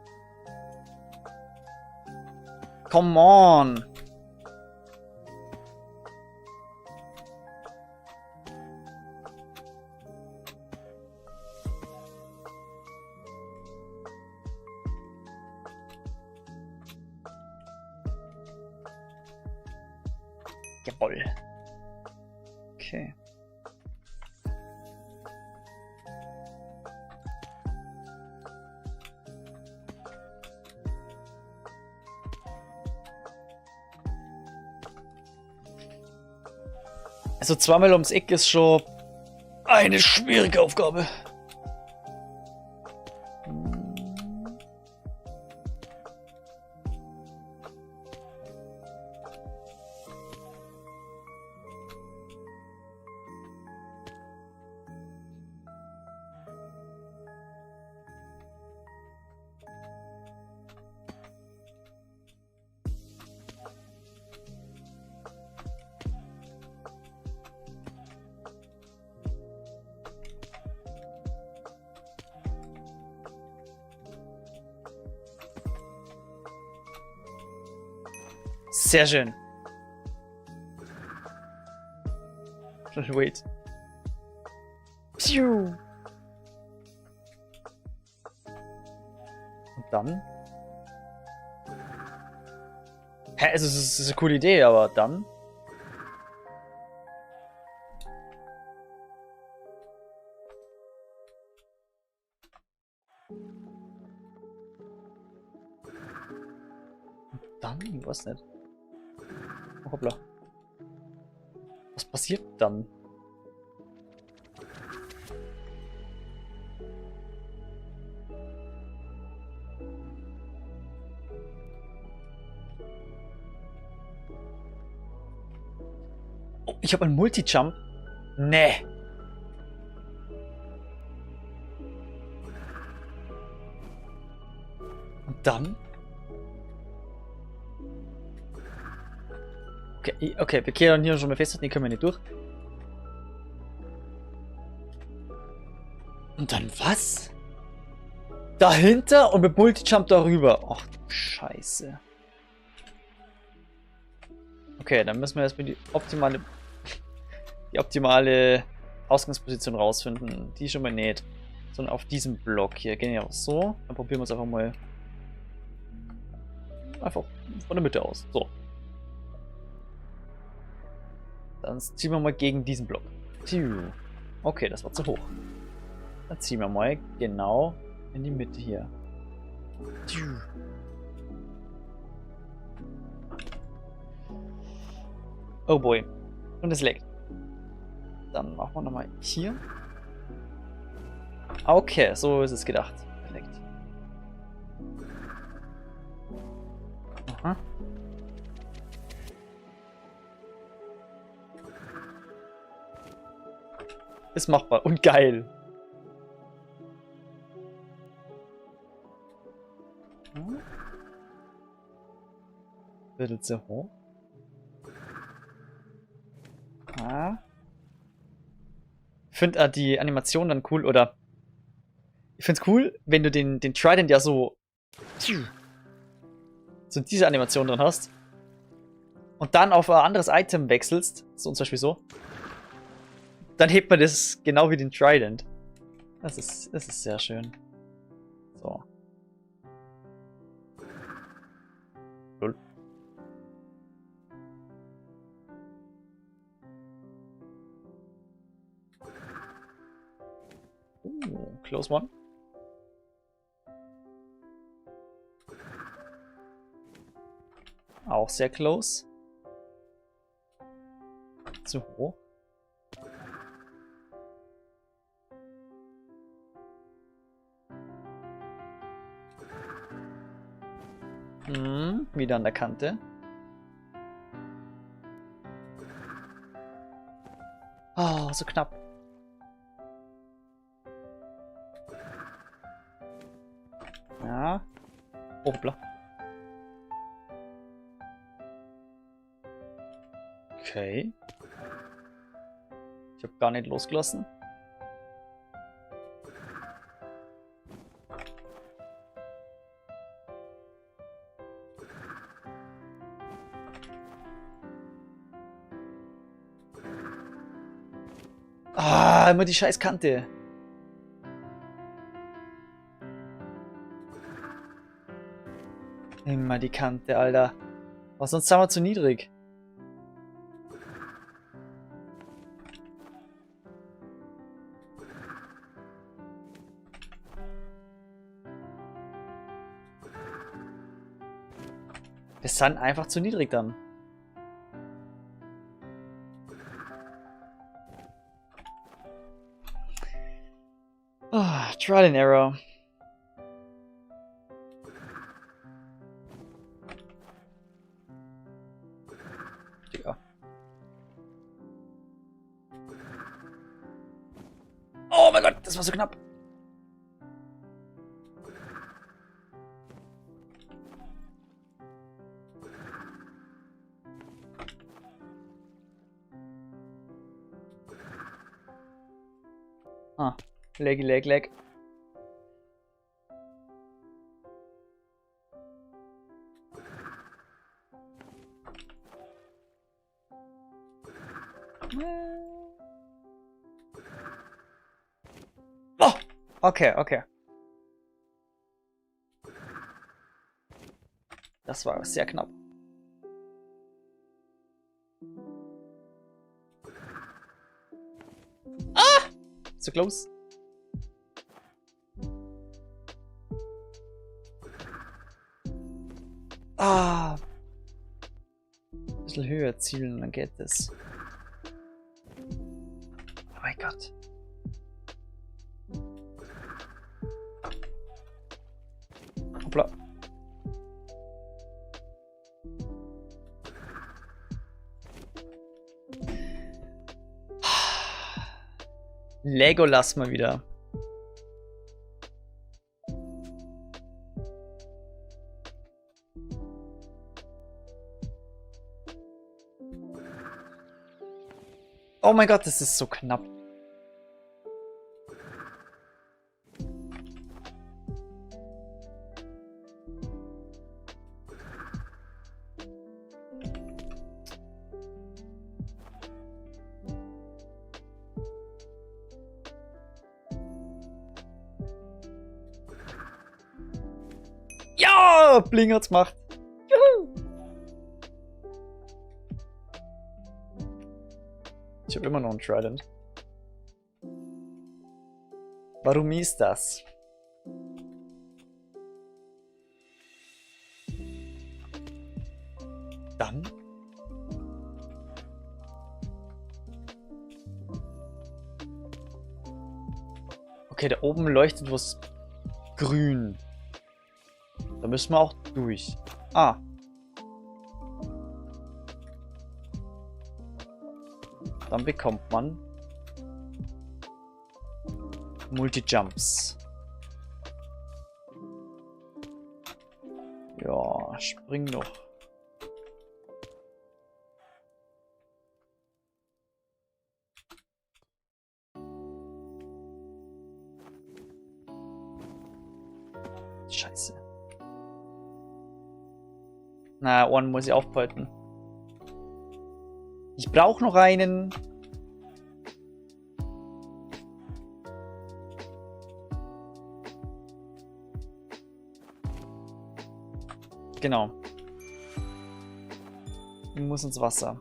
Come on! Jawohl. Okay. Also zweimal ums Eck ist schon eine schwierige Aufgabe. Sehr schön. Wait. Piu. Und dann? Hä, also, es ist eine coole Idee, aber dann? Dann? Ich weiß nicht. Oh, hoppla. Was passiert dann? Oh, ich habe einen Multi-Jump. Nee. Und dann? Okay, wir kehren hier schon mal fest, die können wir nicht durch. Und dann was? Dahinter und mit Multi-Jump darüber. Ach du Scheiße. Okay, dann müssen wir erstmal die optimale Ausgangsposition rausfinden. Die schon mal nicht. Sondern auf diesem Block hier. Gehen wir auch so. Dann probieren wir es einfach mal. Einfach von der Mitte aus. So. Dann ziehen wir mal gegen diesen Block. Okay, das war zu hoch. Dann ziehen wir mal genau in die Mitte hier. Oh boy. Und es leckt. Dann machen wir nochmal hier. Okay, so ist es gedacht. Perfekt. Aha. Ist machbar und geil. Wird sehr hoch. Ah. Ich finde die Animation dann cool, oder ich finde es cool, wenn du den Trident ja so diese Animation drin hast und dann auf ein anderes Item wechselst, so zum Beispiel so, dann hebt man das genau wie den Trident. Das ist sehr schön. So. Lol. Close one. Auch sehr close. Zu hoch. Wieder an der Kante. Oh, so knapp. Ja. Oh, hoppla. Okay. Ich habe gar nicht losgelassen. Ah, immer die scheiß Kante. Immer die Kante, Alter. Was, sonst sind wir zu niedrig. Wir sind einfach zu niedrig dann. Trial and Error. Digga. Oh mein Gott, das war so knapp. Leg. Oh! Okay. Das war sehr knapp. Ah! So close. Ah! Ein bisschen höher zielen, dann geht es. Oh mein Gott. Hoppla. Legolas mal wieder. Oh mein Gott, das ist so knapp. Ja, Bling hat's gemacht. Juhu. Ich habe immer noch einen Trident. Warum ist das? Dann? Okay, da oben leuchtet was grün. Da müssen wir auch durch. Ah. Dann bekommt man Multi-Jumps. Ja, spring doch. Scheiße. Na, One muss ich aufhalten. Ich brauche noch einen. Genau. Ich muss ins Wasser.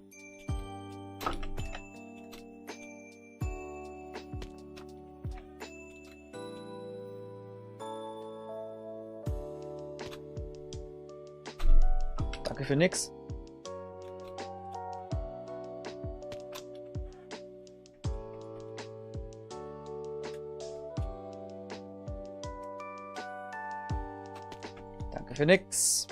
Danke für nix. Danke für nix.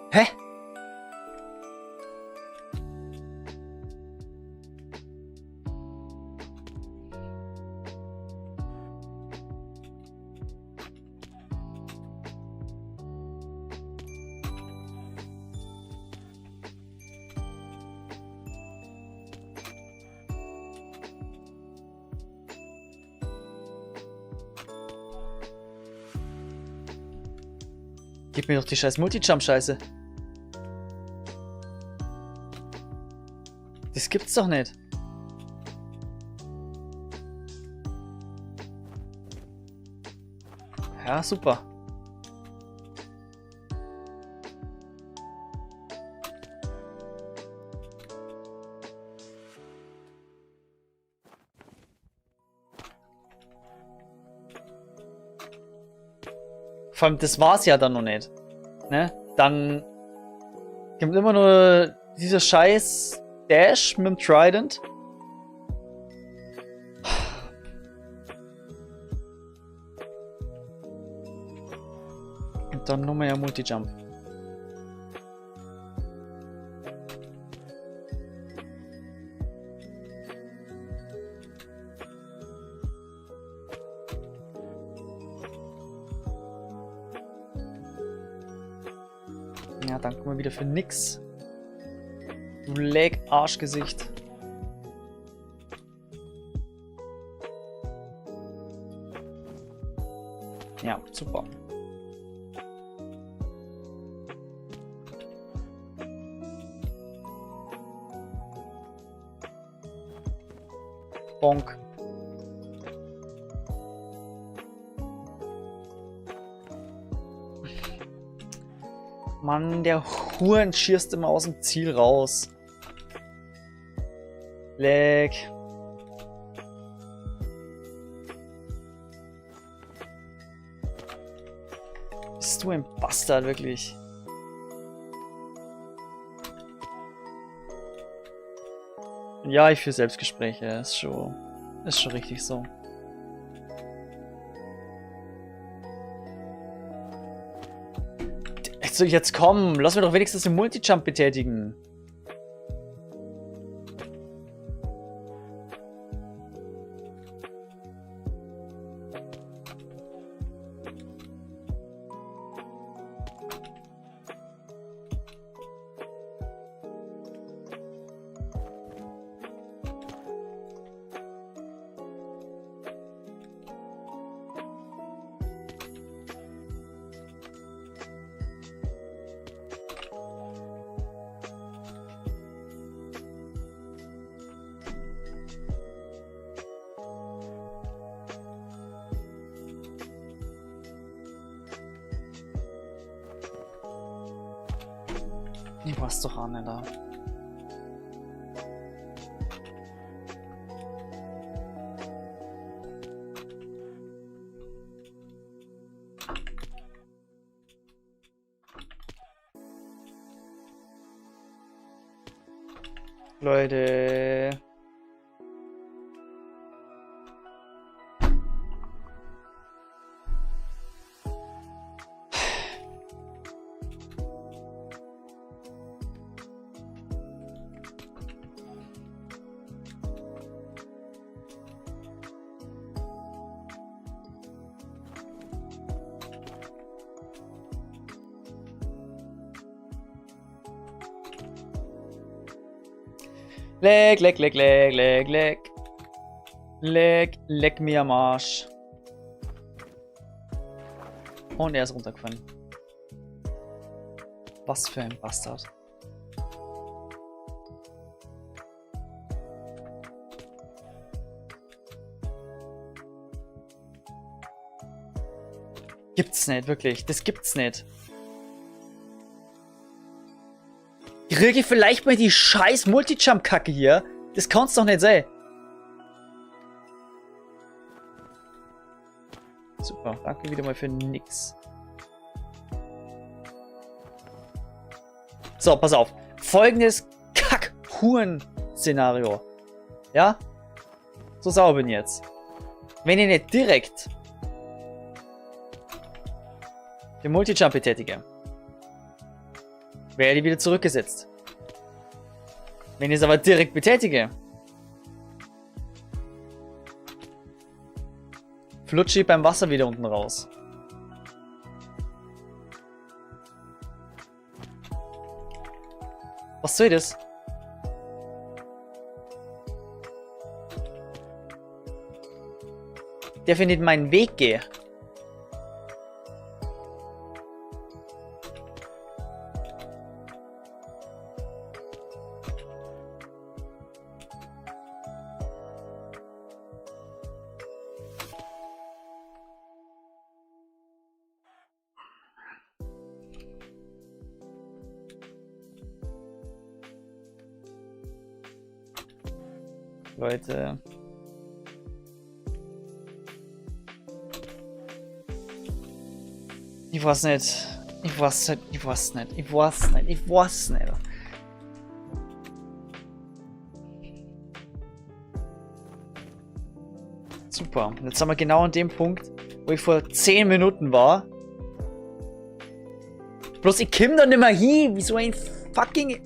Hä? Gib mir doch die scheiß Multi-Jump-Scheiße. Das gibt's doch nicht. Ja, super. Vor allem, das war's ja dann noch nicht. Ne? Dann gibt immer nur dieser scheiß Dash mit dem Trident. Und dann nur mehr Multijump. Ja, danke mal wieder für nix. Du Leg-Arschgesicht. Ja, super. Bonk. Mann, der Huren schießt immer aus dem Ziel raus. Leck. Bist du ein Bastard, wirklich? Ja, ich führe Selbstgespräche. Ist schon richtig so. So, jetzt komm, lass mir doch wenigstens den Multijump betätigen. Ich war's doch an, da. Leute. Leck, leck, leck, leck, leck, leck. Leck, leck mir am Arsch. Und er ist runtergefallen. Was für ein Bastard. Gibt's nicht, wirklich. Das gibt's nicht. Kriege ich vielleicht mal die scheiß Multijump-Kacke hier? Das kann's doch nicht sein. Super, danke wieder mal für nix. So, pass auf. Folgendes Kack-Huren-Szenario. Ja? So sauer bin ich jetzt. Wenn ich nicht direkt den Multijump betätige, werde ich wieder zurückgesetzt. Wenn ich es aber direkt betätige, flutsche ich beim Wasser wieder unten raus. Was soll das? Der findet meinen Weg gehe. Leute. Ich weiß nicht. Ich weiß nicht. Ich weiß nicht. Ich weiß nicht. Ich weiß nicht. Super. Und jetzt sind wir genau an dem Punkt, wo ich vor 10 Minuten war. Bloß ich komm da nicht mehr hin. Wie so ein fucking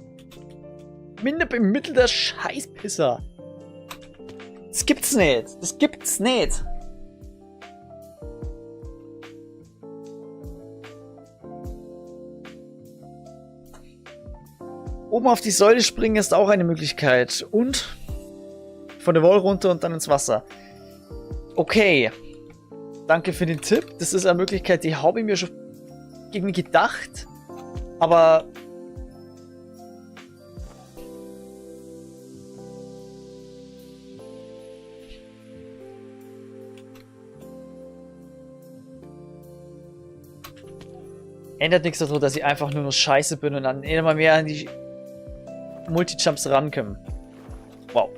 minderbemittelter Scheißpisser. Das gibt's nicht. Das gibt's nicht. Oben auf die Säule springen ist auch eine Möglichkeit. Und von der Wall runter und dann ins Wasser. Okay. Danke für den Tipp. Das ist eine Möglichkeit, die habe ich mir schon irgendwie gedacht. Aber ändert nichts daran, dass ich einfach nur noch scheiße bin und dann immer mehr an die Multi-Jumps rankomme. Wow.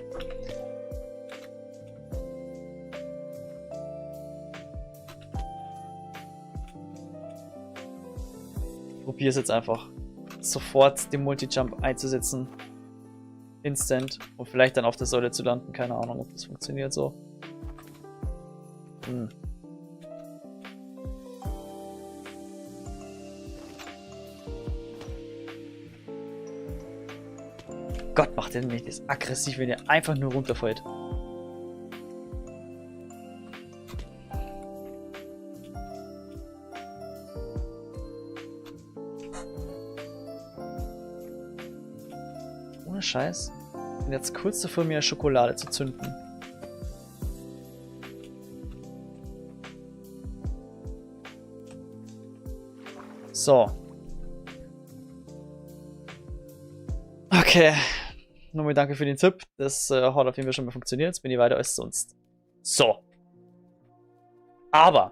Ich probiere es jetzt einfach. Sofort den Multi-Jump einzusetzen. Instant. Und vielleicht dann auf der Säule zu landen. Keine Ahnung, ob das funktioniert so. Hm. Gott, macht der nicht das aggressiv, wenn er einfach nur runterfällt. Ohne Scheiß. Ich bin jetzt kurz davor, mir Schokolade zu zünden. So. Okay. Nochmal danke für den Tipp. Das hat auf jeden Fall schon mal funktioniert. Jetzt bin ich weiter als sonst. So. Aber.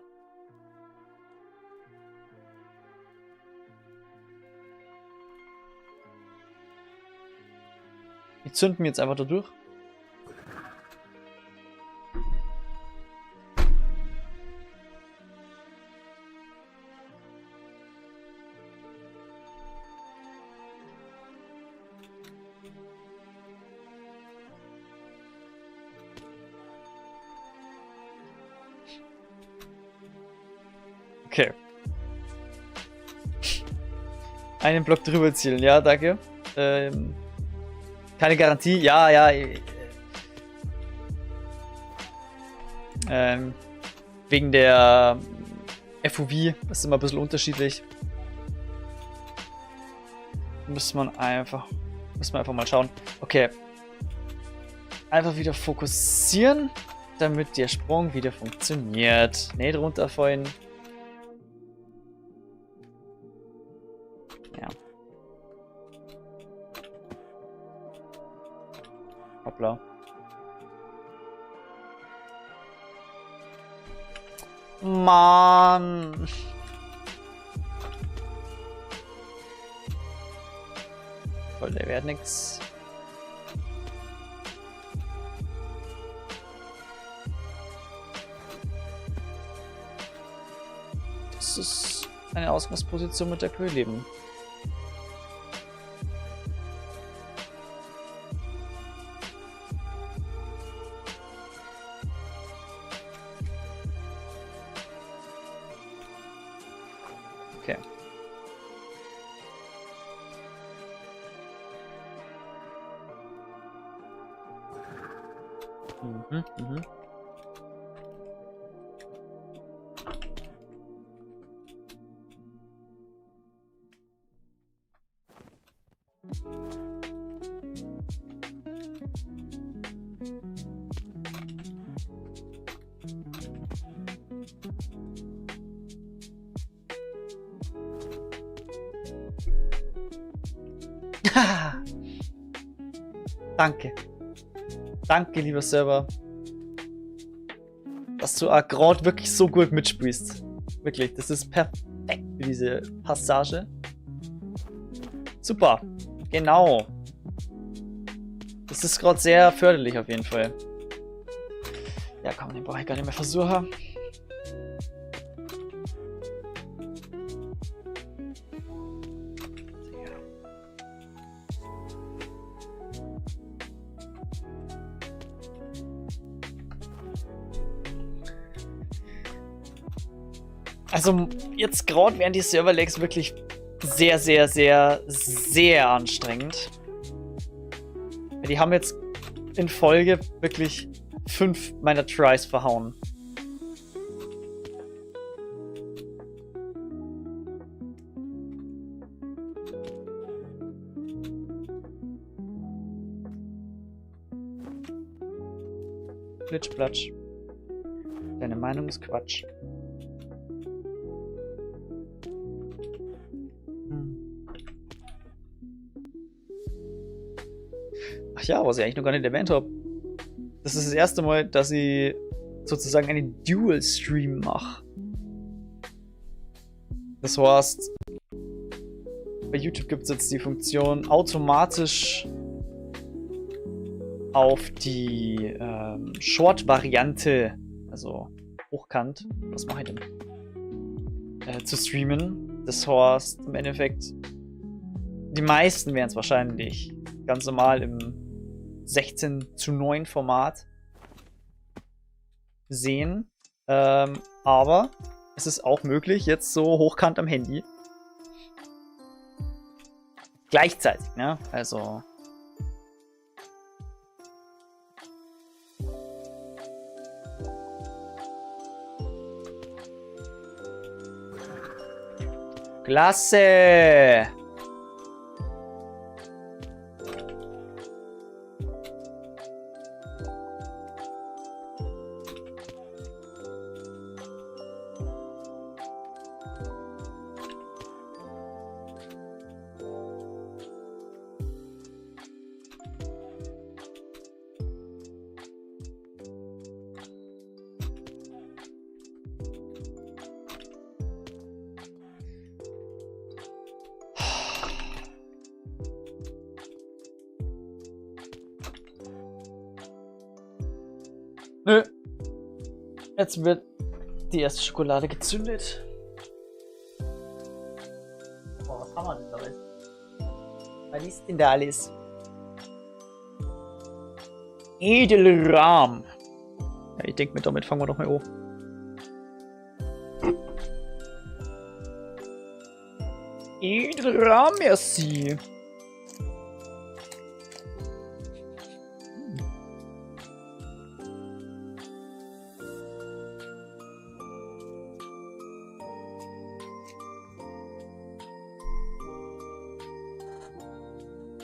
Wir zünden jetzt einfach da durch. Okay. Einen Block drüber zielen, ja, danke. Keine Garantie, ja, ja. Wegen der FOV ist immer ein bisschen unterschiedlich. Muss man einfach mal schauen. Okay. Einfach wieder fokussieren, damit der Sprung wieder funktioniert. Nicht runterfallen. Ja. Hoppla. Mann. Voll, der wird nix. Das ist eine Ausgangsposition, mit der können wir leben. Okay. Mhm. Danke. Danke, lieber Server. Dass du gerade wirklich so gut mitspielst. Wirklich, das ist perfekt für diese Passage. Super. Genau. Das ist gerade sehr förderlich auf jeden Fall. Ja, komm, den brauche ich gar nicht mehr versuchen. Also jetzt gerade wären die Server-Lags wirklich sehr, sehr, sehr, sehr anstrengend. Die haben jetzt in Folge wirklich 5 meiner Tries verhauen. Plitsch-platsch. Deine Meinung ist Quatsch. Ach ja, was ich eigentlich noch gar nicht erwähnt habe. Das ist das erste Mal, dass ich sozusagen einen Dual-Stream mache. Das heißt, bei YouTube gibt es jetzt die Funktion, automatisch auf die Short-Variante, also hochkant, was mache ich denn? Zu streamen. Das heißt, im Endeffekt, die meisten werden es wahrscheinlich ganz normal im 16:9 Format sehen. Aber es ist auch möglich, jetzt so hochkant am Handy. Gleichzeitig, ne? Also. Klasse! Nö. Jetzt wird die erste Schokolade gezündet. Boah, was haben wir denn da alles? Was ist denn da alles? Edelrahm. Ja, ich denke mir, damit fangen wir doch mal an. Edelrahm, merci.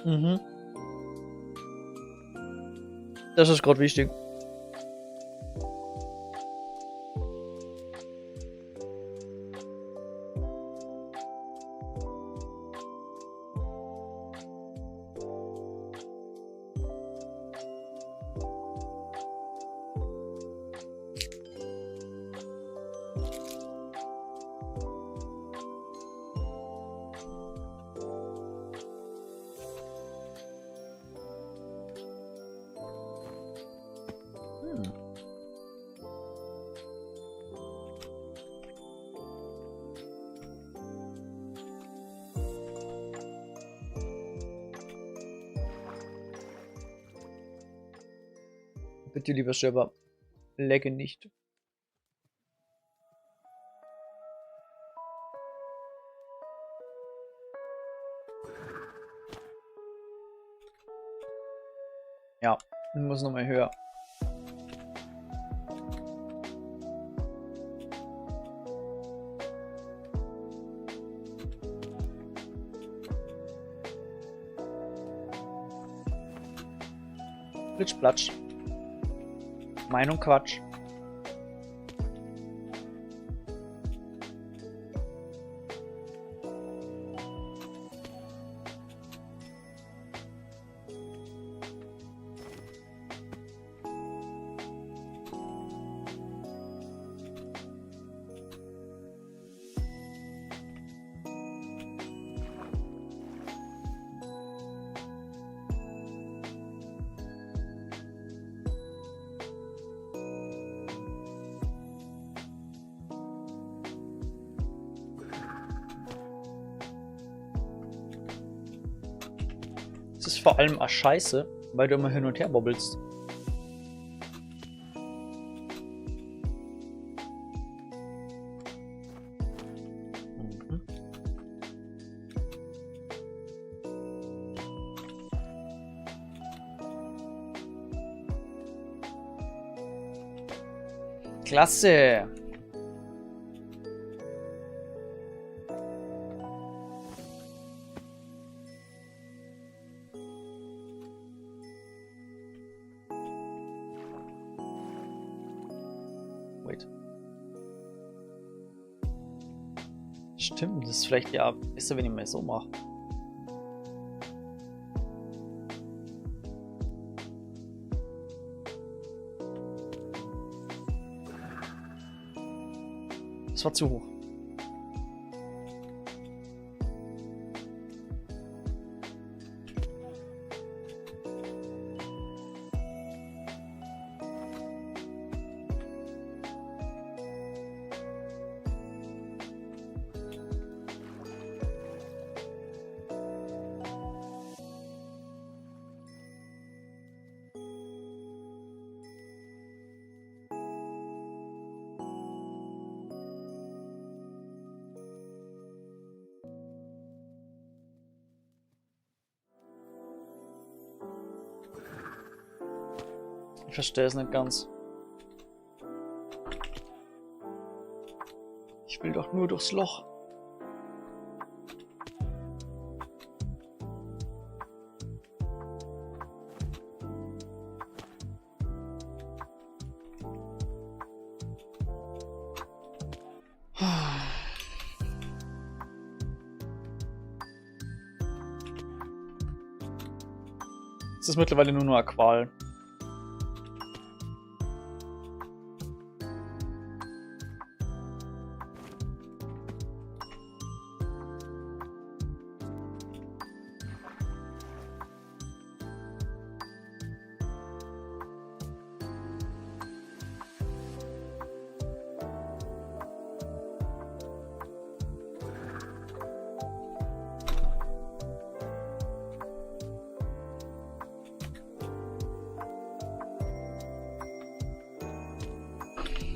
Mhm. Das ist gerade wichtig. Bitte, lieber Server, lagge nicht. Ja, muss nochmal höher. Plitsch-platsch. Meinung Quatsch. ist vor allem auch scheiße, weil du immer hin und her bobbelst. Mhm. Klasse. Stimmt, das ist vielleicht ja besser, wenn ich mal so mache. Das war zu hoch. Ich verstehe es nicht ganz. Ich will doch nur durchs Loch. Es ist mittlerweile nur noch eine Qual.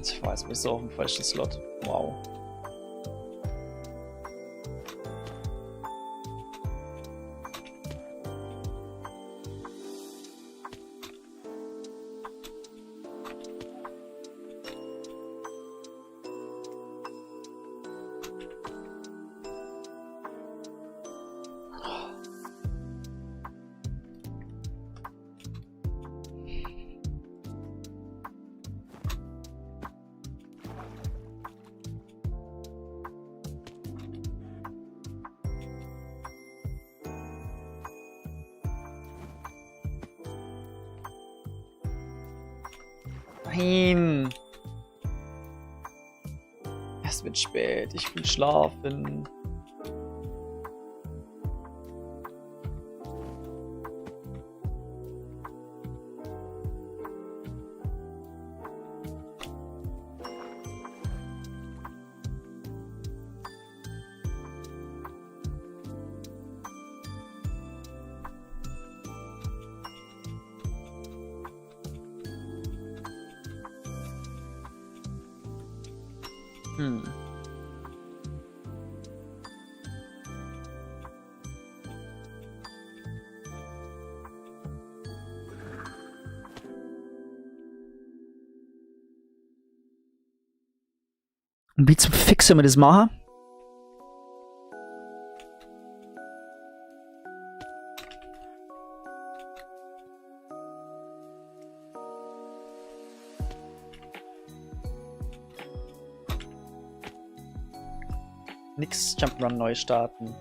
Ich weiß, bist du auf dem falschen Slot. Wow. Nein. Es wird spät. Ich will schlafen. Und wie zum Fix soll man das machen? Nix Jump'n'Run neu starten.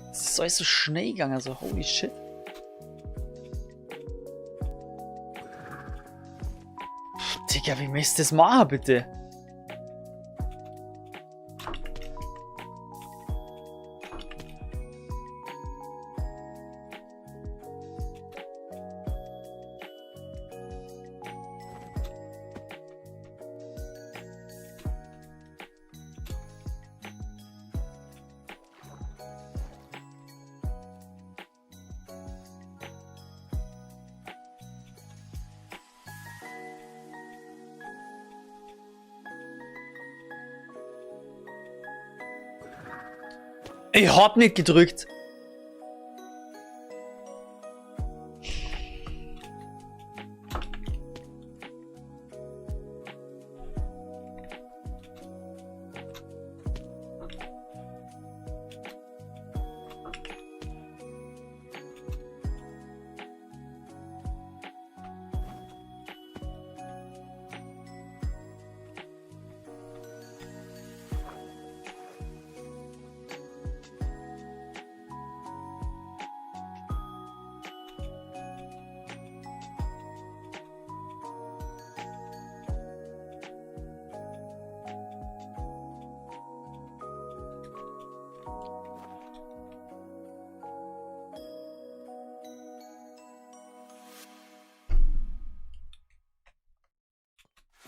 Das ist alles so schnell gegangen, also holy shit. Digga, wie müsst ihr das machen, bitte? Ich hab nicht gedrückt.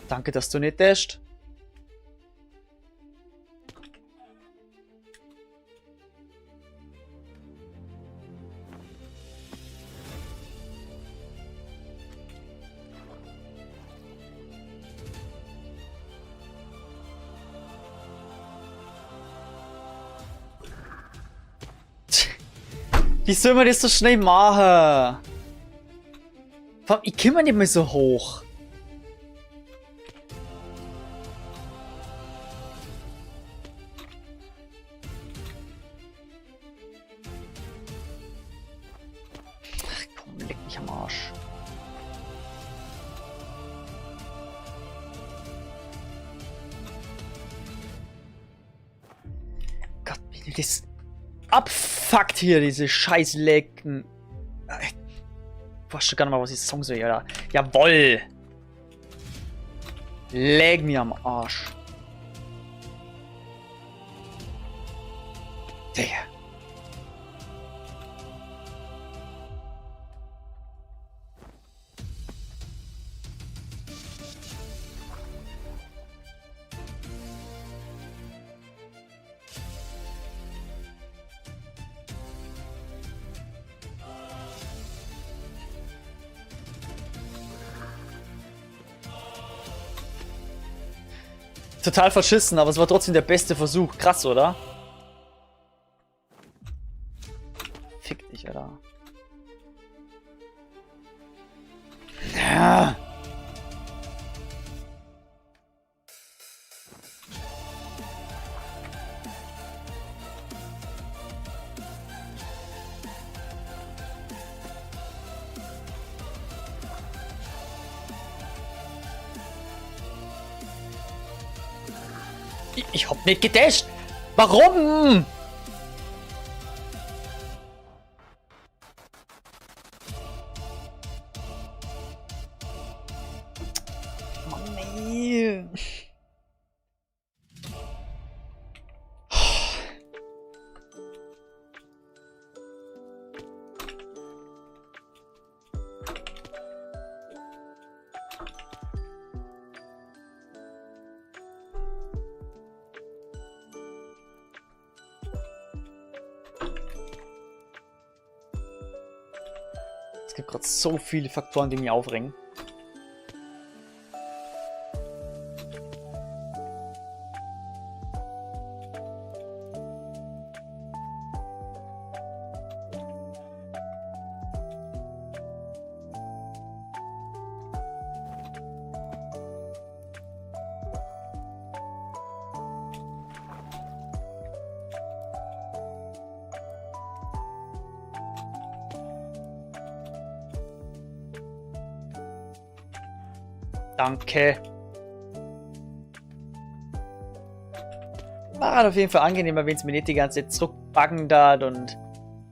Danke, dass du nicht dasht. Wie soll man das so schnell machen? Vor allem, ich komme nicht mehr so hoch. Ach komm, leck mich am Arsch. Gott, wie das abfuckt hier, diese scheiß Lecken. Ich weiß schon gar nicht mal, was ich sagen soll, Alter. Jawoll! Leg mir am Arsch. Digga. Total verschissen, aber es war trotzdem der beste Versuch. Krass, oder? Fick dich, Alter. Ja. Ich hab nicht gedasht. Warum? Mann, nee. Es gibt gerade so viele Faktoren, die mich aufregen. Danke. War auf jeden Fall angenehmer, wenn es mir nicht die ganze Zeit zurückbacken da und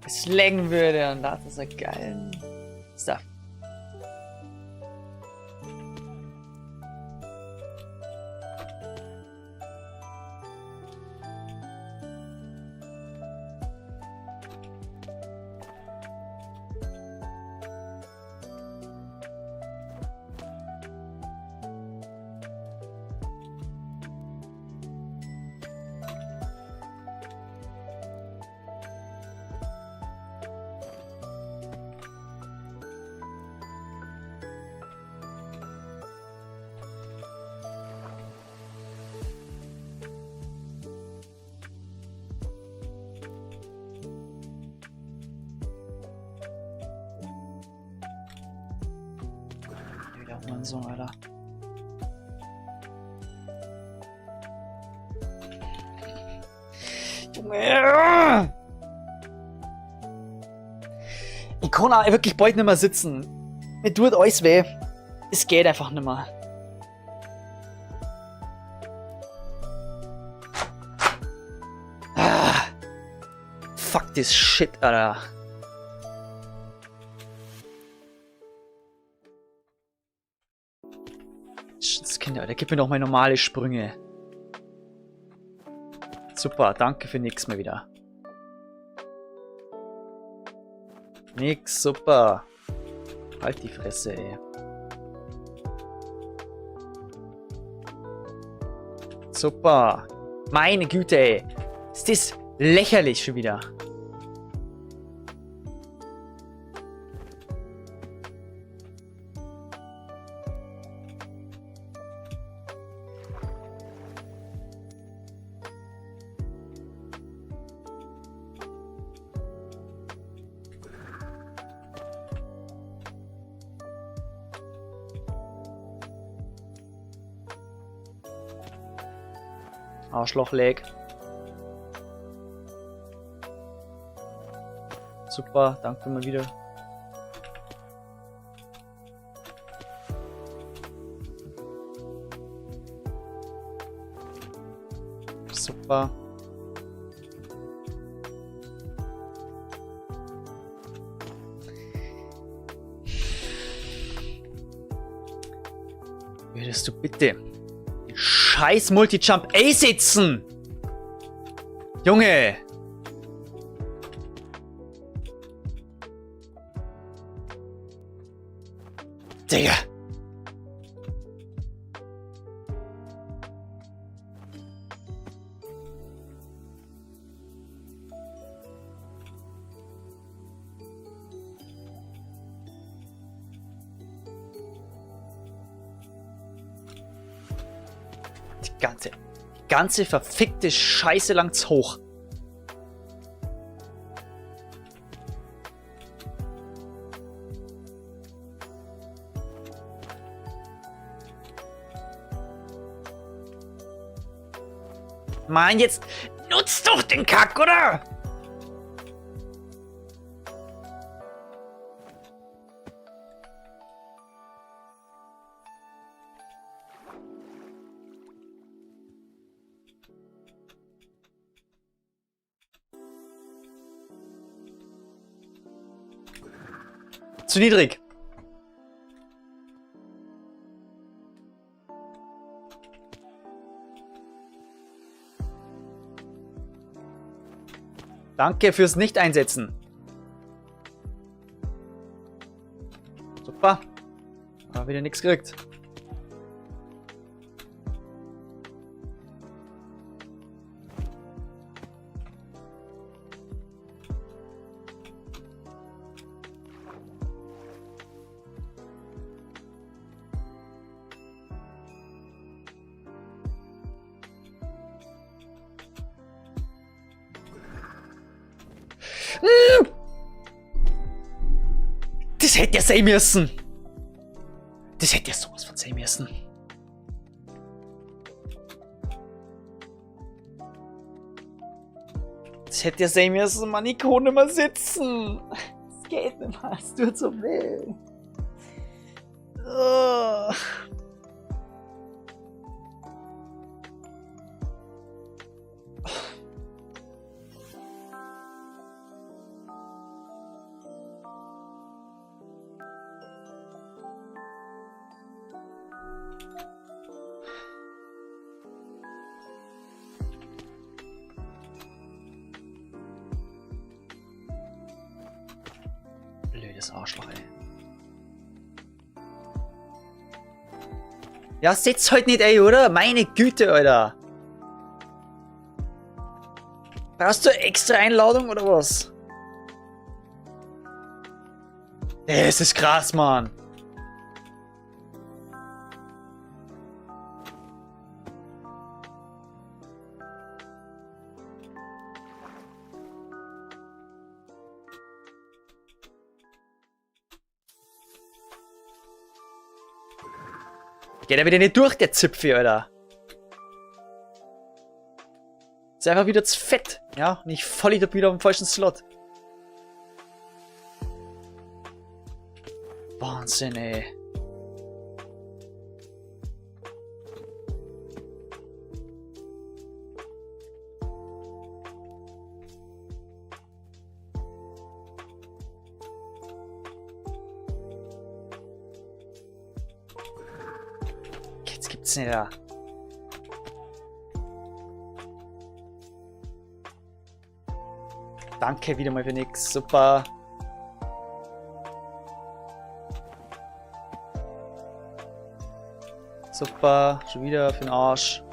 es laggen würde und da hat das ja geilen Stuff. Ja, Mann, so, Alter. Junge! Ich kann auch wirklich bald nicht mehr sitzen. Mir tut alles weh. Es geht einfach nicht mehr. Ah. Fuck this shit, Alter. Kinder, Alter, gib mir doch mal normale Sprünge. Super, danke für nix mehr wieder. Nix, super. Halt die Fresse, ey. Super. Meine Güte, ey. Ist das lächerlich schon wieder. Arschloch-Leg. Super, danke mal wieder. Super. Würdest du bitte scheiß Multi-Jump A sitzen? Junge! Digga! Die ganze verfickte Scheiße langt's hoch. Mann, jetzt nutzt doch den Kack, oder? Zu niedrig. Danke fürs Nicht-Einsetzen. Super. Aber wieder nichts gekriegt. Das hätte ja sein müssen. Das hätte ja sowas von sein müssen. Das hätte ja sein müssen, Mann. Ich kann nicht mehr sitzen. Es geht nicht mehr. Es tut so weh. Oh. Blödes Arschloch, ey. Ja, setz halt nicht, ey, oder? Meine Güte, Alter. Brauchst du extra Einladung, oder was? Ey, es ist krass, Mann. geht ja wieder nicht durch, der Zipfel, Alter. Ist einfach wieder zu fett. Ja, und ich voll wieder am falschen Slot. Wahnsinn, ey. Jetzt gibt's nicht da. Danke wieder mal für nix. Super. Super. Schon wieder für den Arsch.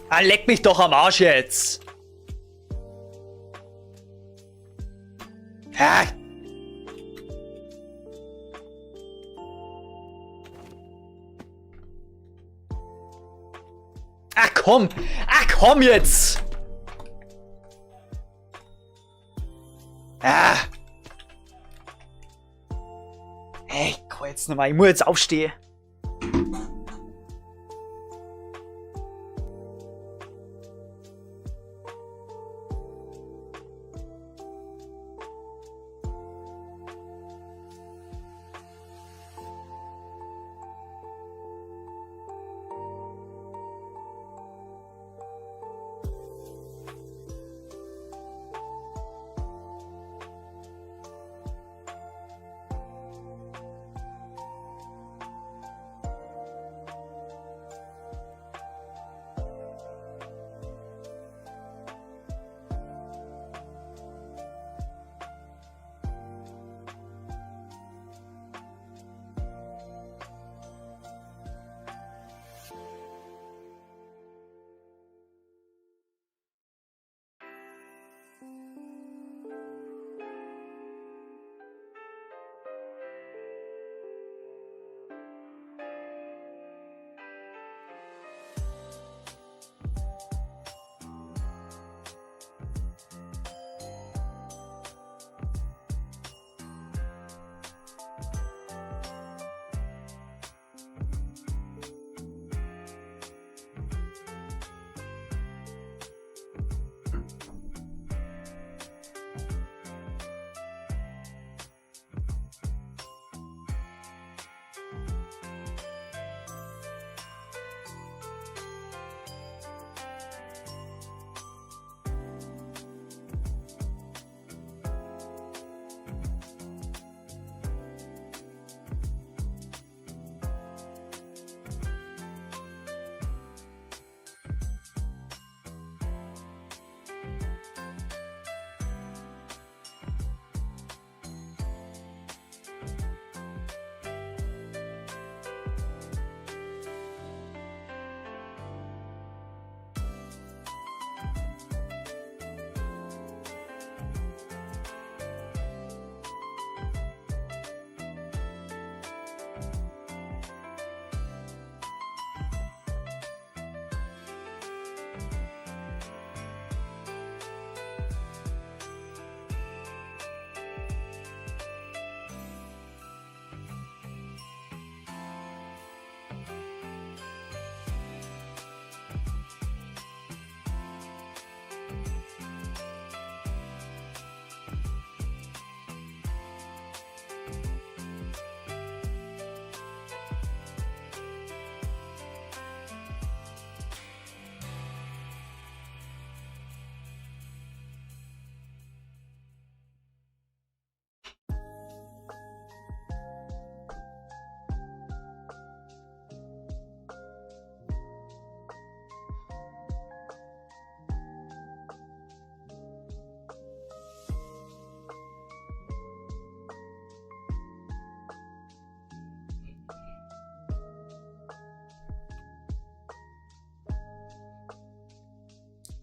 Ah, leck mich doch am Arsch jetzt. Ah. Ach komm! Ach komm jetzt! Ah! Hey, komm jetzt nochmal, ich muss jetzt aufstehen.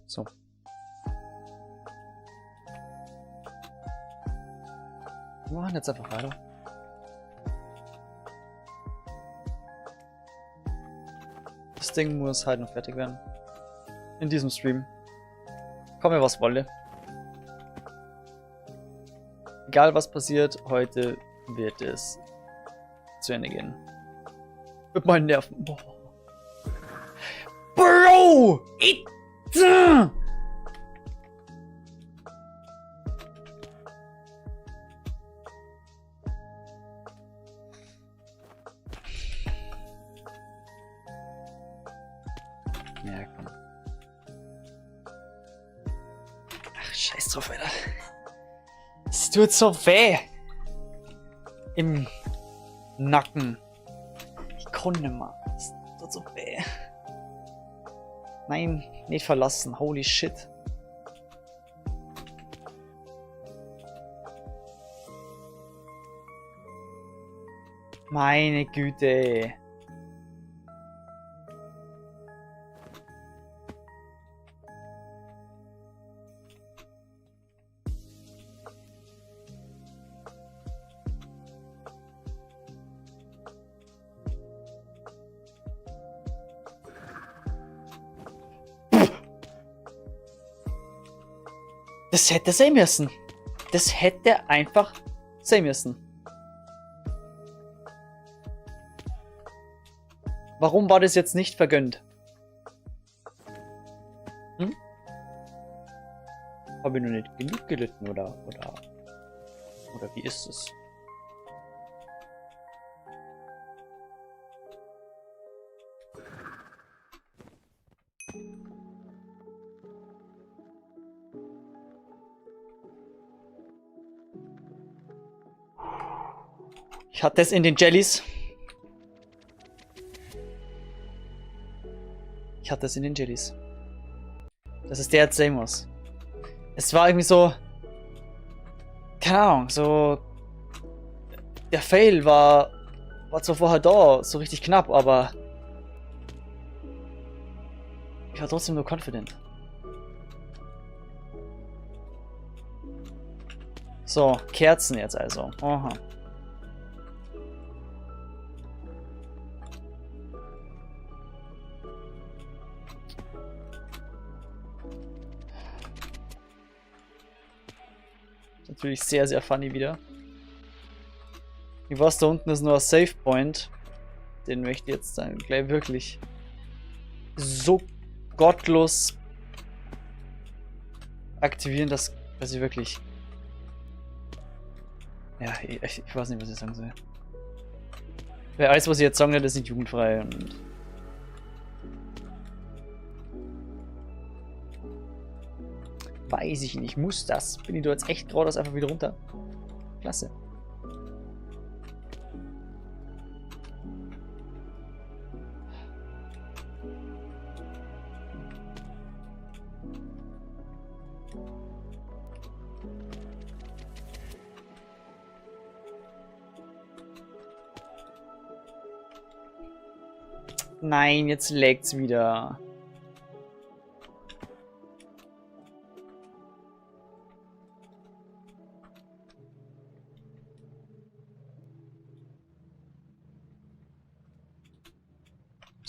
So. Wir machen jetzt einfach weiter. Das Ding muss halt noch fertig werden. In diesem Stream. Komme was wolle. Egal was passiert, heute wird es zu Ende gehen. Mit meinen Nerven. Boah. Bro! Ja, komm. Ach, scheiß drauf, Alter. Es tut so weh. Im Nacken. Ich konnte nicht mehr. Es tut so weh. Nein, nicht verlassen. Holy shit. Meine Güte. Das hätte sein müssen. Das hätte einfach sein müssen. Warum war das jetzt nicht vergönnt? Hm? Habe ich noch nicht genug gelitten, oder wie ist es? Ich hatte es in den Jellies. Ich hatte es in den Jellies. Dass es der jetzt sein muss. Es war irgendwie so... Keine Ahnung, so... Der Fail war zwar vorher da, so richtig knapp, aber... Ich war trotzdem nur confident. So, Kerzen jetzt also. Aha. Natürlich sehr, sehr funny wieder. Was da unten ist nur ein Save Point. Den möchte ich jetzt dann gleich wirklich so gottlos aktivieren, dass ich wirklich... Ja, ich weiß nicht, was ich sagen soll. Weil alles, was ich jetzt sagen werde, ist nicht jugendfrei und... Weiß ich nicht, muss das? Bin ich da jetzt echt geradeaus einfach wieder runter? Klasse. Nein, jetzt lag's wieder.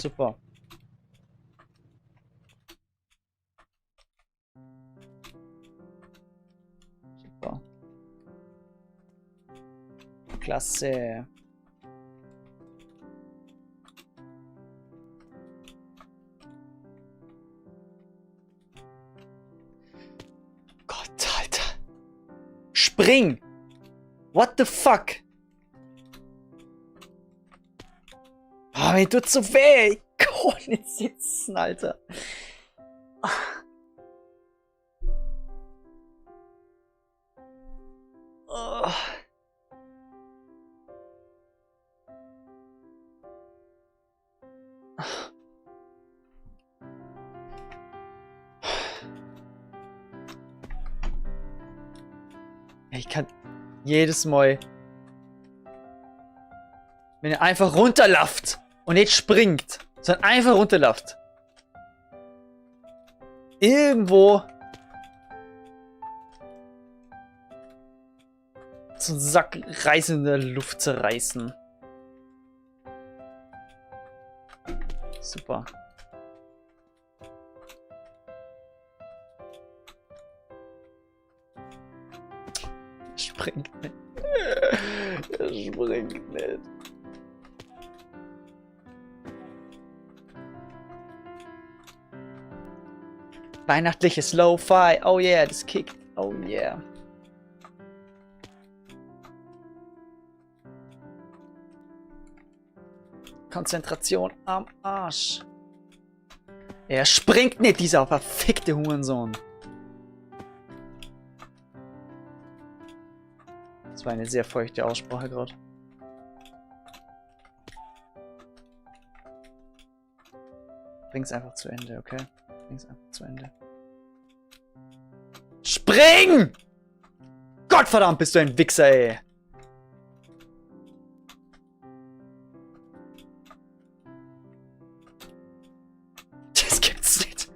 Super. Super. Klasse. Gott, Alter. Spring! What the fuck? Oh, mir tut so weh. Ich kann nicht sitzen, Alter. Oh. Ich kann jedes Mal, wenn er einfach runterlauft und nicht springt, sondern einfach runterlauft. Irgendwo so einen Sack reißender Luft zerreißen. Super. Springt nicht. Er springt nicht. Weihnachtliches Lo-Fi. Oh yeah, das kickt. Oh yeah. Konzentration am Arsch. Er springt nicht, dieser verfickte Hurensohn. Das war eine sehr feuchte Aussprache gerade. Bring's einfach zu Ende, okay? Bring's einfach zu Ende. Spring! Gottverdammt, bist du ein Wichser, ey. Das gibt's nicht.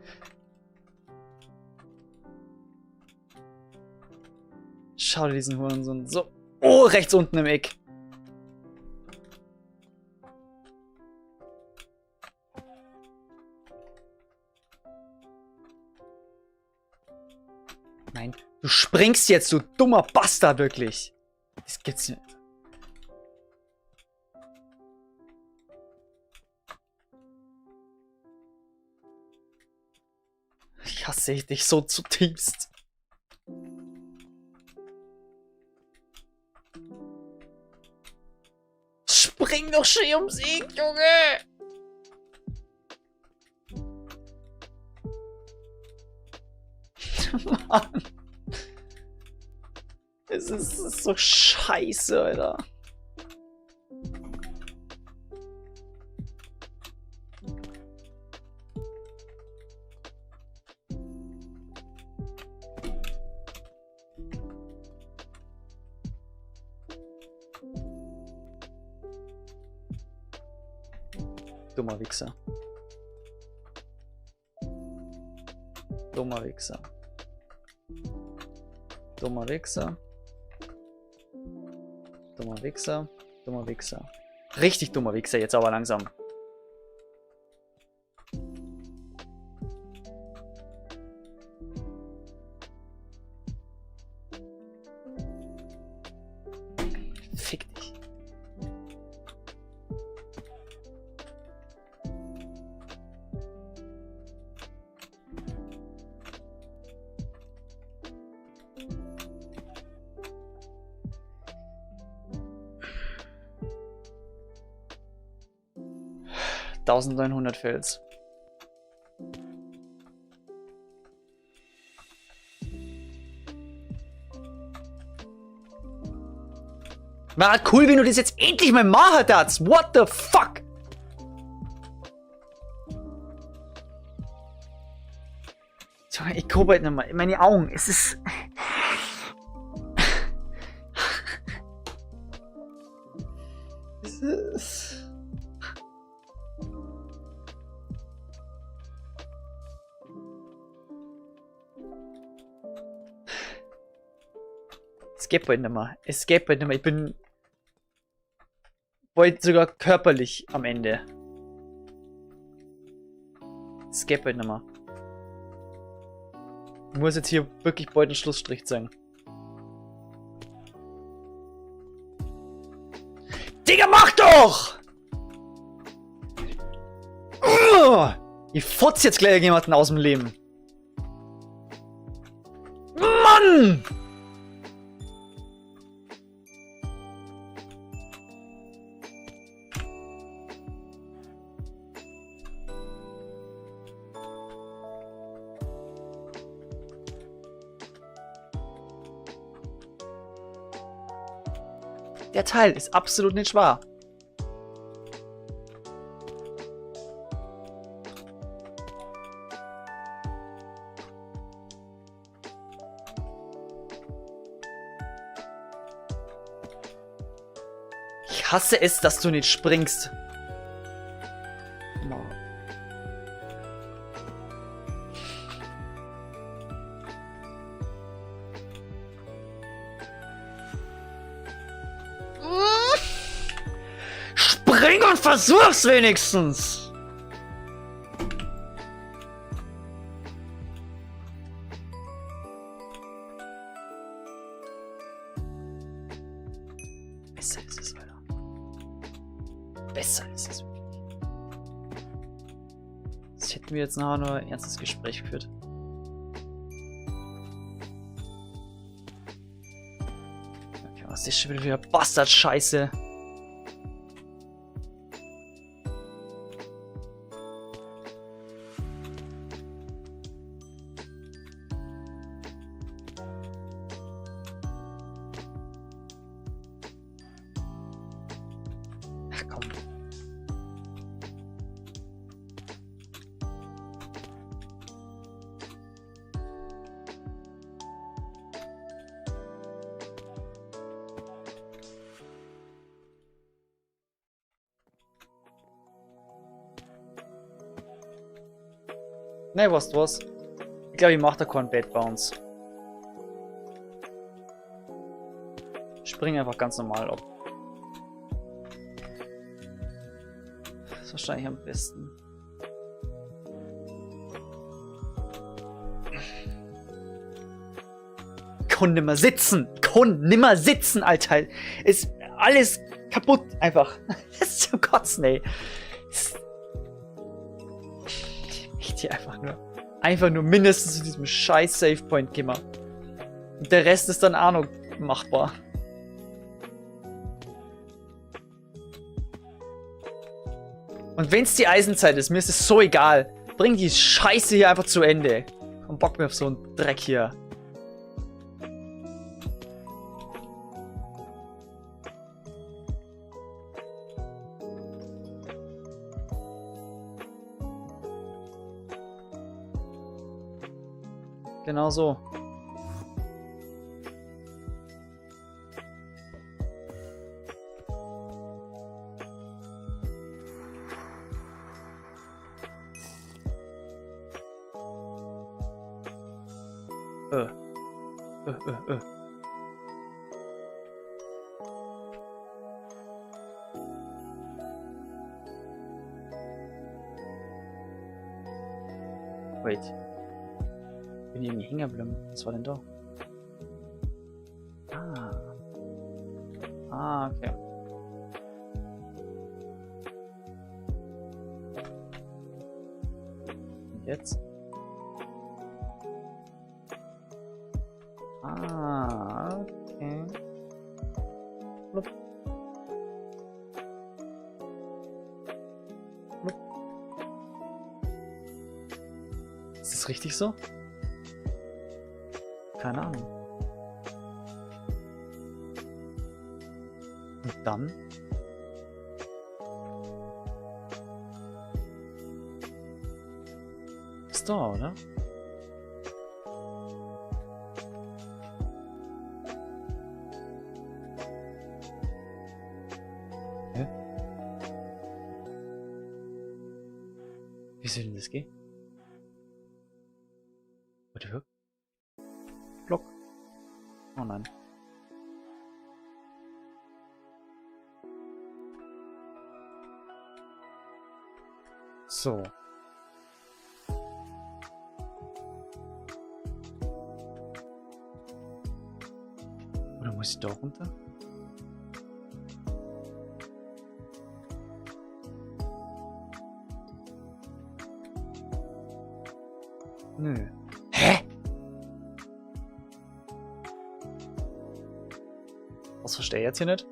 Schau dir diesen Hurensohn so. Oh, rechts unten im Eck. Nein, du springst jetzt, du dummer Bastard, wirklich. Das gibt's nicht. Ich hasse dich so zutiefst. Spring doch schön ums Eck, Junge! Mann. Es ist so scheiße, Alter. Dummer Wichser. Dummer Wichser. Dummer Wichser. Dummer Wichser. Dummer Wichser. Richtig dummer Wichser, jetzt aber langsam. Fick dich. $1900 Fels. War cool, wenn du das jetzt endlich mal machen darfst. What the fuck? So, ich gucke halt nochmal in meine Augen. Es ist. Es ist. Es geht bald nicht mehr. Es geht bald nicht mehr. Ich bin bald sogar körperlich am Ende. Es geht bald nicht mehr. Ich muss jetzt hier wirklich bald einen Schlussstrich zeigen. Digga, mach doch! Ich fotz jetzt gleich jemanden aus dem Leben. Mann! Der Teil ist absolut nicht wahr. Ich hasse es, dass du nicht springst. Spring und versuch's wenigstens! Besser ist es, Alter. Besser ist es. Das hätten wir jetzt nachher nur ein ernstes Gespräch geführt. Okay, was ist schon wieder Bastard-Scheiße? Ach komm. Ne, weißt du was? Ich glaube, ich mache da keinen Bad Bounce. Spring einfach ganz normal ab. Das ist wahrscheinlich am besten. Kann nimmer sitzen! Kann nimmer sitzen, Alter! Ist alles kaputt, einfach. Das ist zum Kotzen, ey. Ich die einfach nur mindestens zu diesem scheiß Save Point gehen. Und der Rest ist dann auch noch machbar. Und wenn es die Eisenzeit ist, mir ist es so egal. Bring die Scheiße hier einfach zu Ende. Komm, Bock mir auf so einen Dreck hier. Genau so. Wait. Bin ich irgendwie hängen geblieben? Was war denn da? Ah, okay. Und jetzt? Ah, okay. Blub. Blub. Ist das richtig so? Keine Ahnung. Und dann? Ist da, oder? Hä? Wie soll denn das gehen? What the fuck? Block. Oh nein. So. Oder muss ich da runter? Nö. Hä? Was verstehe ich jetzt hier nicht?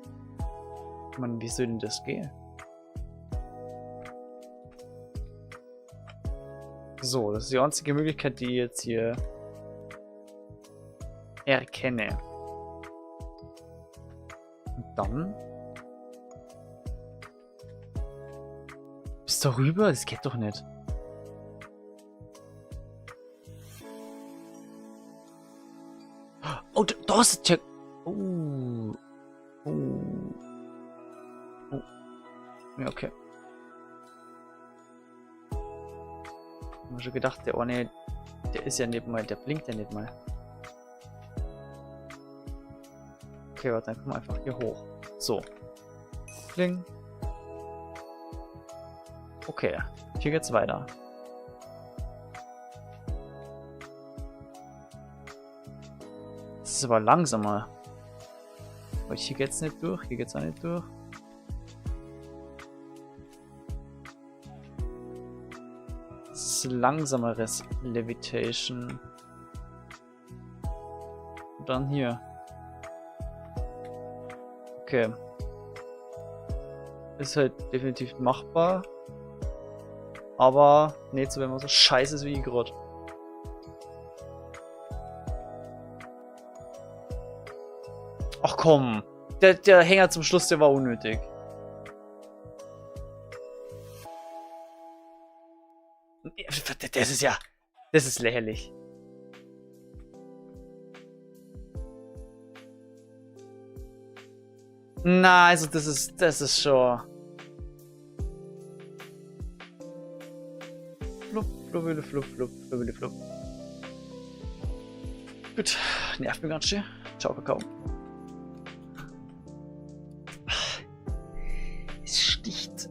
Mann, wie soll denn das gehen? So, das ist die einzige Möglichkeit, die ich jetzt hier erkenne. Und dann? Bis darüber? Das geht doch nicht. Oh, da ist der... Oh. Ja, okay. Ich hab mir schon gedacht, der eine, der ist ja nicht mal, der blinkt ja nicht mal. Okay, warte, dann kommen wir einfach hier hoch. So. Kling. Okay, hier geht's weiter. Das ist aber langsamer. Weil hier geht's nicht durch, hier geht's auch nicht durch. Das ist langsameres Levitation. Und dann hier. Okay. Ist halt definitiv machbar. Aber nicht so, wenn man so scheiße ist wie ich gerade. Ach komm. Der Hänger zum Schluss, der war unnötig. Das ist ja... Das ist lächerlich. Na, also das ist schon... Flupp, flubbele, flupp, flupp, flubbele, flupp. Gut, nervt mir ganz schön. Ciao, Kakao. Es sticht.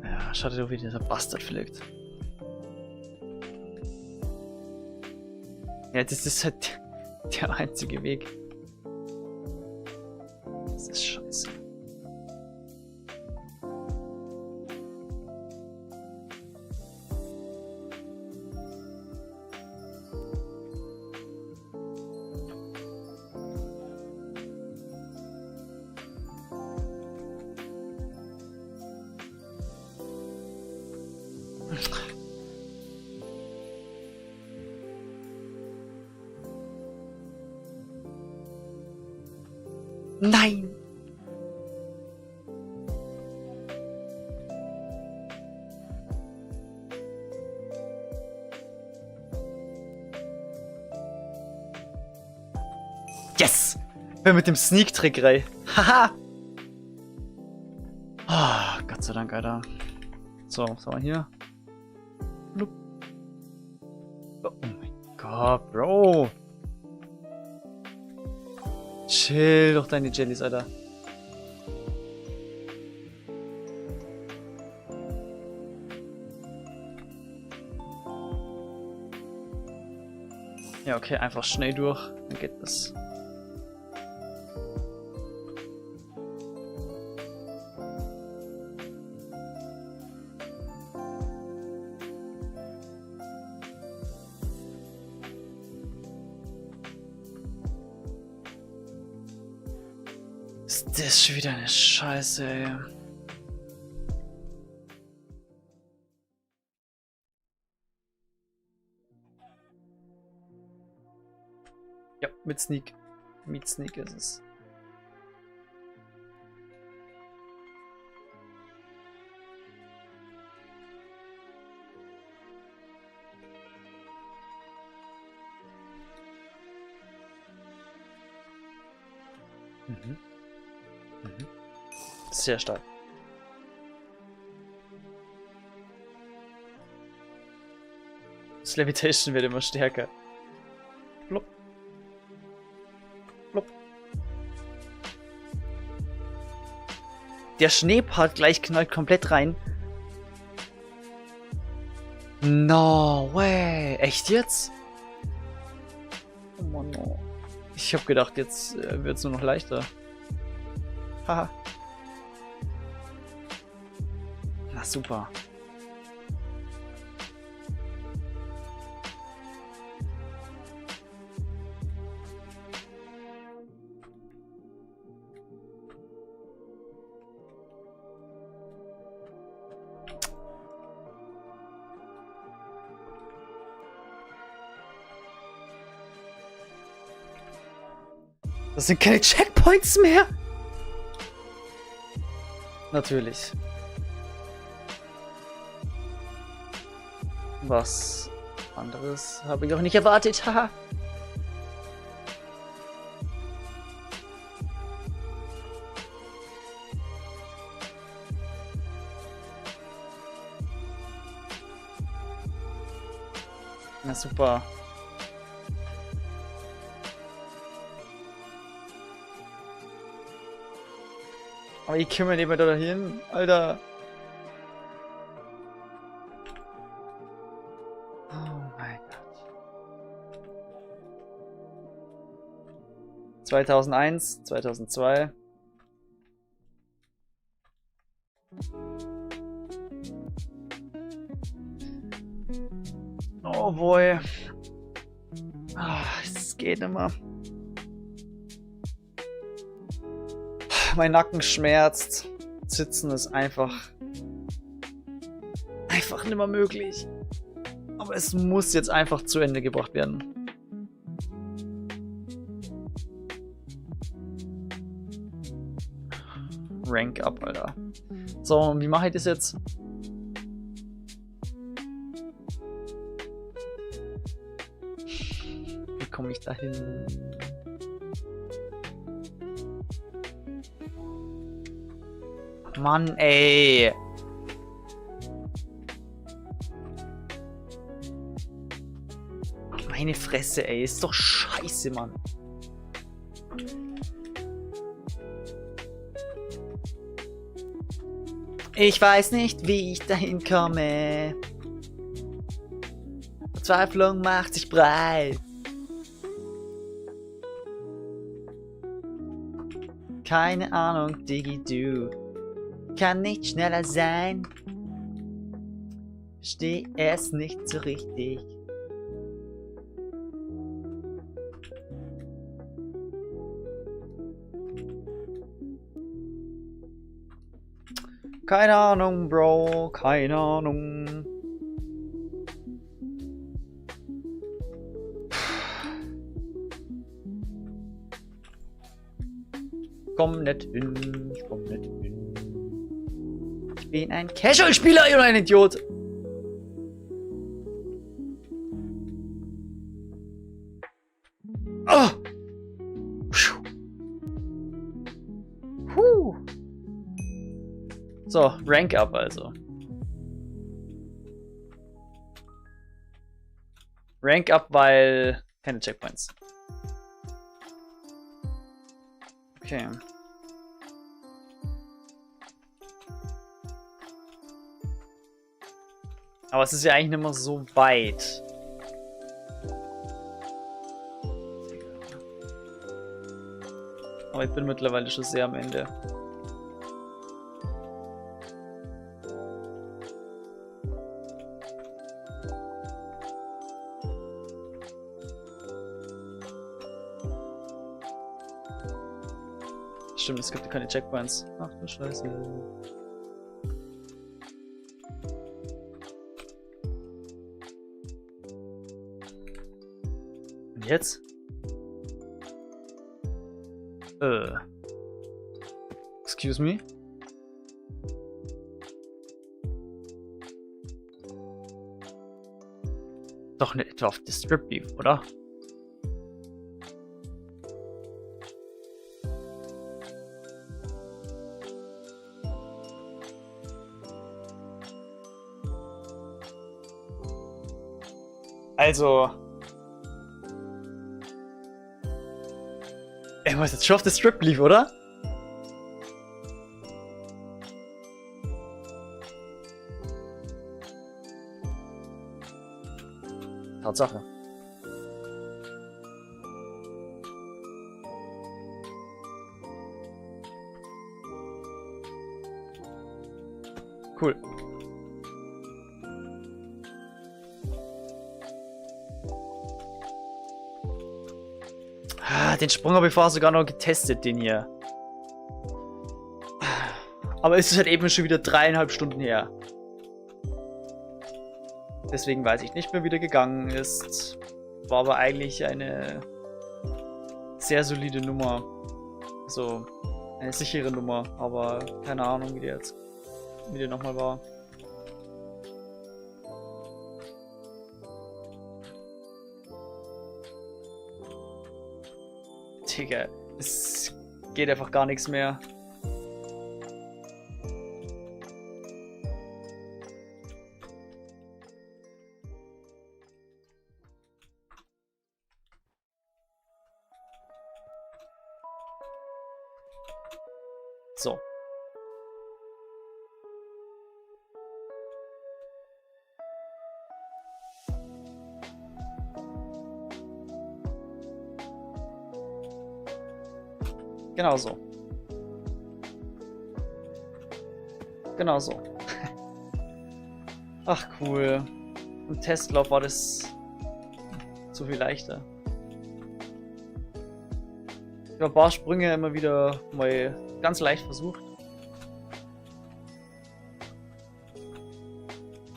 Ja, schade doch, wie dieser Bastard fliegt. Ja, das ist halt der einzige Weg. Das ist scheiße. Nein! Yes! Bin mit dem Sneak-Trick rein. Haha! Oh, Gott sei Dank, Alter. So, was haben wir hier? Oh mein Gott, Bro! Chill doch deine Jellies, Alter. Ja, okay, einfach schnell durch. Dann geht das. Ist das schon wieder eine Scheiße, ey. Ja, mit Sneak. Mit Sneak ist es. Mhm. Mhm. Sehr stark. Das Levitation wird immer stärker. Blop. Blop. Der Schneepart gleich knallt komplett rein. No way. Echt jetzt? Oh Mann, no. Ich hab gedacht, jetzt wird's nur noch leichter. Haha. Na super. Das sind keine Checkpoints mehr. Natürlich. Was anderes habe ich auch nicht erwartet. Haha. Na super. Aber ich kümmere lieber da hin, Alter. 2001, 2002. Oh boy. Es geht nicht mehr. Mein Nacken schmerzt. Sitzen ist einfach nicht mehr möglich. Aber es muss jetzt einfach zu Ende gebracht werden. Rank up, Alter. So, und wie mache ich das jetzt? Wie komme ich da hin? Mann, ey. Meine Fresse, ey. Ist doch scheiße, Mann. Ich weiß nicht, wie ich dahin komme. Verzweiflung macht sich breit. Keine Ahnung, Diggi, du. Kann nicht schneller sein. Versteh es nicht so richtig. Keine Ahnung, Bro. Keine Ahnung. Komm nicht hin. Ich komm nicht hin. Ich bin ein Casual-Spieler, ihr ein Idiot. Oh. Puh. So, Rank up also. Rank up, weil keine Checkpoints. Okay. Aber es ist ja eigentlich nicht mehr so weit. Aber ich bin mittlerweile schon sehr am Ende. Stimmt, es gibt ja keine Checkpoints. Ach du Scheiße. Und jetzt? Excuse me? Doch nicht etwa auf das Strip Beef, oder? Also. Ey, was jetzt schon auf der Strip lief, oder? Tatsache. Cool. Den Sprung habe ich vorher sogar noch getestet, den hier. Aber es ist halt eben schon wieder 3,5 Stunden her. Deswegen weiß ich nicht mehr, wie der gegangen ist. War aber eigentlich eine sehr solide Nummer. Also eine sichere Nummer, aber keine Ahnung, wie der nochmal war. Digga, es geht einfach gar nichts mehr. So. Genau so. Genau so. Ach, cool. Im Testlauf war das so viel leichter. Ich habe ein paar Sprünge immer wieder mal ganz leicht versucht.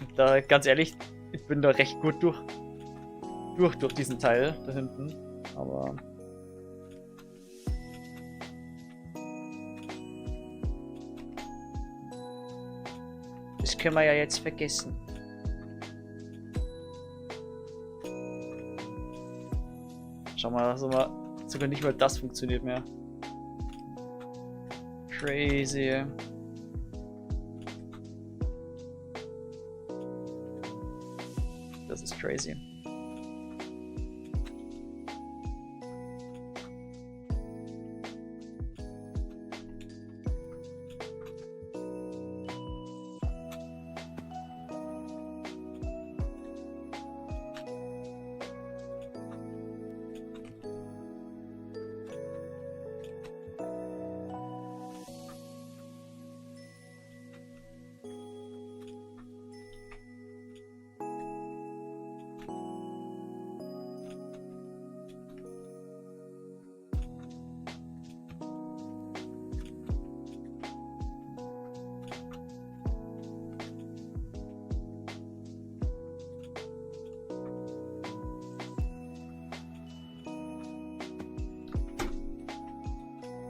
Und da, ganz ehrlich, ich bin da recht gut durch diesen Teil da hinten. Aber das können wir ja jetzt vergessen. Schau mal, sogar nicht mal das funktioniert mehr. Crazy. Das ist crazy.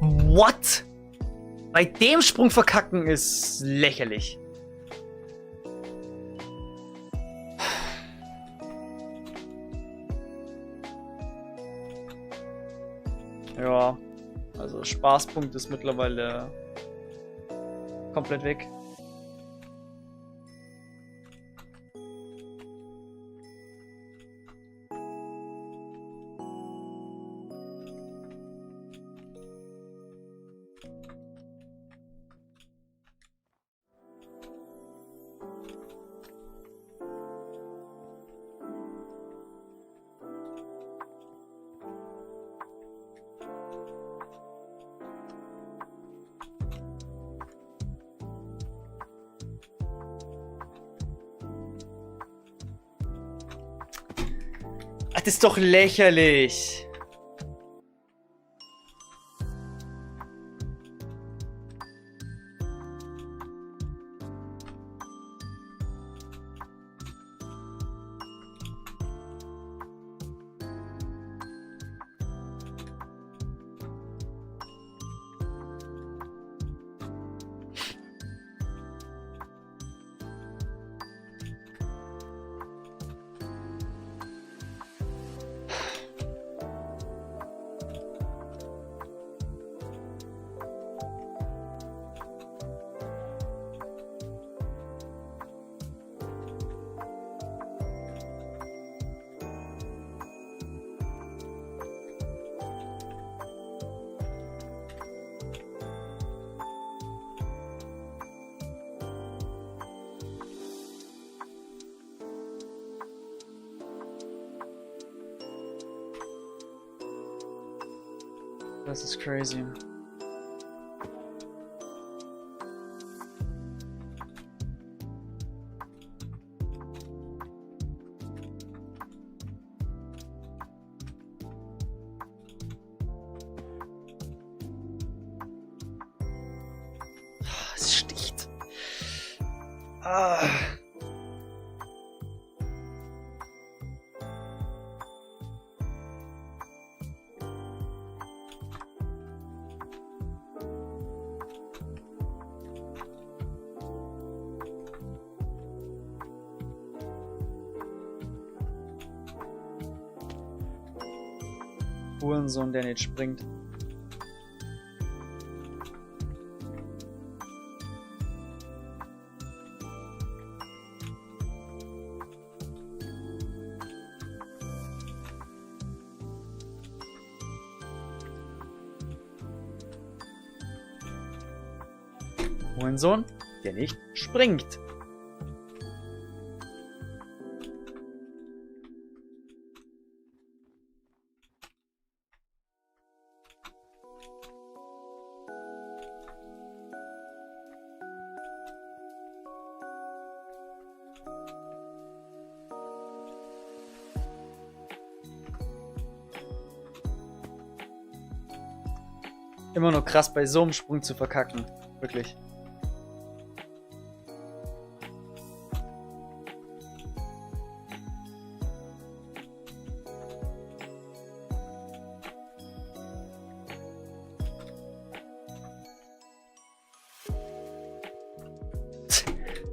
What? Bei dem Sprung verkacken ist lächerlich. Ja, also Spaßpunkt ist mittlerweile komplett weg. Ach, das ist doch lächerlich. Das ist crazy. Es sticht. Ah. Hurensohn, der nicht springt. Hurensohn, der nicht springt. Immer noch krass, bei so einem Sprung zu verkacken. Wirklich.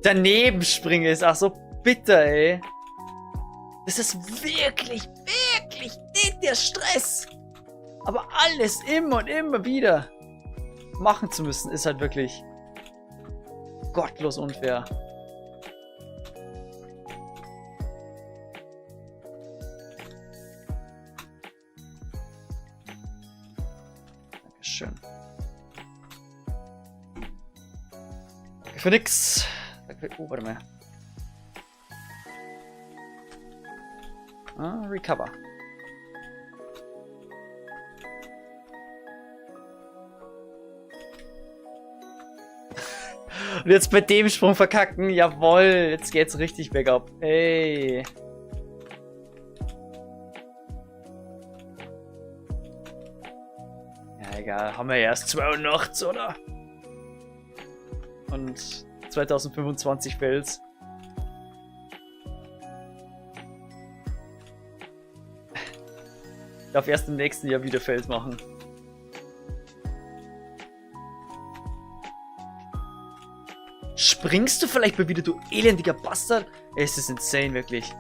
Daneben springe ist auch so bitter, ey. Das ist wirklich nicht der Stress. Aber alles immer und immer wieder machen zu müssen, ist halt wirklich gottlos unfair. Dankeschön. Danke für nix. Oh, warte mal. Ah, recover. Und jetzt bei dem Sprung verkacken. Jawohl, jetzt geht's richtig bergab. Ey. Ja, egal. Haben wir ja erst 82, oder? Und 2025 fällt's. Ich darf erst im nächsten Jahr wieder Feld machen. Springst du vielleicht mal wieder, du elendiger Bastard? Es ist insane, wirklich.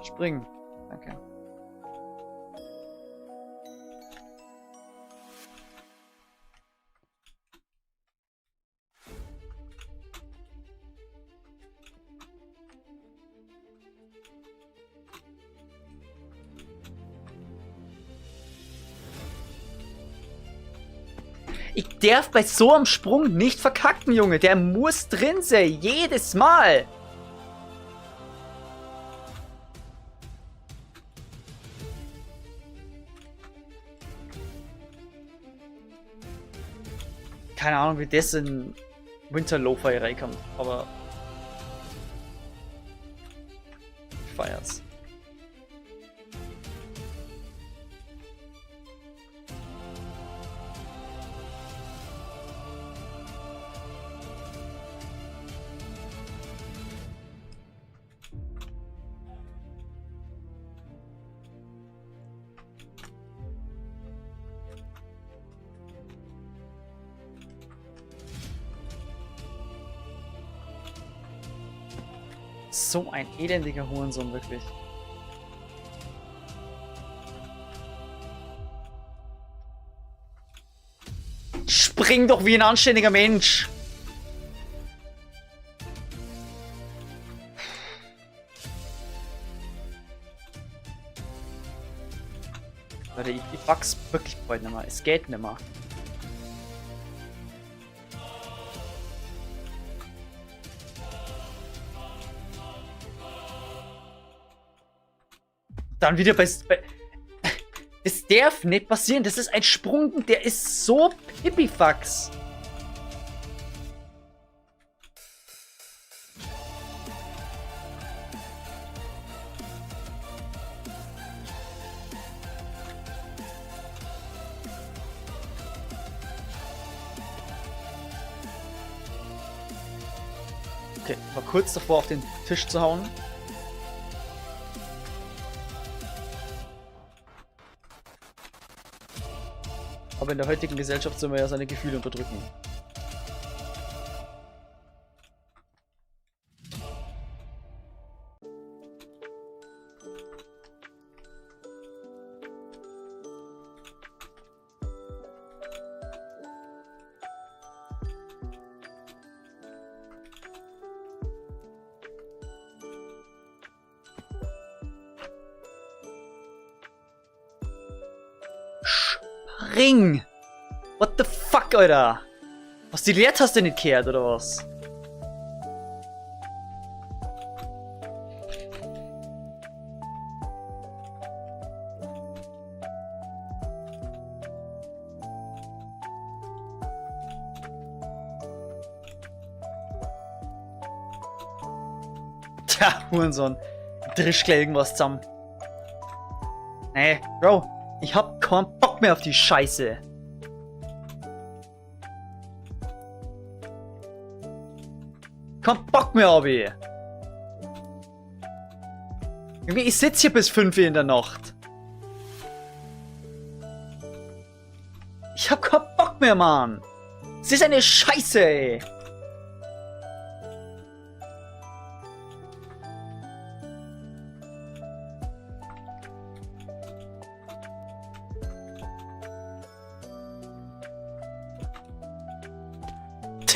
Springen. Danke. Ich darf bei so einem Sprung nicht verkacken, Junge. Der muss drin sein. Jedes Mal. Keine Ahnung, wie das in Winter Lo-Fi reinkommt. Aber ich feier's. So ein elendiger Hurensohn, wirklich. Spring doch wie ein anständiger Mensch! Warte, ich pack's wirklich bald nicht mehr. Es geht nicht mehr. Dann wieder bei... Das darf nicht passieren. Das ist ein Sprung, der ist so pipifax. Okay, war kurz davor auf den Tisch zu hauen. Aber in der heutigen Gesellschaft soll man ja seine Gefühle unterdrücken. Ring! What the fuck, Alter? Was, die Leertaste nicht kehrt, oder was? Tja, Hurensohn. Drisch gleich irgendwas zusammen. Nee, Bro. Ich hab keinen Bock mehr auf die Scheiße. Kein Bock mehr, Abi. Junge, ich sitz hier bis 5 Uhr in der Nacht. Ich hab keinen Bock mehr, Mann. Es ist eine Scheiße, ey.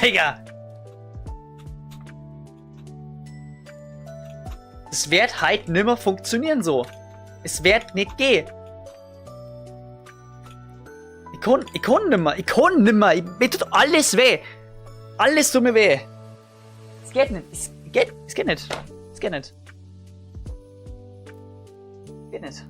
Digga. Es wird halt nimmer funktionieren so. Es wird nicht gehen. Ich kann nimmer. Mir tut alles weh. Alles tut mir weh. Es geht nicht. Es geht nicht. Es geht nicht. Geht nicht.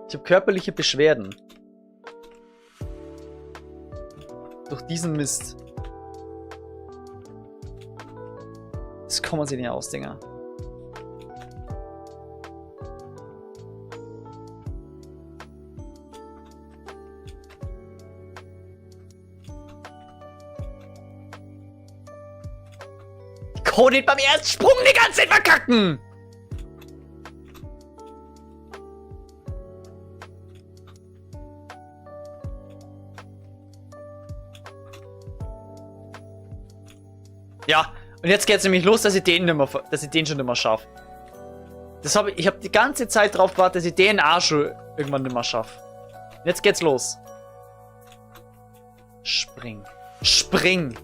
Ich habe körperliche Beschwerden. Durch diesen Mist. Das kann man sich nicht ausdenken. Ich kann nicht beim ersten Sprung die ganze Zeit verkacken! Ja, und jetzt geht's nämlich los, dass ich den schon nicht mehr schaffe. Ich habe die ganze Zeit drauf gewartet, dass ich den auch schon irgendwann nicht mehr schaffe. Jetzt geht's los. Spring. Spring!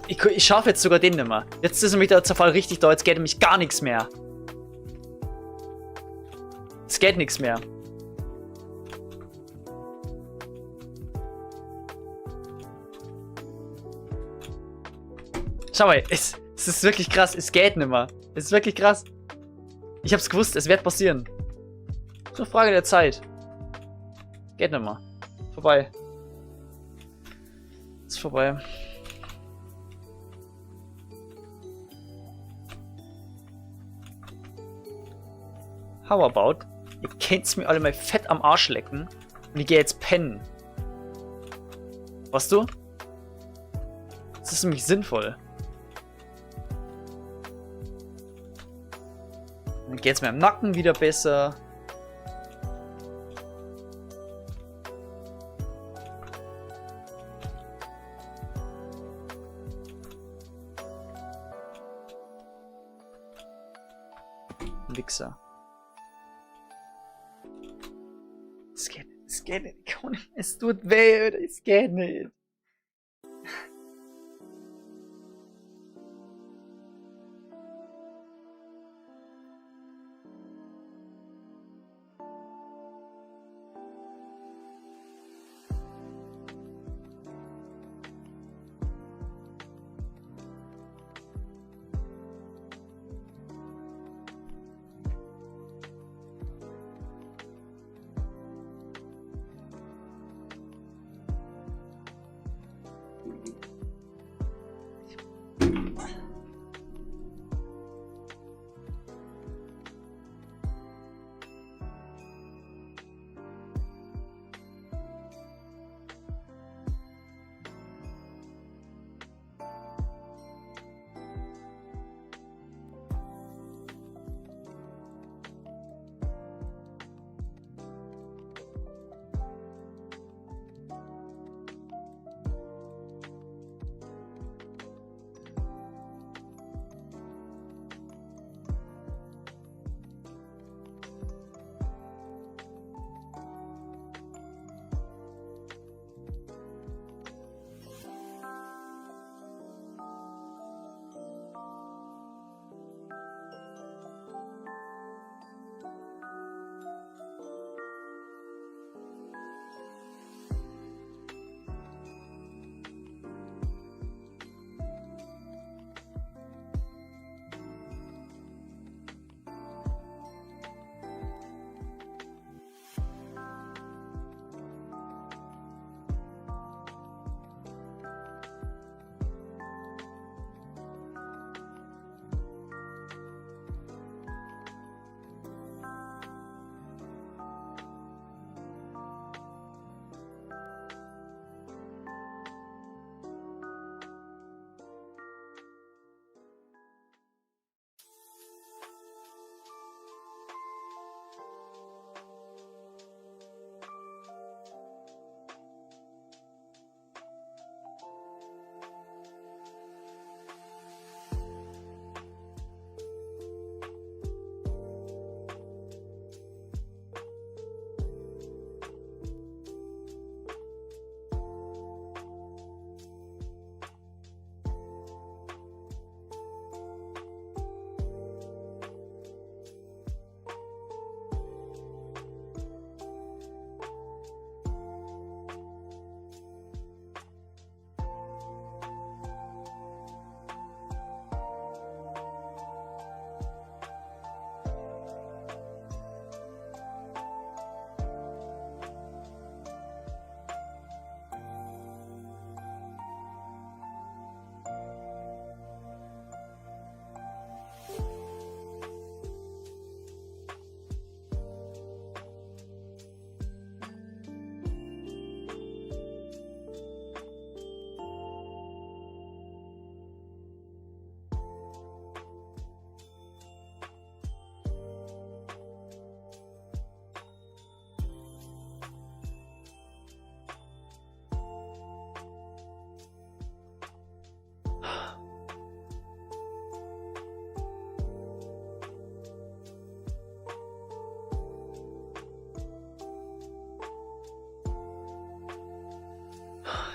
Ich schaffe jetzt sogar den nicht mehr. Jetzt ist nämlich der Zerfall richtig da, jetzt geht nämlich gar nichts mehr. Es geht nichts mehr. Schau mal, es ist wirklich krass. Es geht nicht mehr. Es ist wirklich krass. Ich hab's gewusst, es wird passieren. Es ist eine Frage der Zeit. Geht nicht mehr. Vorbei. Ist vorbei. How about? Ihr könnt's mir alle mal fett am Arsch lecken. Und ich gehe jetzt pennen. Weißt du? Das ist nämlich sinnvoll. Dann geht's mir im Nacken wieder besser. Wichser. Es geht nicht. Es tut weh, es geht nicht.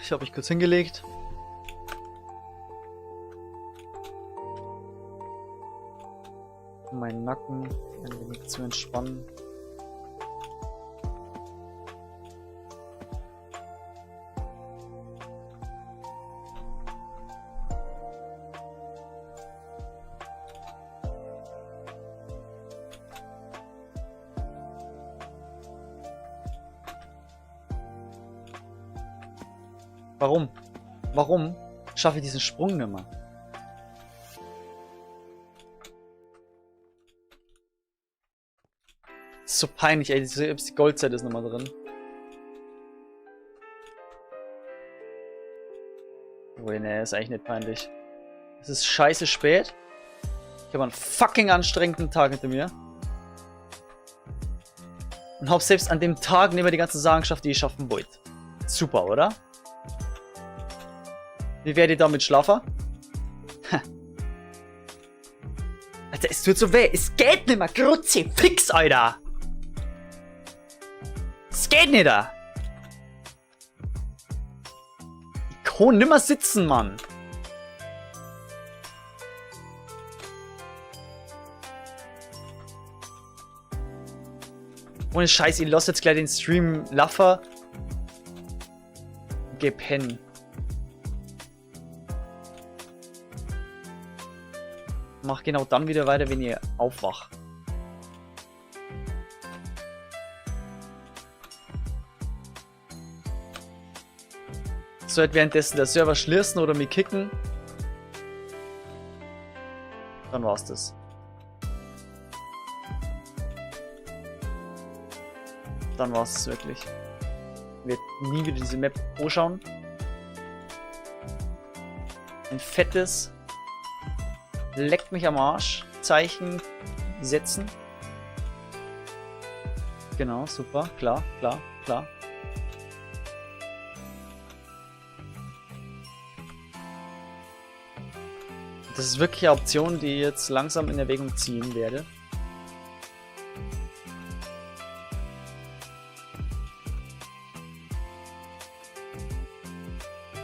Ich habe mich kurz hingelegt. Um meinen Nacken ein wenig zu entspannen. Warum? Warum schaffe ich diesen Sprung nicht mehr? Das ist so peinlich, ey. Die Goldzeit ist nochmal drin. Oh, ne, ist eigentlich nicht peinlich. Es ist scheiße spät. Ich habe einen fucking anstrengenden Tag hinter mir. Und habe selbst an dem Tag nicht mehr die ganzen Sachen geschafft, die ich schaffen wollte. Super, oder? Wie werdet ihr damit schlafen? Alter, es tut so weh. Es geht nicht mehr. Grutzi, fix, Alter. Es geht nicht da. Ich kann nicht mehr sitzen, Mann. Ohne Scheiß, ich lasse jetzt gleich den Stream laufen. Geh pennen. Mach genau dann wieder weiter, wenn ihr aufwacht. Sollte währenddessen der Server schließen oder mich kicken, dann war's das. Dann war's es wirklich. Ich werde nie wieder diese Map anschauen. Ein fettes Leckt mich am Arsch Zeichen setzen. Genau, super, klar, klar, klar. Das ist wirklich eine Option, die ich jetzt langsam in Erwägung ziehen werde.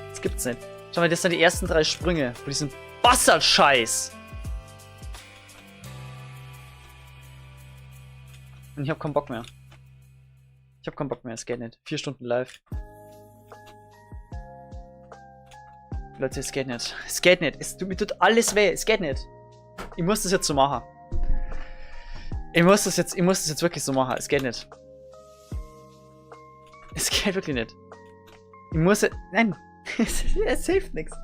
Das gibt's nicht. Schau mal, das sind die ersten 3 Sprünge von diesem Bastard-Scheiß. Und ich hab keinen Bock mehr. Ich hab keinen Bock mehr, es geht nicht. 4 Stunden live. Leute, es geht nicht. Es geht nicht. Mir tut alles weh. Es geht nicht. Ich muss das jetzt so machen. Ich muss das jetzt wirklich so machen. Es geht nicht. Es geht wirklich nicht. Ich muss jetzt. Nein. Es hilft nichts.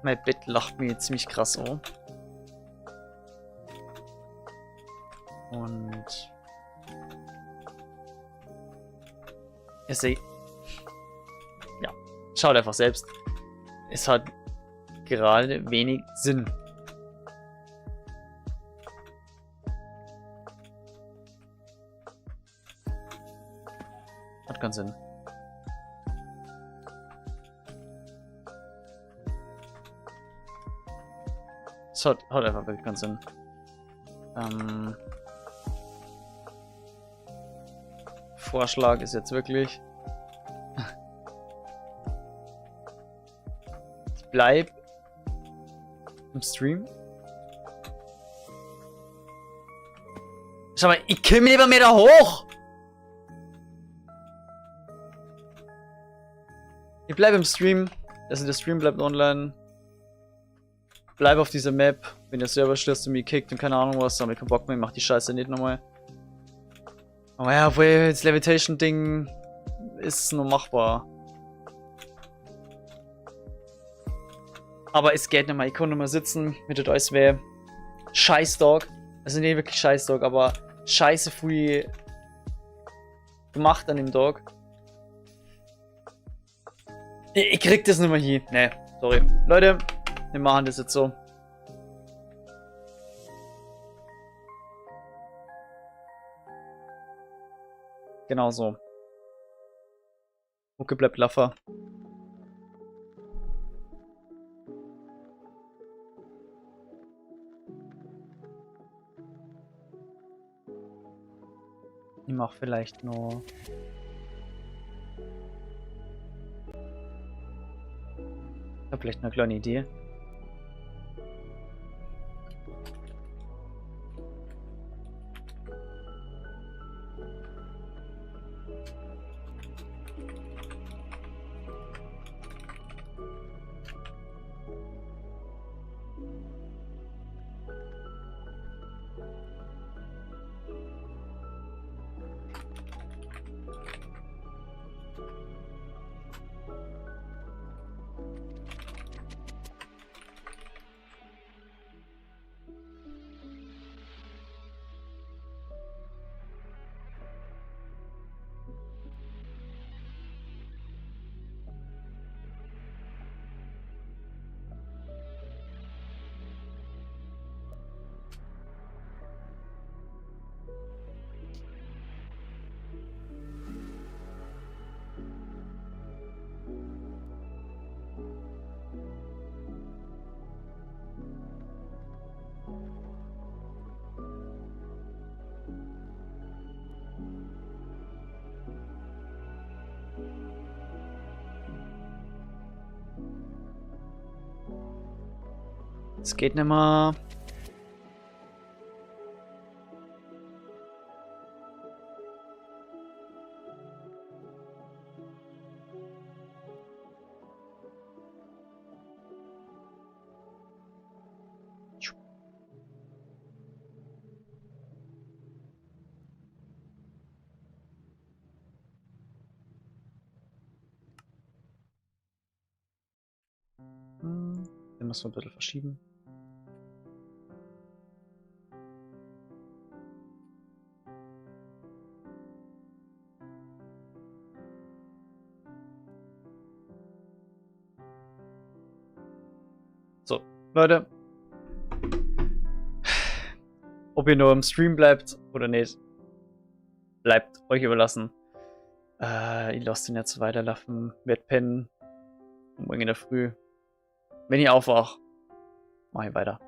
Mein Bett lacht mir jetzt ziemlich krass an. Und ihr seht, ja, schaut einfach selbst. Es hat gerade wenig Sinn. Hat keinen Sinn. Es hat einfach wirklich keinen Sinn. Vorschlag ist jetzt wirklich. Ich bleib im Stream. Schau mal, ich komm lieber mehr da hoch! Ich bleib im Stream. Also der Stream bleibt online. Bleib auf dieser Map, wenn der Server stürzt und mich kickt und keine Ahnung was, aber ich hab keinen Bock mehr, ich mach die Scheiße nicht nochmal. Aber ja, obwohl das Levitation-Ding ist nur machbar. Aber es geht nicht mehr, ich kann nicht mehr sitzen, mir tut alles weh. Scheißdog. Also nicht wirklich Scheißdog, aber scheiße viel gemacht an dem Dog. Ich krieg das nicht mehr hier. Nee, sorry. Leute. Wir machen das jetzt so. Genau so. Mucke bleibt Laffer. Ich mach vielleicht nur... Ich hab vielleicht eine kleine Idee. Es geht nicht mehr. Den müssen wir ein bisschen verschieben. So, Leute. Ob ihr nur im Stream bleibt oder nicht, bleibt euch überlassen. Ich lasse den jetzt weiterlaufen, werd pennen. Um morgen in der Früh. Wenn ich aufwach, mache ich weiter.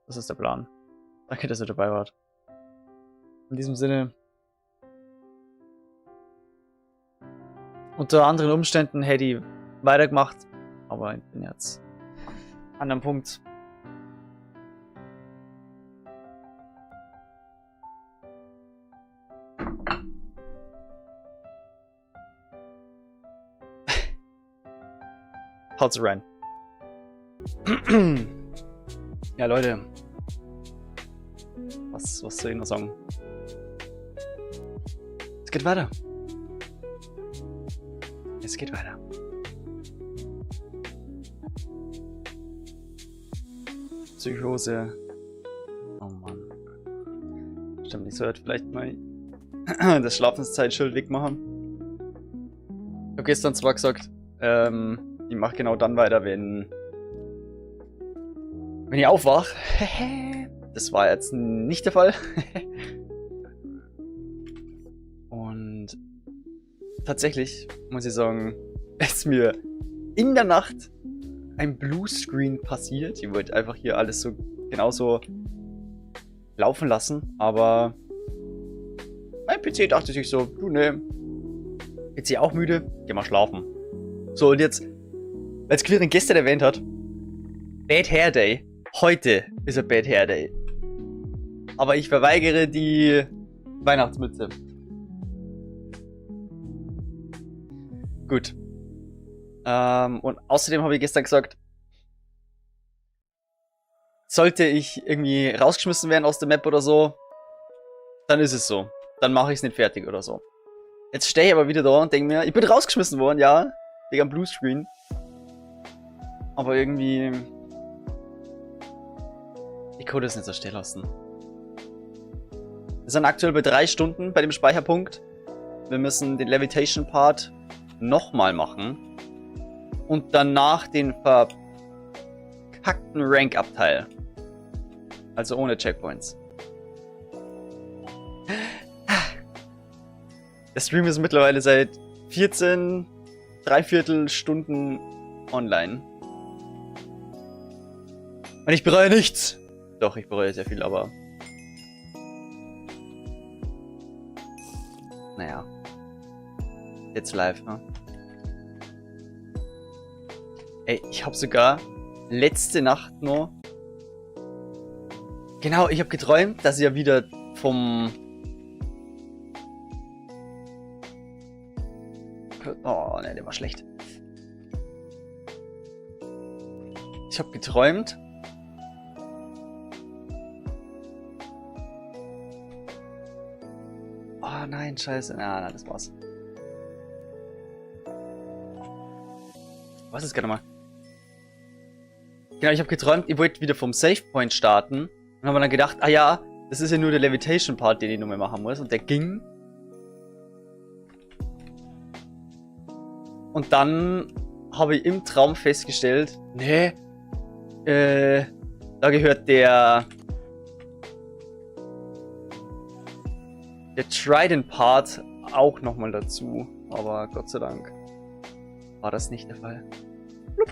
Das ist der Plan. Danke, dass ihr dabei wart. In diesem Sinne. Unter anderen Umständen hätte ich weitergemacht. Aber ich bin jetzt an einem Punkt. Haut's rein. Ja, Leute. Was soll ich noch sagen? Es geht weiter. Es geht weiter. Psychose. Oh Mann. Stimmt, ich sollte vielleicht mal das Schlafenszeitschild wegmachen. Ich habe gestern zwar gesagt, ich mache genau dann weiter, wenn ich aufwache. Das war jetzt nicht der Fall. Und tatsächlich, muss ich sagen, ist mir in der Nacht ein Bluescreen passiert. Ich wollte einfach hier alles so genauso laufen lassen, aber mein PC dachte sich so, du ne, PC auch müde, geh mal schlafen. So, und jetzt, als Quirin gestern erwähnt hat, Bad Hair Day. Heute ist ein Bad Hair Day. Aber ich verweigere die Weihnachtsmütze. Gut. Und außerdem habe ich gestern gesagt, sollte ich irgendwie rausgeschmissen werden aus der Map oder so, dann ist es so. Dann mache ich es nicht fertig oder so. Jetzt stehe ich aber wieder da und denke mir, ich bin rausgeschmissen worden, ja, wegen am Bluescreen. Aber irgendwie... Ich kann das nicht so stehen lassen. Wir sind aktuell bei 3 Stunden bei dem Speicherpunkt. Wir müssen den Levitation-Part nochmal machen. Und danach den verkackten Rank-Abteil. Also ohne Checkpoints. Der Stream ist mittlerweile seit 14 3/4 Stunden online. Und ich bereue nichts. Doch, ich bereue sehr viel, aber... Naja. Jetzt live, ne? Ey, ich hab sogar letzte Nacht noch... Genau, ich hab geträumt, dass ich ja wieder vom... Oh, ne, der war schlecht. Ich hab geträumt... Oh nein, scheiße. Na, das war's. Was ist gerade mal? Genau, ich habe geträumt, ich wollte wieder vom Save Point starten. Und habe dann gedacht, ah ja, das ist ja nur der Levitation Part, den ich nur mehr machen muss. Und der ging. Und dann habe ich im Traum festgestellt, nee, da gehört der Trident Part auch nochmal dazu. Aber Gott sei Dank war das nicht der Fall. Blub.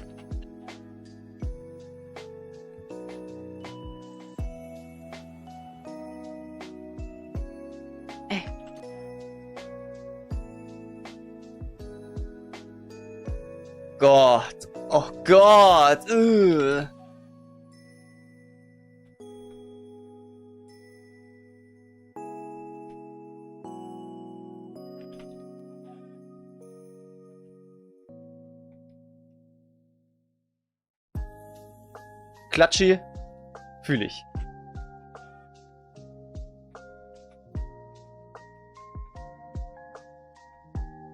Gott. Oh Gott. Klatschi. Fühle ich.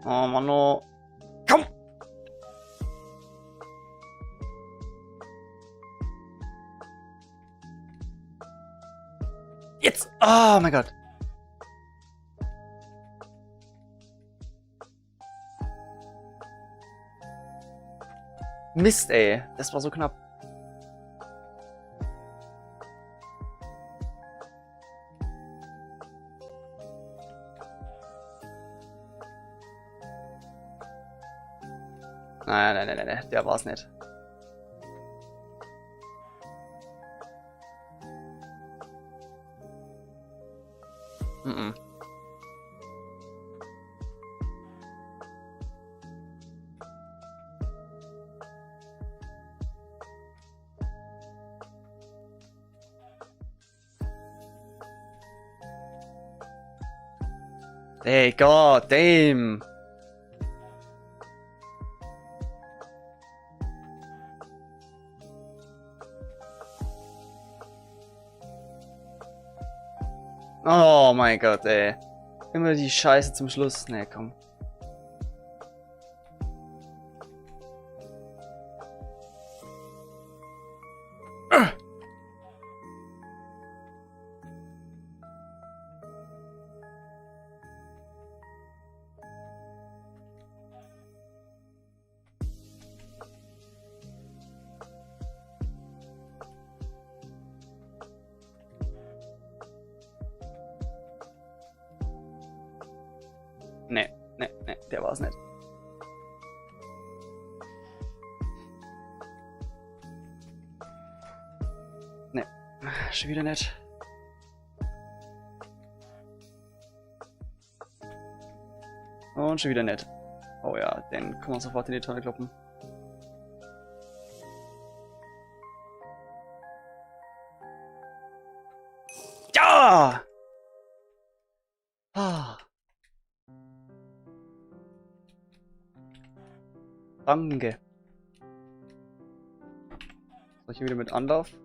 Oh Mann, oh. Komm! Jetzt! Oh mein Gott! Mist, ey. Das war so knapp. Nein, der war's nicht. Mhm. Hey, god damn. Oh mein Gott, ey. Immer die Scheiße zum Schluss. Nee, komm. Nee, der war's nicht. Nee, schon wieder nicht. Und schon wieder nicht. Oh ja, den kann man sofort in die Tonne kloppen. Ja! Ah. Danke. Soll ich hier wieder mit Anlauf?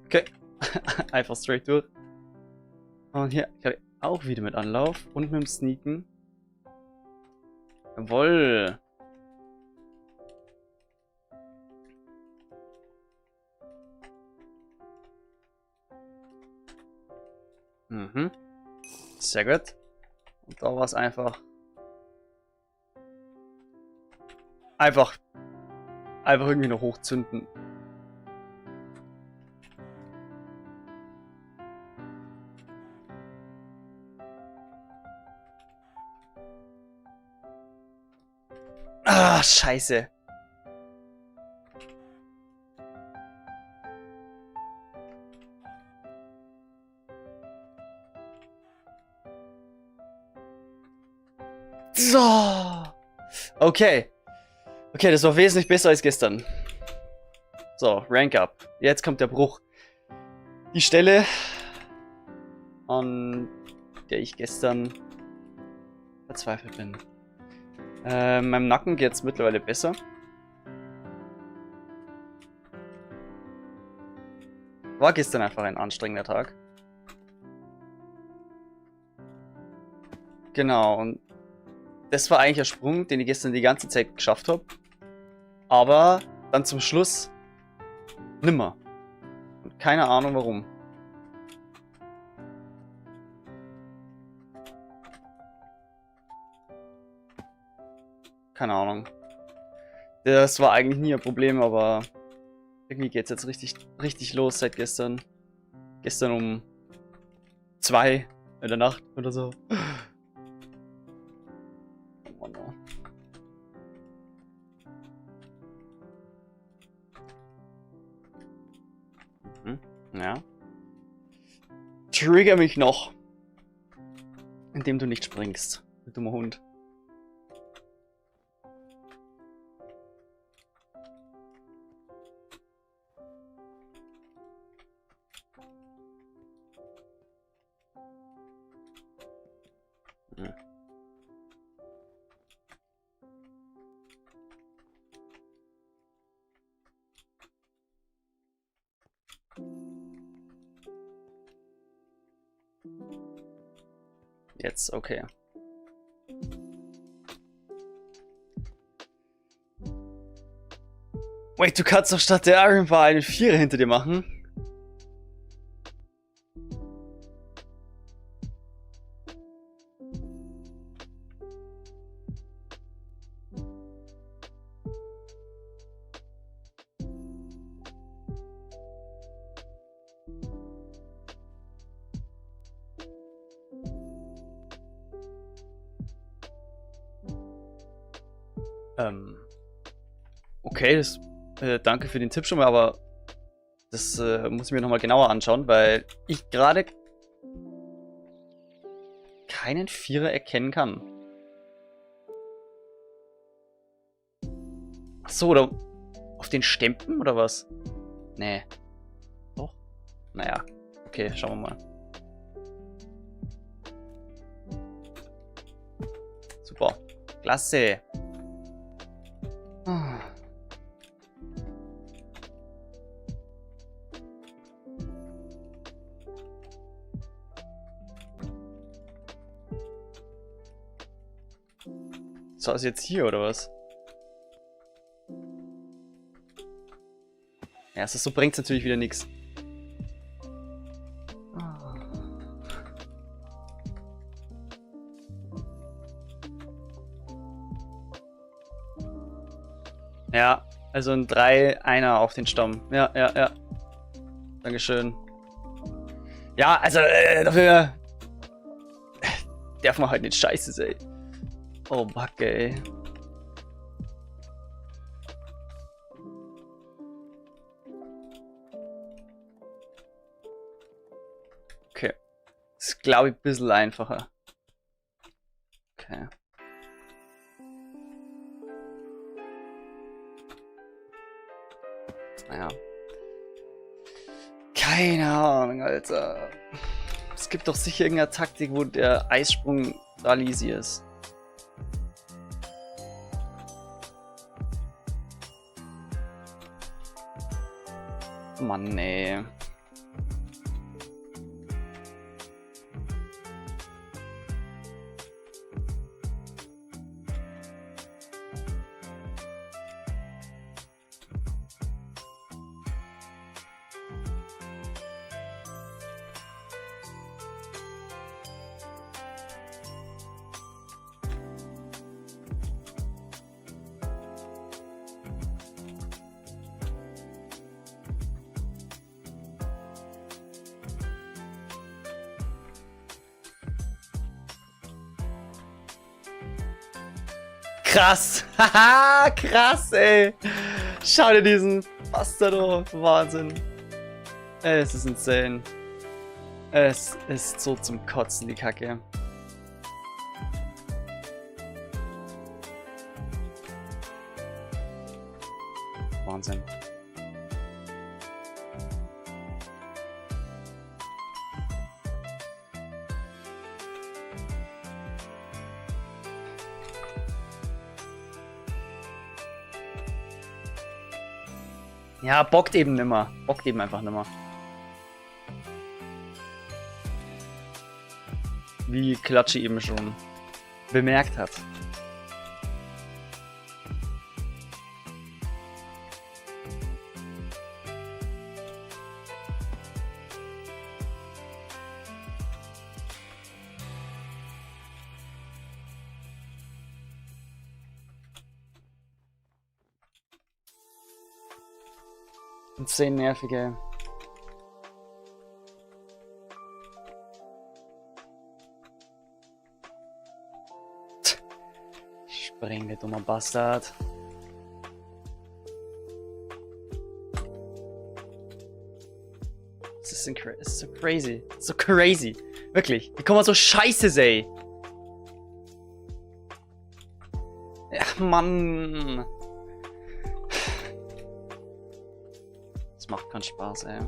Okay. Einfach straight durch. Und hier, ich habe auch wieder mit Anlauf und mit dem Sneaken. Jawoll. Mhm. Sehr gut. Und da war es einfach. Einfach irgendwie noch hochzünden. Ah, scheiße. So. Okay. Okay, das war wesentlich besser als gestern. So, Rank Up. Jetzt kommt der Bruch. Die Stelle, an der ich gestern verzweifelt bin. Meinem Nacken geht es mittlerweile besser. War gestern einfach ein anstrengender Tag. Genau, und das war eigentlich ein Sprung, den ich gestern die ganze Zeit geschafft habe. Aber dann zum Schluss nimmer. Und keine Ahnung warum. Keine Ahnung. Das war eigentlich nie ein Problem, aber irgendwie geht es jetzt richtig los seit gestern. Gestern um 2 in der Nacht oder so. Oh no. Ja. Trigger mich noch. Indem du nicht springst. Du dummer Hund. Jetzt, okay. Wait, du kannst doch statt der Iron Bar eine 4 hinter dir machen. Okay, danke für den Tipp schon mal, aber das muss ich mir nochmal genauer anschauen, weil ich gerade keinen Vierer erkennen kann. Achso, oder auf den Stempeln oder was? Nee. Doch? Naja, okay, schauen wir mal. Super. Klasse. So, ist jetzt hier, oder was? Ja, so bringt es natürlich wieder nichts. Ja, also ein 3-1er auf den Stamm. Ja, ja, ja. Dankeschön. Ja, also dafür darf man halt nicht scheiße sein. Oh, Backe, ey. Okay. Das ist, glaube ich, ein bisschen einfacher. Okay. Naja. Keine Ahnung, Alter. Es gibt doch sicher irgendeine Taktik, wo der Eissprung da easy ist. Mann, nee. Krass. Haha, krass, ey. Schau dir diesen Bastard an. Wahnsinn. Es ist insane. Es ist so zum Kotzen, die Kacke. Wahnsinn. Ja, bockt eben nimmer. Bockt eben einfach nimmer. Wie Klatsche eben schon bemerkt hat. Insane nervig, ey. Spring, der dummer Bastard. Das ist so crazy. So crazy. Wirklich. Wie kann man so scheiße sein? Ach, Mann. Das macht keinen Spaß, ey.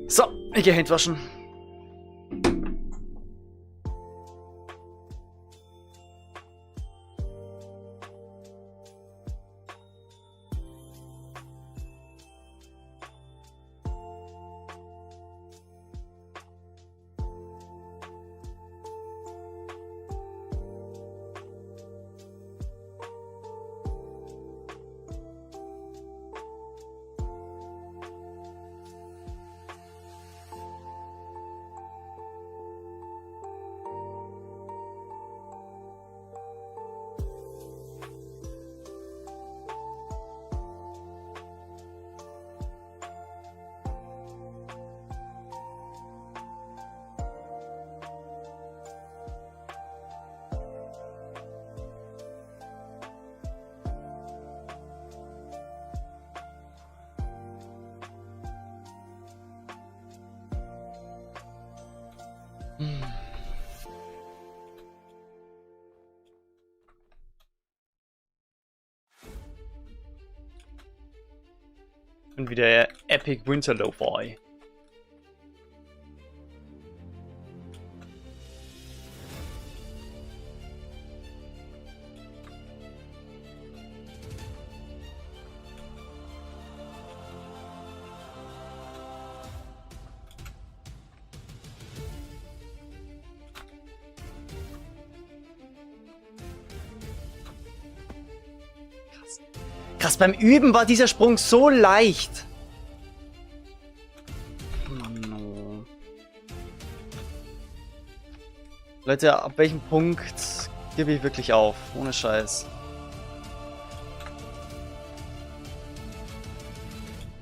So, ich gehe Hände waschen. Und wieder Epic Winter Lo-Fi. Krass, beim Üben war dieser Sprung so leicht. No. Leute, ab welchem Punkt gebe ich wirklich auf? Ohne Scheiß.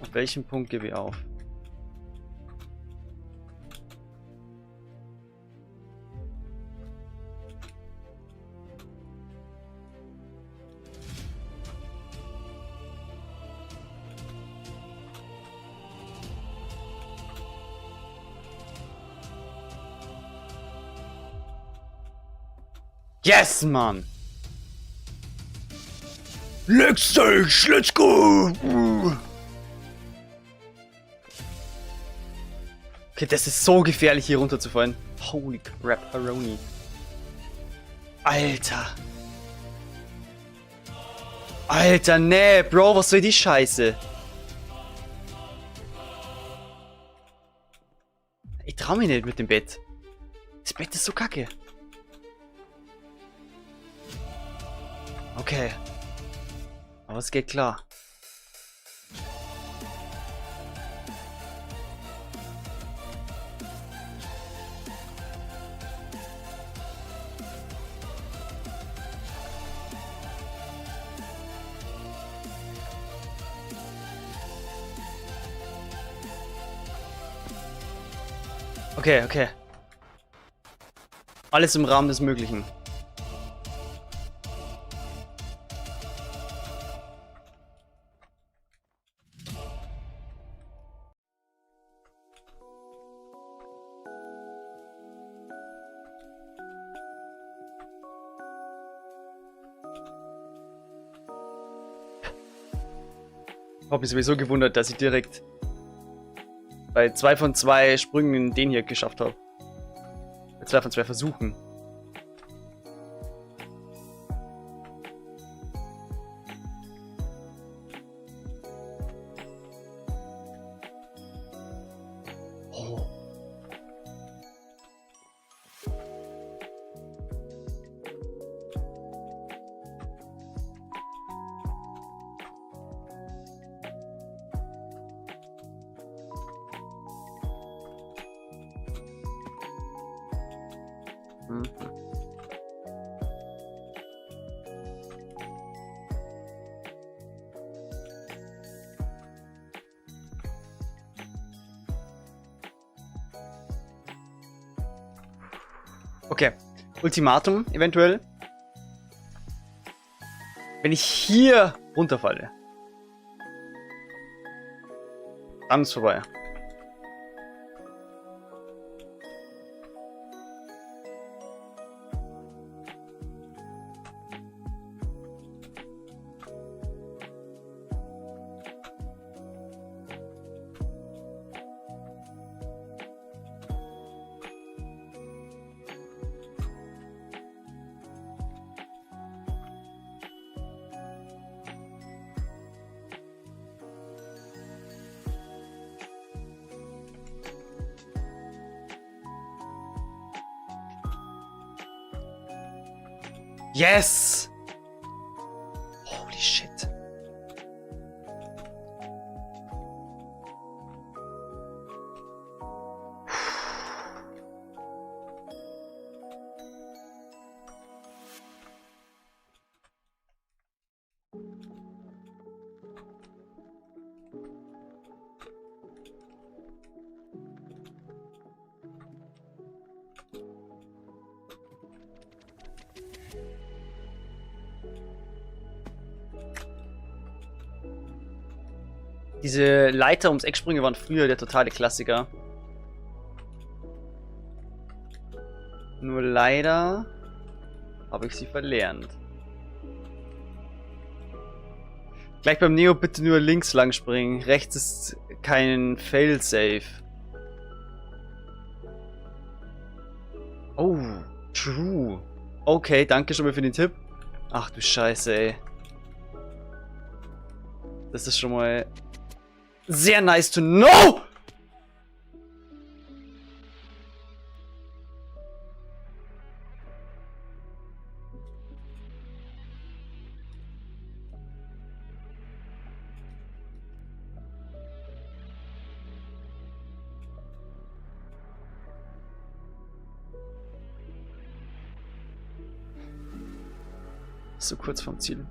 Ab welchem Punkt gebe ich auf? Yes, Mann! Let's go! Okay, das ist so gefährlich, hier runterzufallen. Holy crap, Aroni. Alter. Alter, nee, Bro, was soll die Scheiße? Ich trau mich nicht mit dem Bett. Das Bett ist so kacke. Okay. Aber es geht klar. Okay, okay. Alles im Rahmen des Möglichen. Ich habe mich sowieso gewundert, dass ich direkt bei 2 von 2 Sprüngen den hier geschafft habe. Bei 2 von 2 Versuchen. Oh. Mhm. Okay. Ultimatum, eventuell. Wenn ich hier runterfalle, dann ist vorbei. Yes! Holy shit. Diese Leiter ums Ecksprünge waren früher der totale Klassiker. Nur leider habe ich sie verlernt. Gleich beim Neo bitte nur links lang springen. Rechts ist kein Failsafe. Oh, true. Okay, danke schon mal für den Tipp. Ach du Scheiße, ey. Das ist schon mal sehr nice to know! So kurz vom Ziel.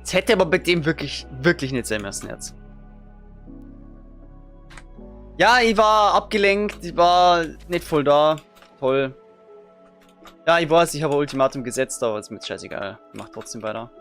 Es hätte aber bei dem wirklich nicht sein müssen jetzt. Ja, ich war abgelenkt, ich war nicht voll da. Toll. Ja, ich weiß, ich habe ein Ultimatum gesetzt, aber ist mir scheißegal. Ich mach trotzdem weiter.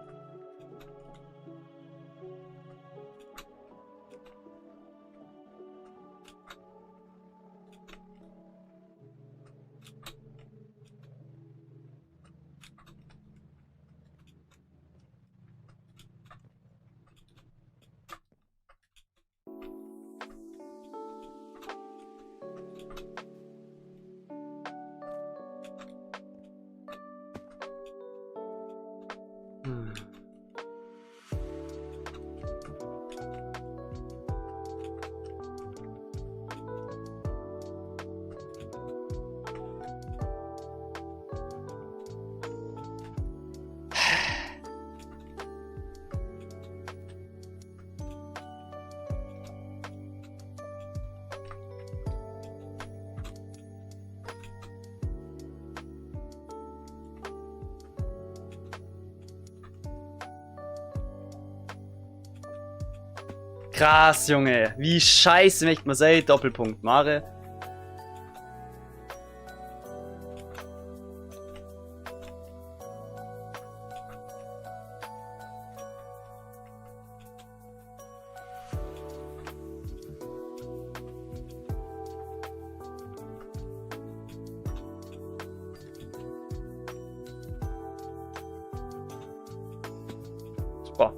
Krass, Junge. Wie scheiße möchte man sein? Doppelpunkt, Mare. Super.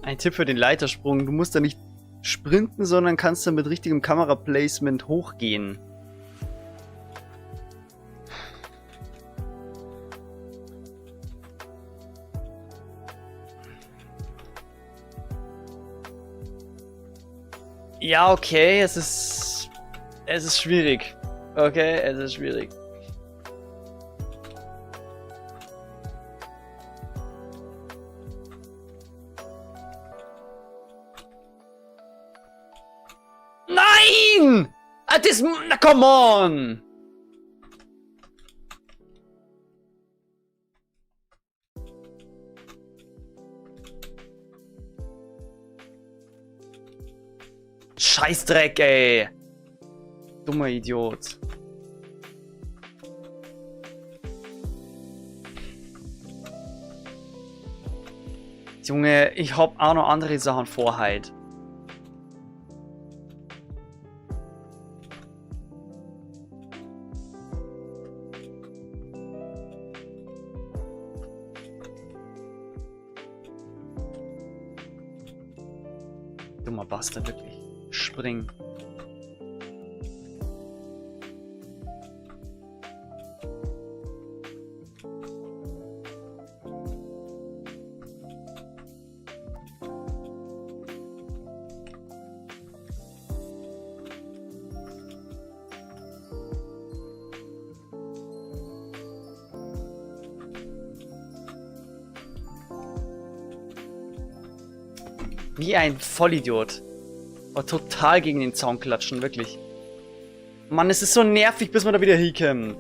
Ein Tipp für den Leitersprung. Du musst da nicht sprinten, sondern kannst da mit richtigem Kameraplacement hochgehen. Ja, okay, es ist schwierig. Okay, es ist schwierig. Nein! Das, na, come on! Scheißdreck, ey! Dummer Idiot. Junge, ich hab auch noch andere Sachen vor heute. Dummer Bastard, wirklich. Spring. Wie ein Vollidiot. Aber total gegen den Zaun klatschen, wirklich. Mann, es ist so nervig, bis man da wieder hinkommt.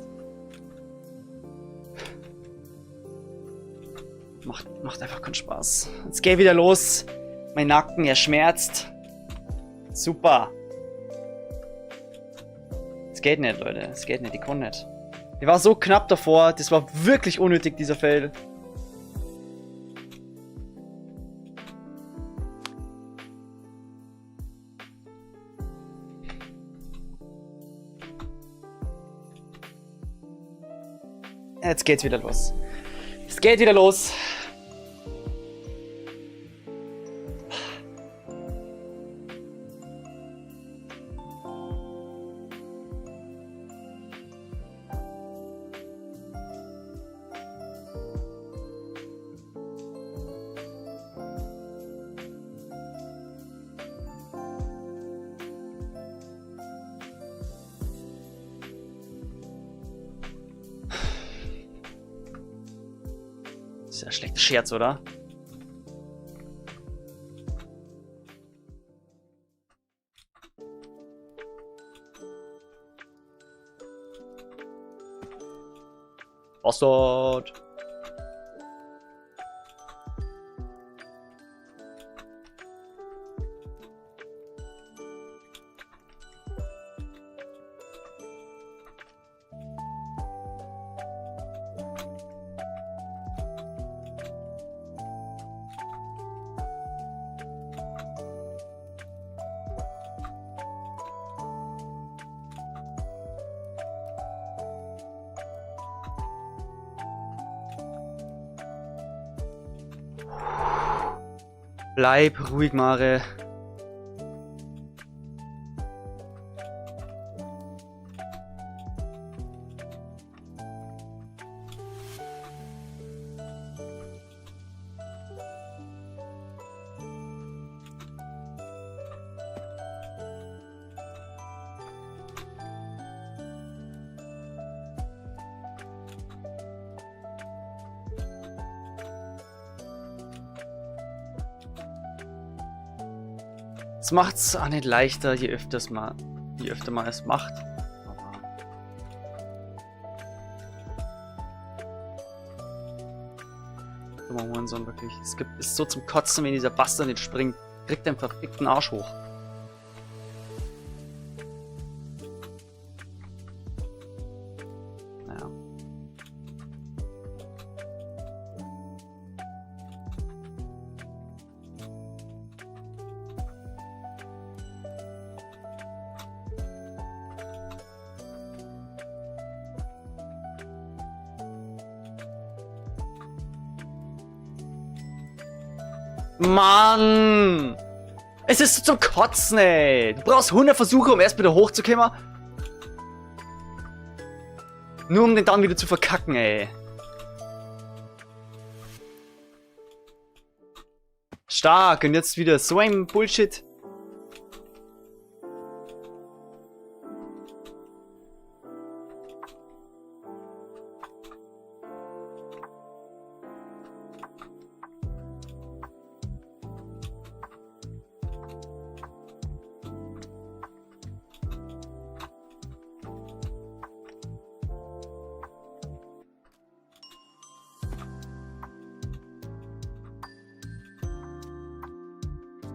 Macht einfach keinen Spaß. Jetzt geh wieder los. Mein Nacken, er schmerzt. Super. Es geht nicht, Leute. Es geht nicht, ich kann nicht. Ich war so knapp davor. Das war wirklich unnötig, dieser Fail. Jetzt geht's wieder los. Es geht wieder los. Das ist ja ein schlechter Scherz, oder? Bastard. Bleib ruhig, Mare. Es macht's auch nicht leichter, je öfter man es macht. Aber Hurensohn, wirklich. Ist so zum Kotzen, wenn dieser Bastard nicht springt. Kriegt den verfickten Arsch hoch. Naja. Mann! Es ist so zum Kotzen, ey! Du brauchst 100 Versuche, um erst wieder hochzukommen. Nur um den dann wieder zu verkacken, ey. Stark, und jetzt wieder so ein Bullshit.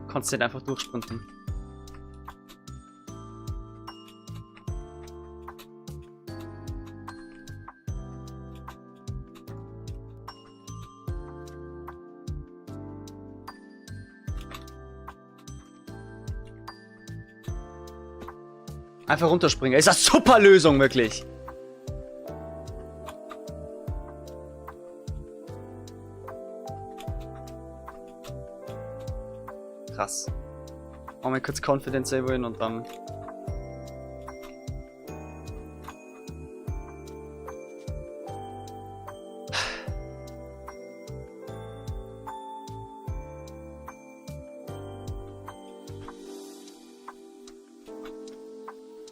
Konntest nicht einfach durchsprinten. Einfach runterspringen. Ist eine super Lösung, wirklich. Krass. Machen wir kurz Confidence Save und dann.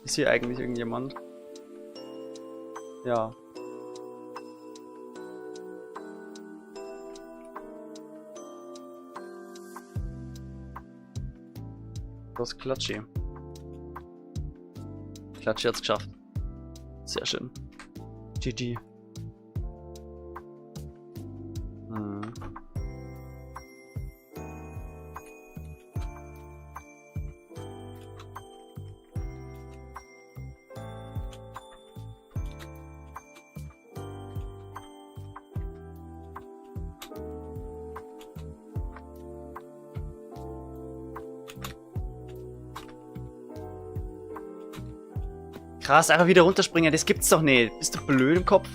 Ist hier eigentlich irgendjemand? Ja. Das ist Klatschi. Klatschi hat's geschafft. Sehr schön. GG. Hm. Krass, einfach wieder runterspringen, das gibt's doch nicht. Bist du blöd im Kopf?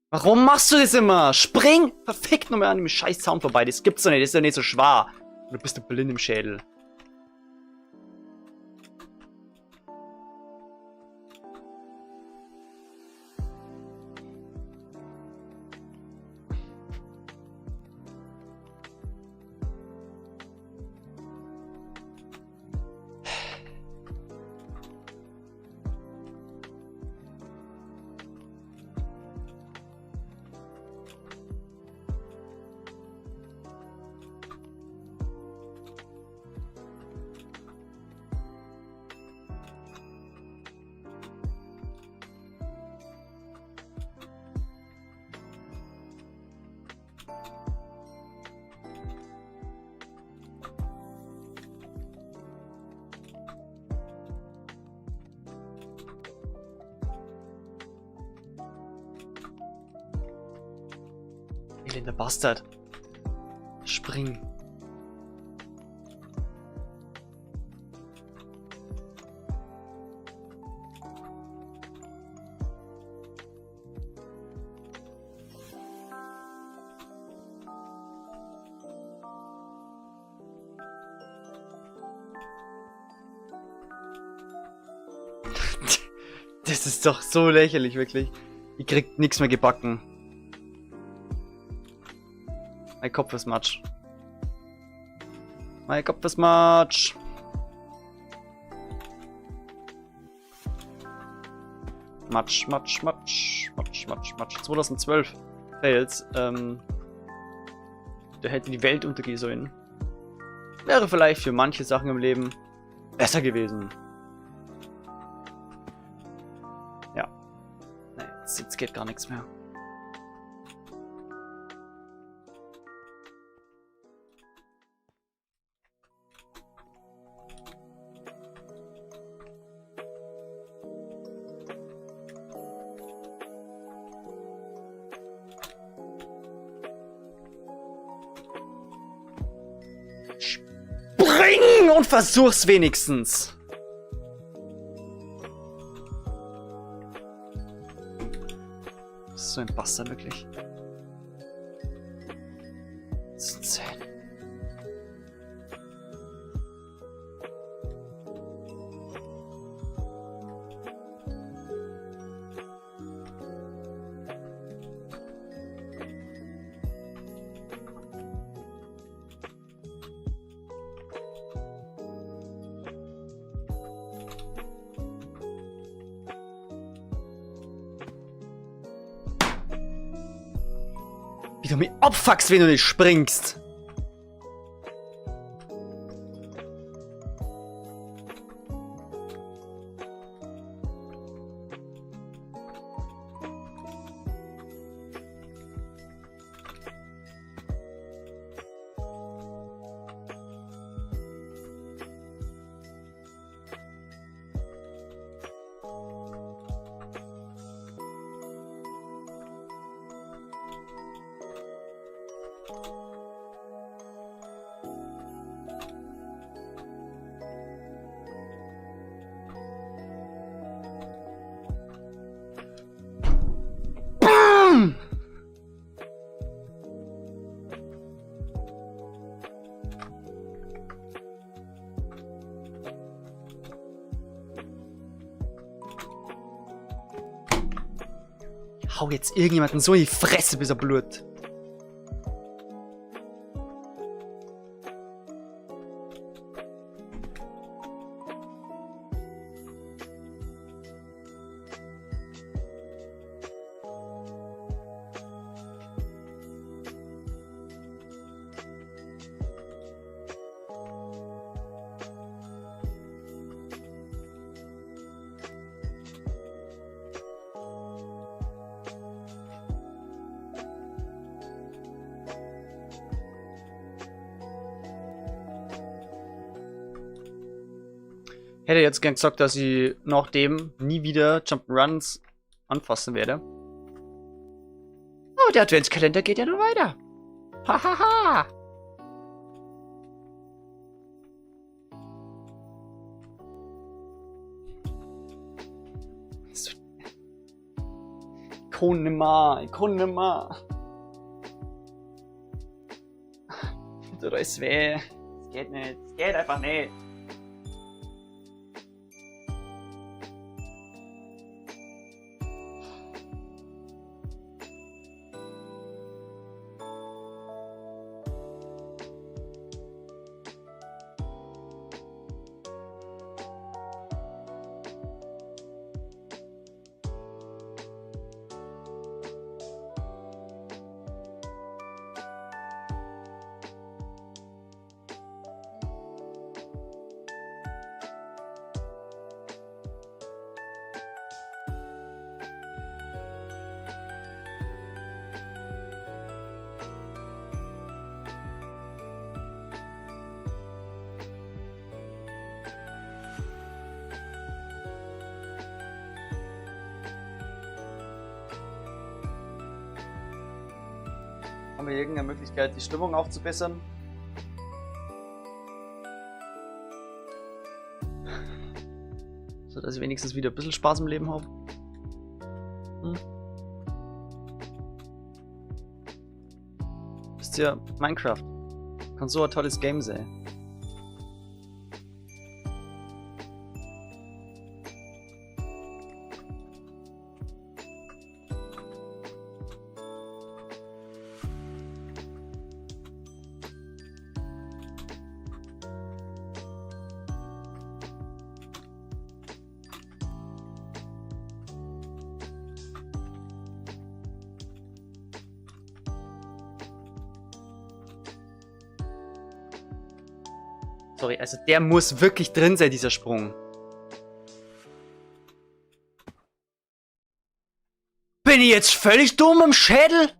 Warum machst du das immer? Spring! Verfickt nochmal an dem scheiß Sound vorbei. Das gibt's doch nicht. Das ist doch nicht so schwer. Du bist doch blind im Schädel. Elender Bastard. Spring. Das ist doch so lächerlich, wirklich. Ihr kriegt nichts mehr gebacken. Mein Kopf ist Matsch. Mein Kopf ist Matsch. Matsch, Matsch, Matsch. Matsch, Matsch, Matsch. 2012 Fails. Da hätte die Welt untergehen sollen. Wäre vielleicht für manche Sachen im Leben besser gewesen. Ja. Nee, jetzt geht gar nichts mehr. Spring und versuch's wenigstens. So ein Bastard, wirklich. Das ist 10. Wie du mich abfuckst, wenn du nicht springst. Hau jetzt irgendjemanden so in die Fresse, bis er blutet. Hätte jetzt gern gesagt, dass ich nach dem nie wieder Jump'n'Runs anfassen werde. Oh, der Adventskalender geht ja noch weiter. Hahaha. Ikonen nimmer. Tut euch weh. Es geht nicht. Es geht einfach nicht. Haben wir irgendeine Möglichkeit, die Stimmung aufzubessern? So dass ich wenigstens wieder ein bisschen Spaß im Leben habe. Wisst ihr, Minecraft kann so ein tolles Game sein. Sorry, also der muss wirklich drin sein, dieser Sprung. Bin ich jetzt völlig dumm im Schädel?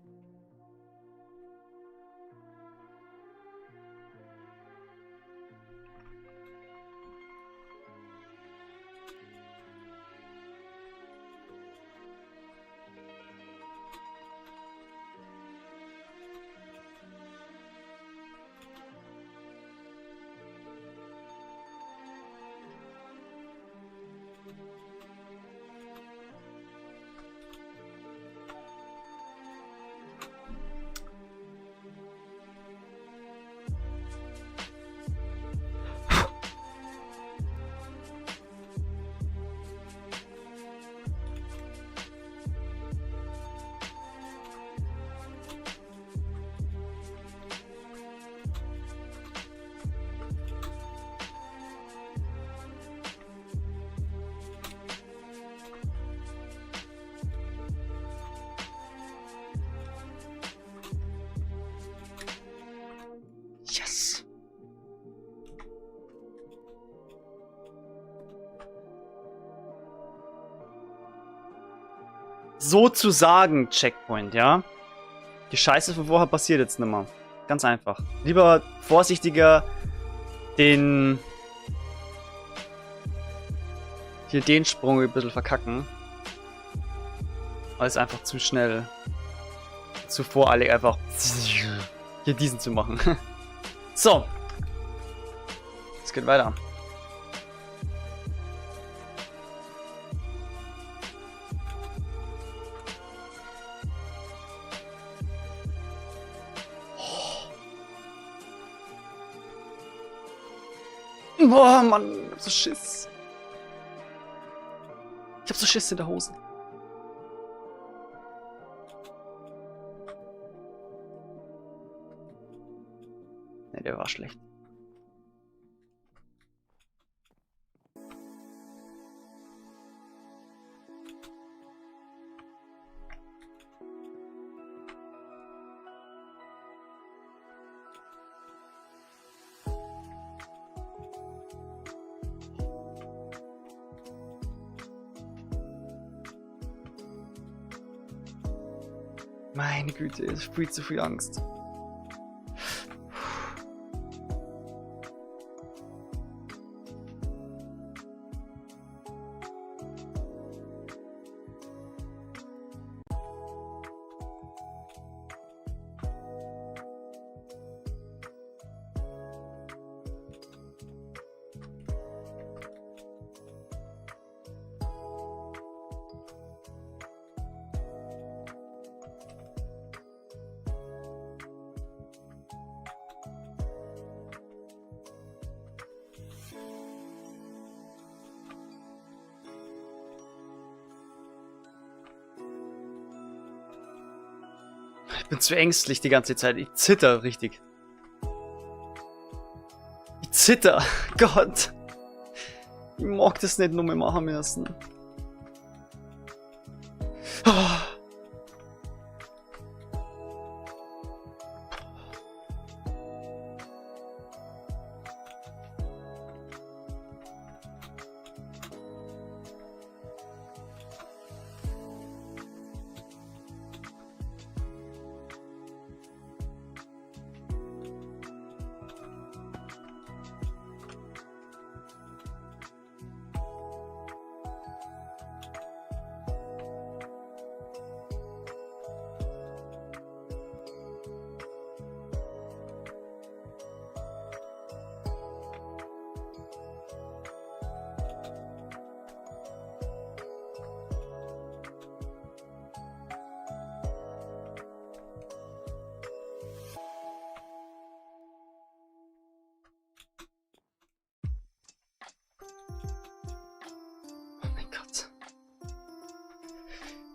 Yes. Sozusagen Checkpoint, ja? Die Scheiße von vorher passiert jetzt nicht mehr. Ganz einfach. Lieber vorsichtiger den Sprung ein bisschen verkacken. Als einfach zu schnell zu voreilig einfach hier diesen zu machen. So. Es geht weiter. Boah, Mann, ich hab so Schiss. Ich hab so Schiss in der Hose. Ne, der war schlecht. Meine Güte, es ist viel zu viel Angst. Ich bin zu ängstlich die ganze Zeit. Ich zitter richtig. Ich zitter. Gott. Ich mag das nicht nur mehr machen müssen. Oh.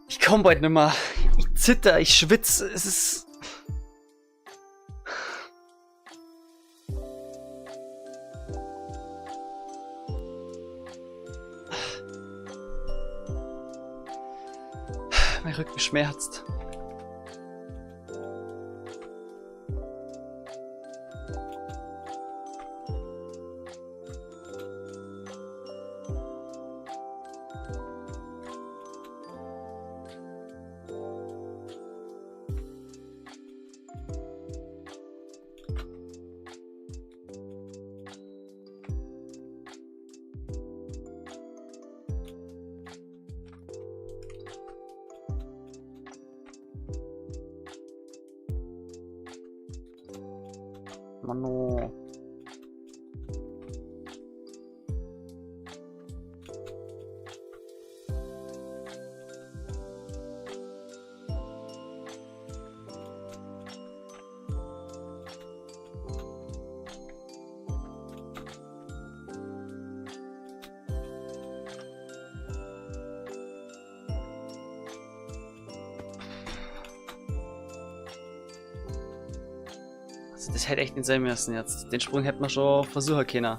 Ich komm bald nimmer. Ich zitter, ich schwitze. Es ist... Mein Rücken schmerzt. Mano. Also das hätte echt nicht sein müssen jetzt. Den Sprung hätte man schon versuchen können.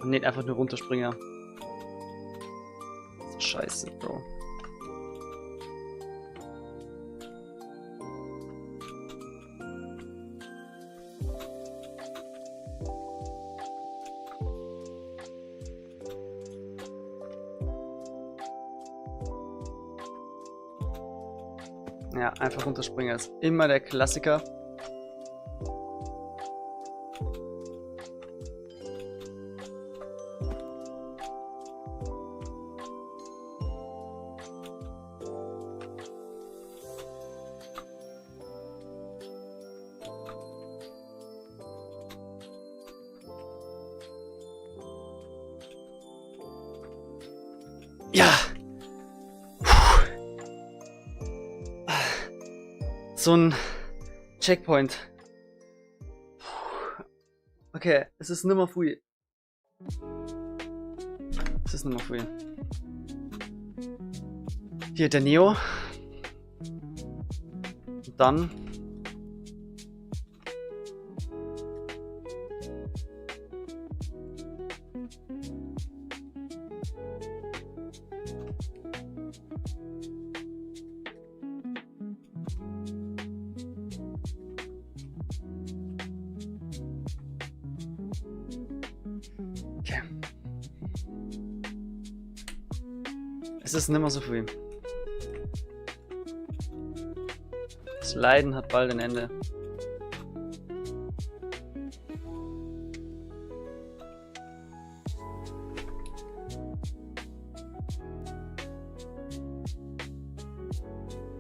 Und nicht einfach nur runterspringen. So scheiße, Bro. Ja, einfach runterspringen ist immer der Klassiker. Ja! So ein Checkpoint. Okay, es ist nimmer viel. Es ist nimmer viel. Hier der Neo. Und dann. Okay. Es ist nimmer so viel. Das Leiden hat bald ein Ende.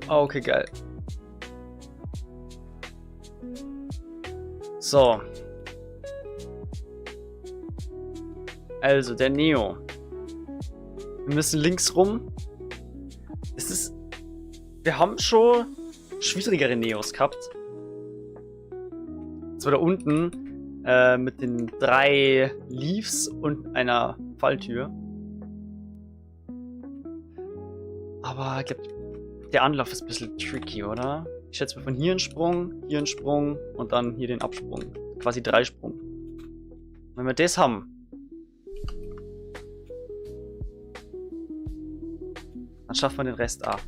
Okay, geil. So. Also, der Neo. Wir müssen links rum. Es ist. Wir haben schon schwierigere Neos gehabt. Das war da unten mit den 3 Leaves und einer Falltür. Aber ich glaube, der Anlauf ist ein bisschen tricky, oder? Ich schätze mal von hier einen Sprung und dann hier den Absprung. Quasi 3 Sprung. Wenn wir das haben, dann schafft man den Rest ab.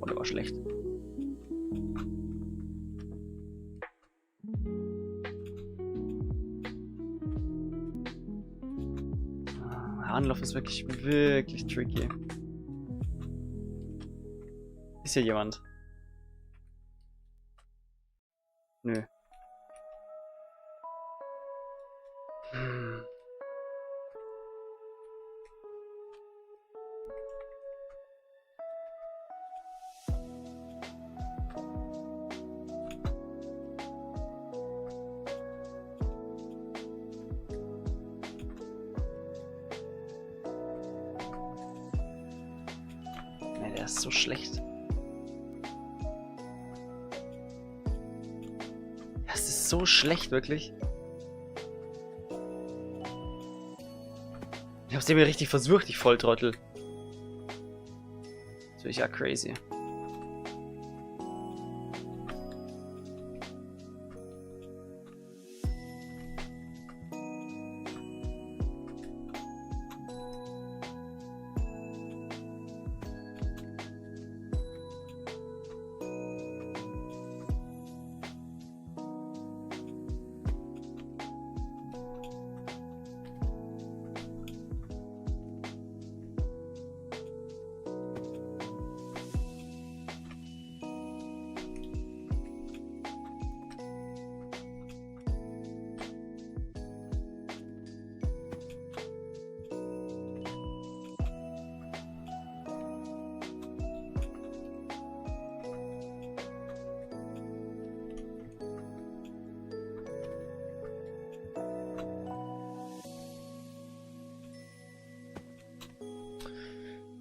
Oh, der war schlecht. Der Anlauf ist wirklich tricky. Ist hier jemand? Nö. Nee, der ist so schlecht. Das ist so schlecht, wirklich. Ich hab's mir richtig versucht, ich Volltrottel. Das ist ja crazy.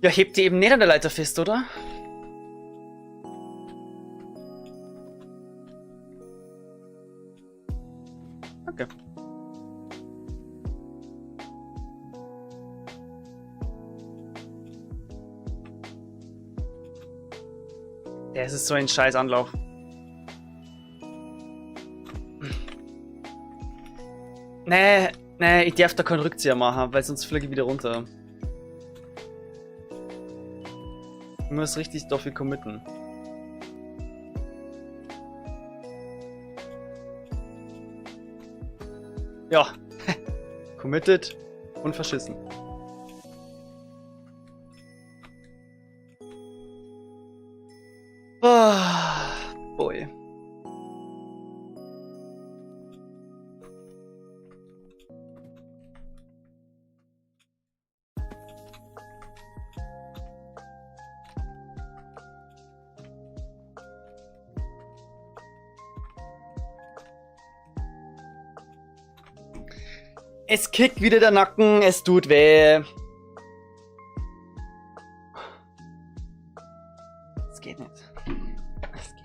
Ja, hebt die eben nicht an der Leiter fest, oder? Okay. Ja, es ist so ein scheiß Anlauf. Nee, ich darf da keinen Rückzieher machen, weil sonst fliege ich wieder runter. Ich muss richtig dafür committen. Ja, committed und verschissen. Oh, boy. Es kickt wieder der Nacken, es tut weh. Es geht nicht. Es geht.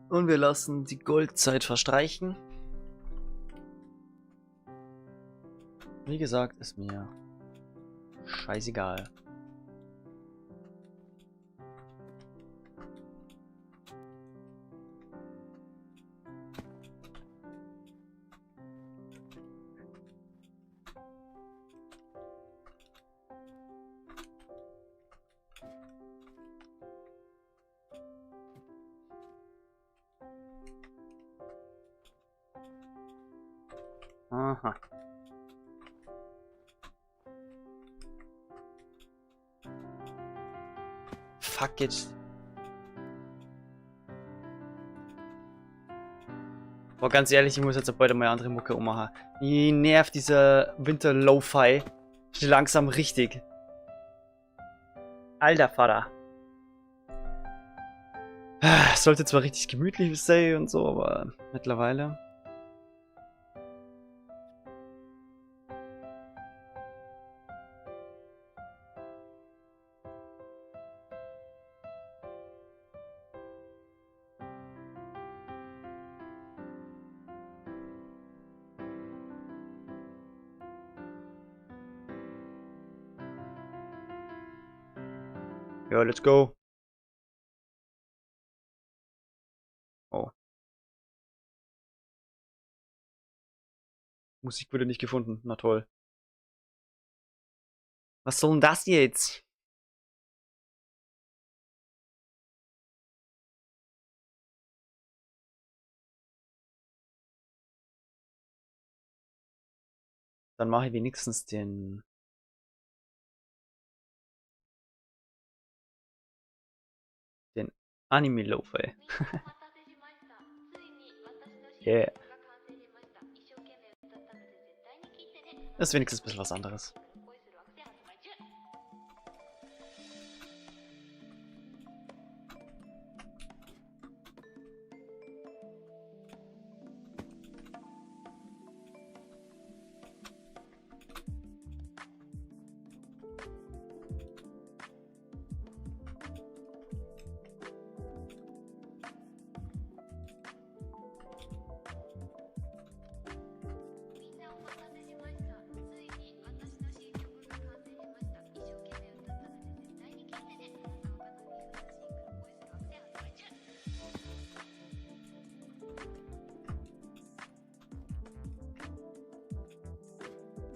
Und wir lassen die Goldzeit verstreichen. Wie gesagt, ist mir scheißegal. Aha. Fuck it. Boah, ganz ehrlich, ich muss jetzt bald mal eine andere Mucke ummachen. Die nervt dieser Winter-Lo-Fi langsam richtig. Alter Vater. Sollte zwar richtig gemütlich sein und so, aber mittlerweile. Ja, let's go. Oh. Musik wurde nicht gefunden. Na toll. Was soll denn das jetzt? Dann mache ich wenigstens den Anime Lo-Fi. Yeah. Das ist wenigstens ein bisschen was anderes.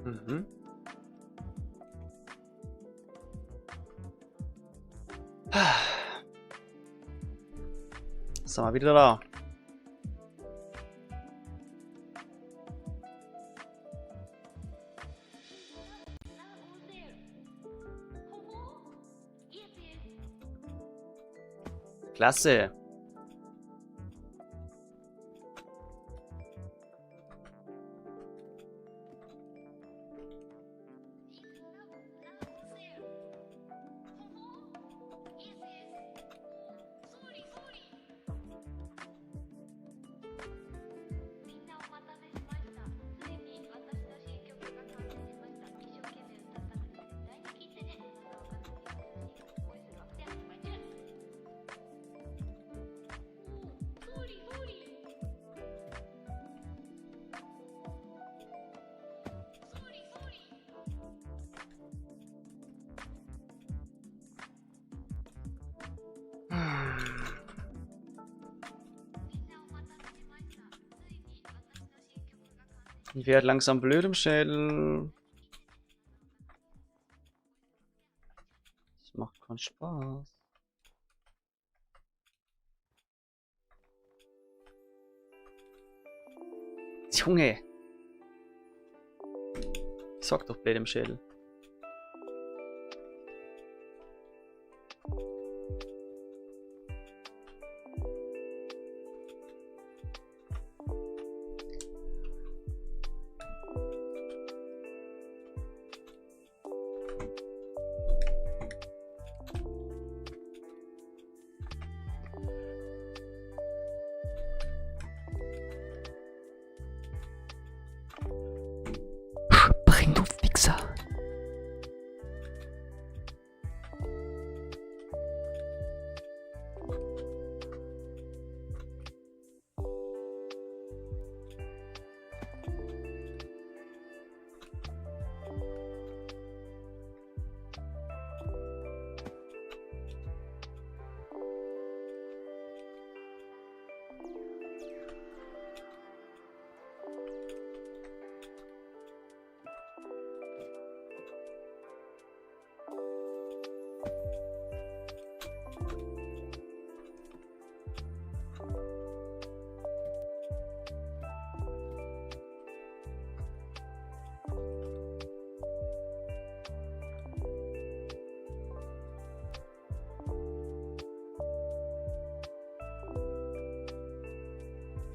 Mhm. Sind wir wieder da. Klasse. Ich werde langsam blöd im Schädel. Das macht keinen Spaß. Junge! Ich sag doch blöd im Schädel. Spring, du Wichser!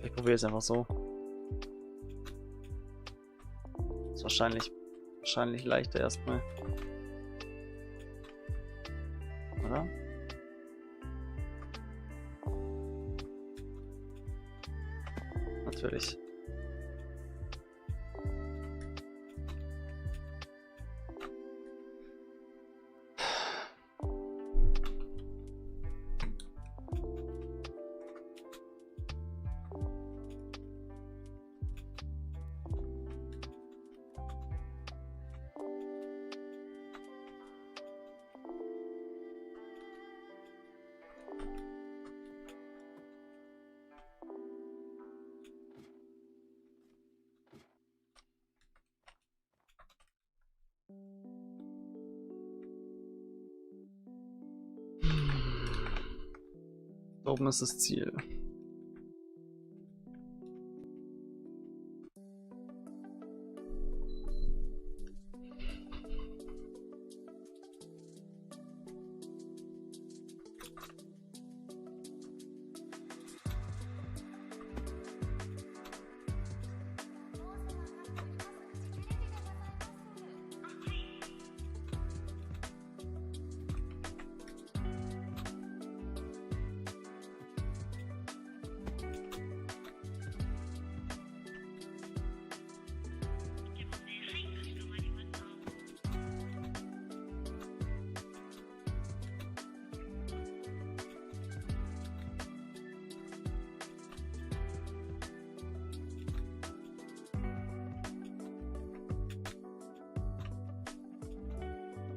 Ich probiere es einfach so. Ist wahrscheinlich leichter erstmal. Oder? Natürlich. Da oben ist das Ziel.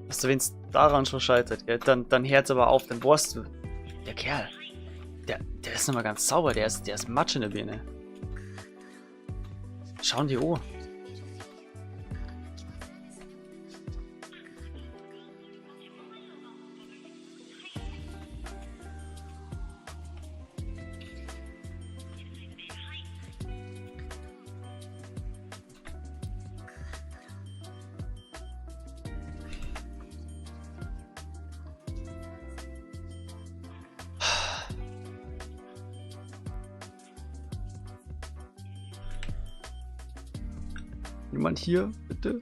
Also wenn es daran schon scheitert, gell, dann hört's aber auf, dann weißt du, der Kerl, der ist nicht mal ganz sauber, der ist Matsch in der Birne. Schauen die an. Jemand hier, bitte?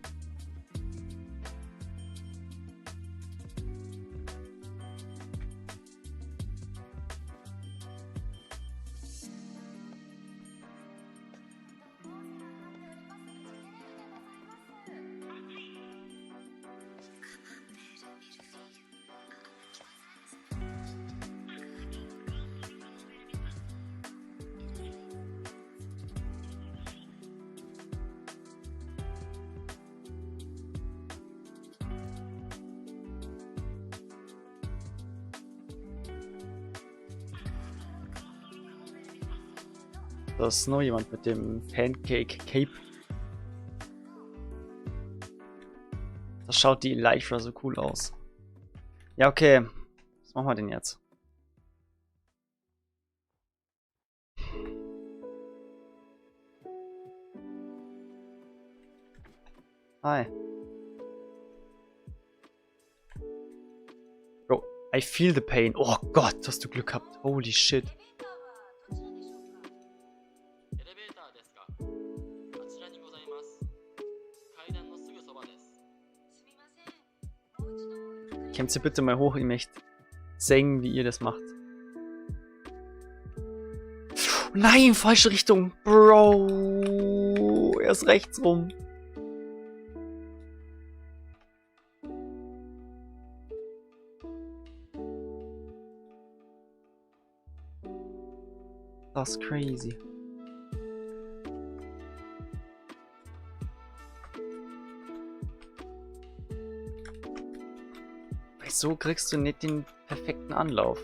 Da ist noch jemand mit dem Pancake Cape. Das schaut die Elytra so cool aus. Ja, okay. Was machen wir denn jetzt? Hi. Bro, I feel the pain. Oh Gott, hast du Glück gehabt. Holy shit. Kommt Sie bitte mal hoch, ich möchte sehen, wie ihr das macht. Nein, falsche Richtung. Bro, er ist rechts rum. Das ist crazy. So kriegst du nicht den perfekten Anlauf.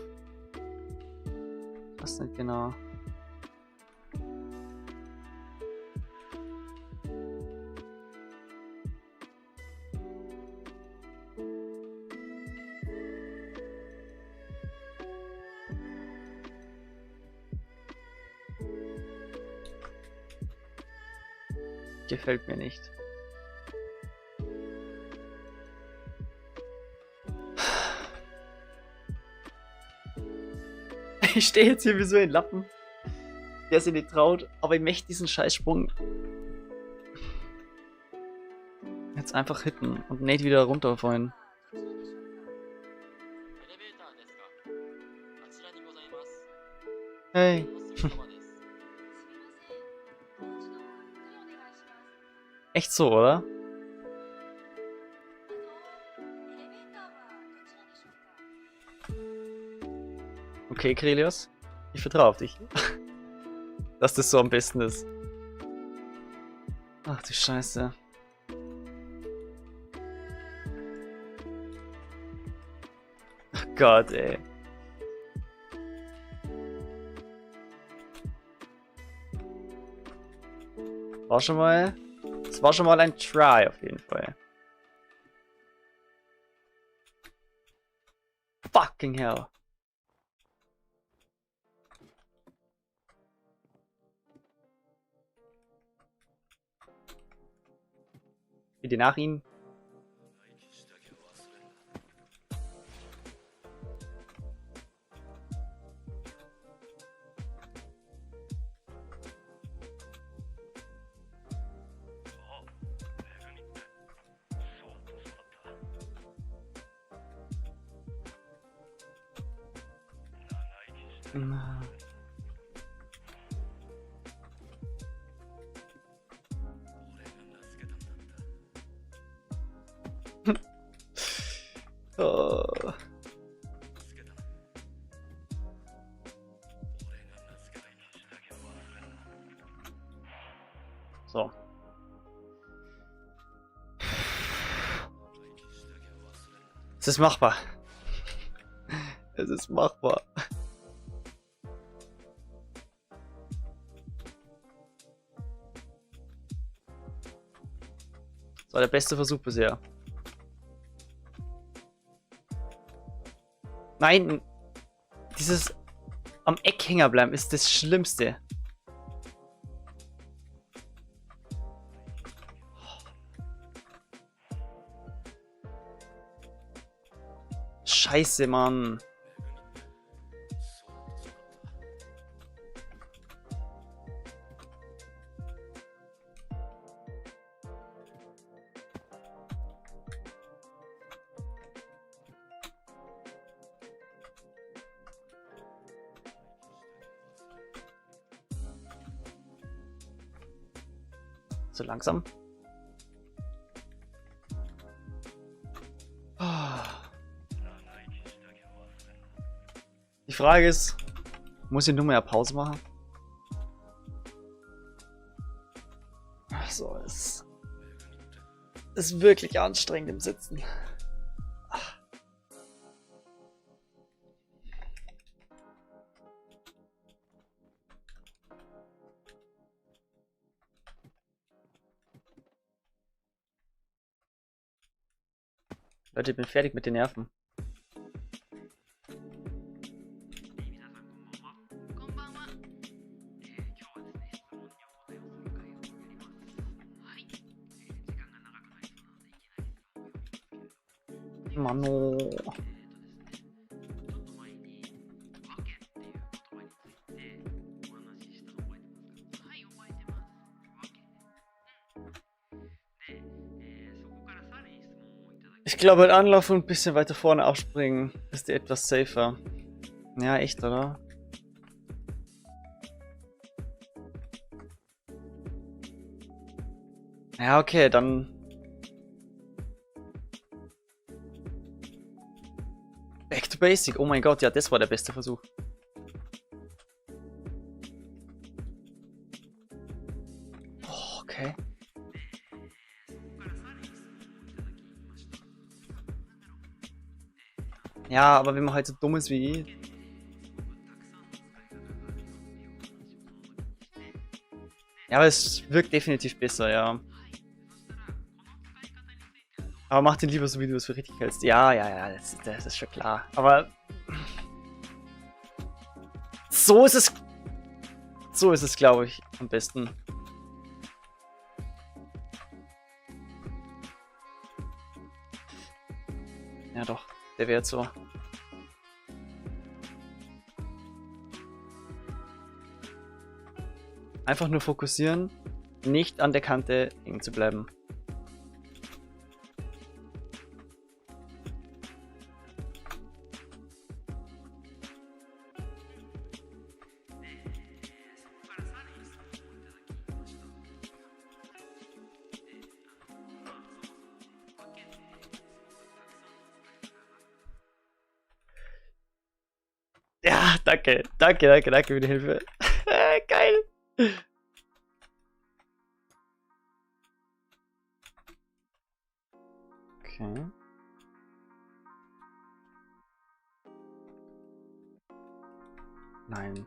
Was nicht genau. Gefällt mir nicht. Ich stehe jetzt hier wie so ein Lappen, der sich nicht traut, aber ich möchte diesen Scheißsprung jetzt einfach hitten und nicht wieder runterfallen. Hey. Echt so, oder? Okay, Krelios, ich vertraue auf dich. Dass das so am besten ist. Ach du Scheiße. Ach Gott, ey. War schon mal... Es war schon mal ein Try auf jeden Fall. Fucking hell. Bitte nach ihnen. Oh. So. Es ist machbar. Es ist machbar. Das war der beste Versuch bisher. Nein! Dieses am Eck hängen bleiben ist das Schlimmste. Scheiße, Mann. So langsam. Die Frage ist, muss ich nur mehr Pause machen? So, es ist wirklich anstrengend im Sitzen. Leute, ich bin fertig mit den Nerven. Mano. Ich glaube, halt Anlauf und ein bisschen weiter vorne abspringen ist etwas safer. Ja, echt, oder? Ja, okay, dann... Back to basic. Oh mein Gott, ja, das war der beste Versuch. Oh, okay. Ja, aber wenn man halt so dumm ist wie ich... Ja, aber es wirkt definitiv besser, ja. Aber mach den lieber so, wie du es für richtig hältst. Ja, ja, ja, das ist schon klar. Aber... So ist es... So ist es, glaube ich, am besten. Ja doch, der wäre jetzt so. Einfach nur fokussieren, nicht an der Kante hängen zu bleiben. Ja, danke, danke, danke, danke für die Hilfe. Geil. Okay. Nein.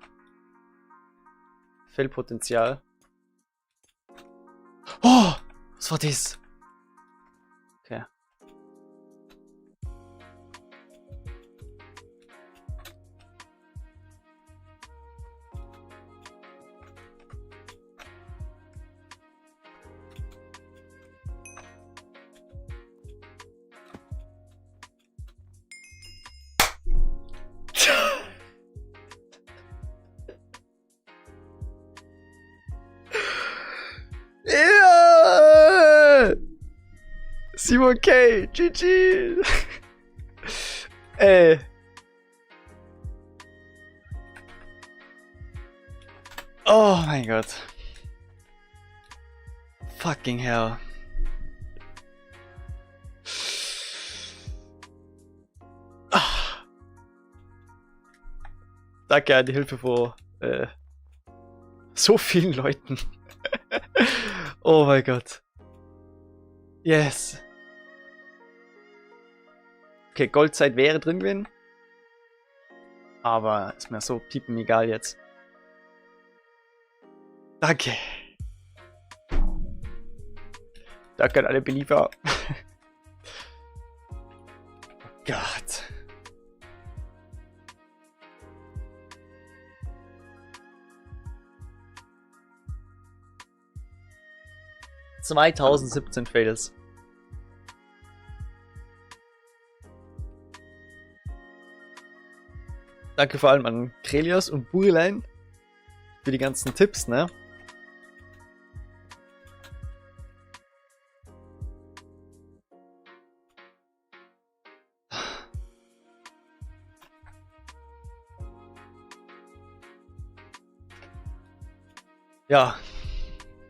Fehlpotenzial. Oh, was war das? Okay. Ja! Simon K. GG! Ey. Oh mein Gott. Fucking hell. Danke an die Hilfe von so vielen Leuten. Oh mein Gott. Yes. Okay, Goldzeit wäre drin gewesen. Aber ist mir so piepen egal jetzt. Danke. Danke an alle Belieber. Oh Gott. ...2017 Fails. Danke vor allem an Krelios und Burilein für die ganzen Tipps, ne? Ja,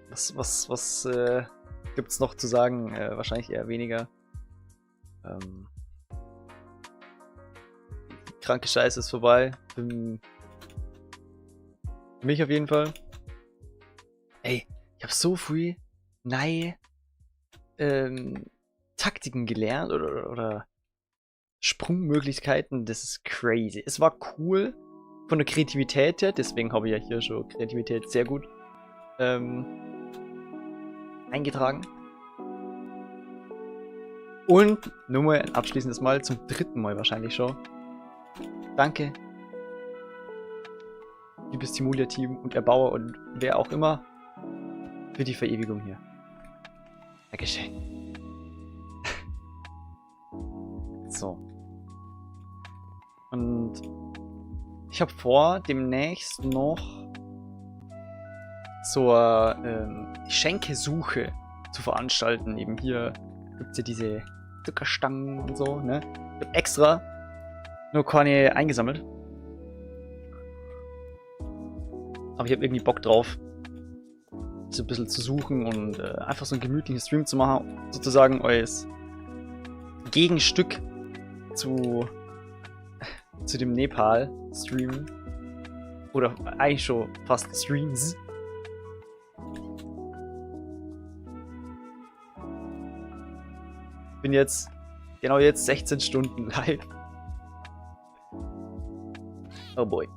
was gibt's noch zu sagen? Wahrscheinlich eher weniger. Die kranke Scheiße ist vorbei. Für mich auf jeden Fall. Ey, ich habe so früh neue Taktiken gelernt oder Sprungmöglichkeiten. Das ist crazy. Es war cool von der Kreativität her, deswegen habe ich ja hier schon Kreativität sehr gut eingetragen. Und nur mal ein abschließendes Mal, zum dritten Mal wahrscheinlich schon. Danke, liebes Timulia-Team und Erbauer und wer auch immer, für die Verewigung hier. Dankeschön. So. Und ich habe vor, demnächst noch so eine Schenkesuche zu veranstalten. Eben hier gibt es ja diese Zuckerstangen und so, ne? Ich habe extra nur keine eingesammelt. Aber ich habe irgendwie Bock drauf, so ein bisschen zu suchen und einfach so einen gemütlichen Stream zu machen. Sozusagen als Gegenstück zu dem Nepal-Stream. Oder eigentlich schon fast Streams. Bin jetzt, genau jetzt 16 Stunden live. Oh boy.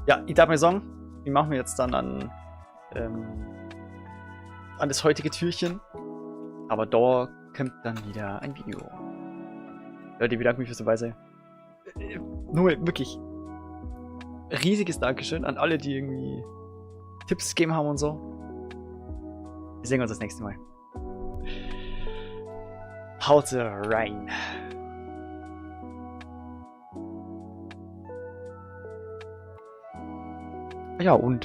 Ja, ich darf mal sagen, wie machen wir jetzt dann an das heutige Türchen. Aber da kommt dann wieder ein Video. Leute, ich bedanke mich fürs Dabeisein. Nur wirklich riesiges Dankeschön an alle, die irgendwie Tipps gegeben haben und so. Wir sehen uns das nächste Mal. Haut rein. Ja, und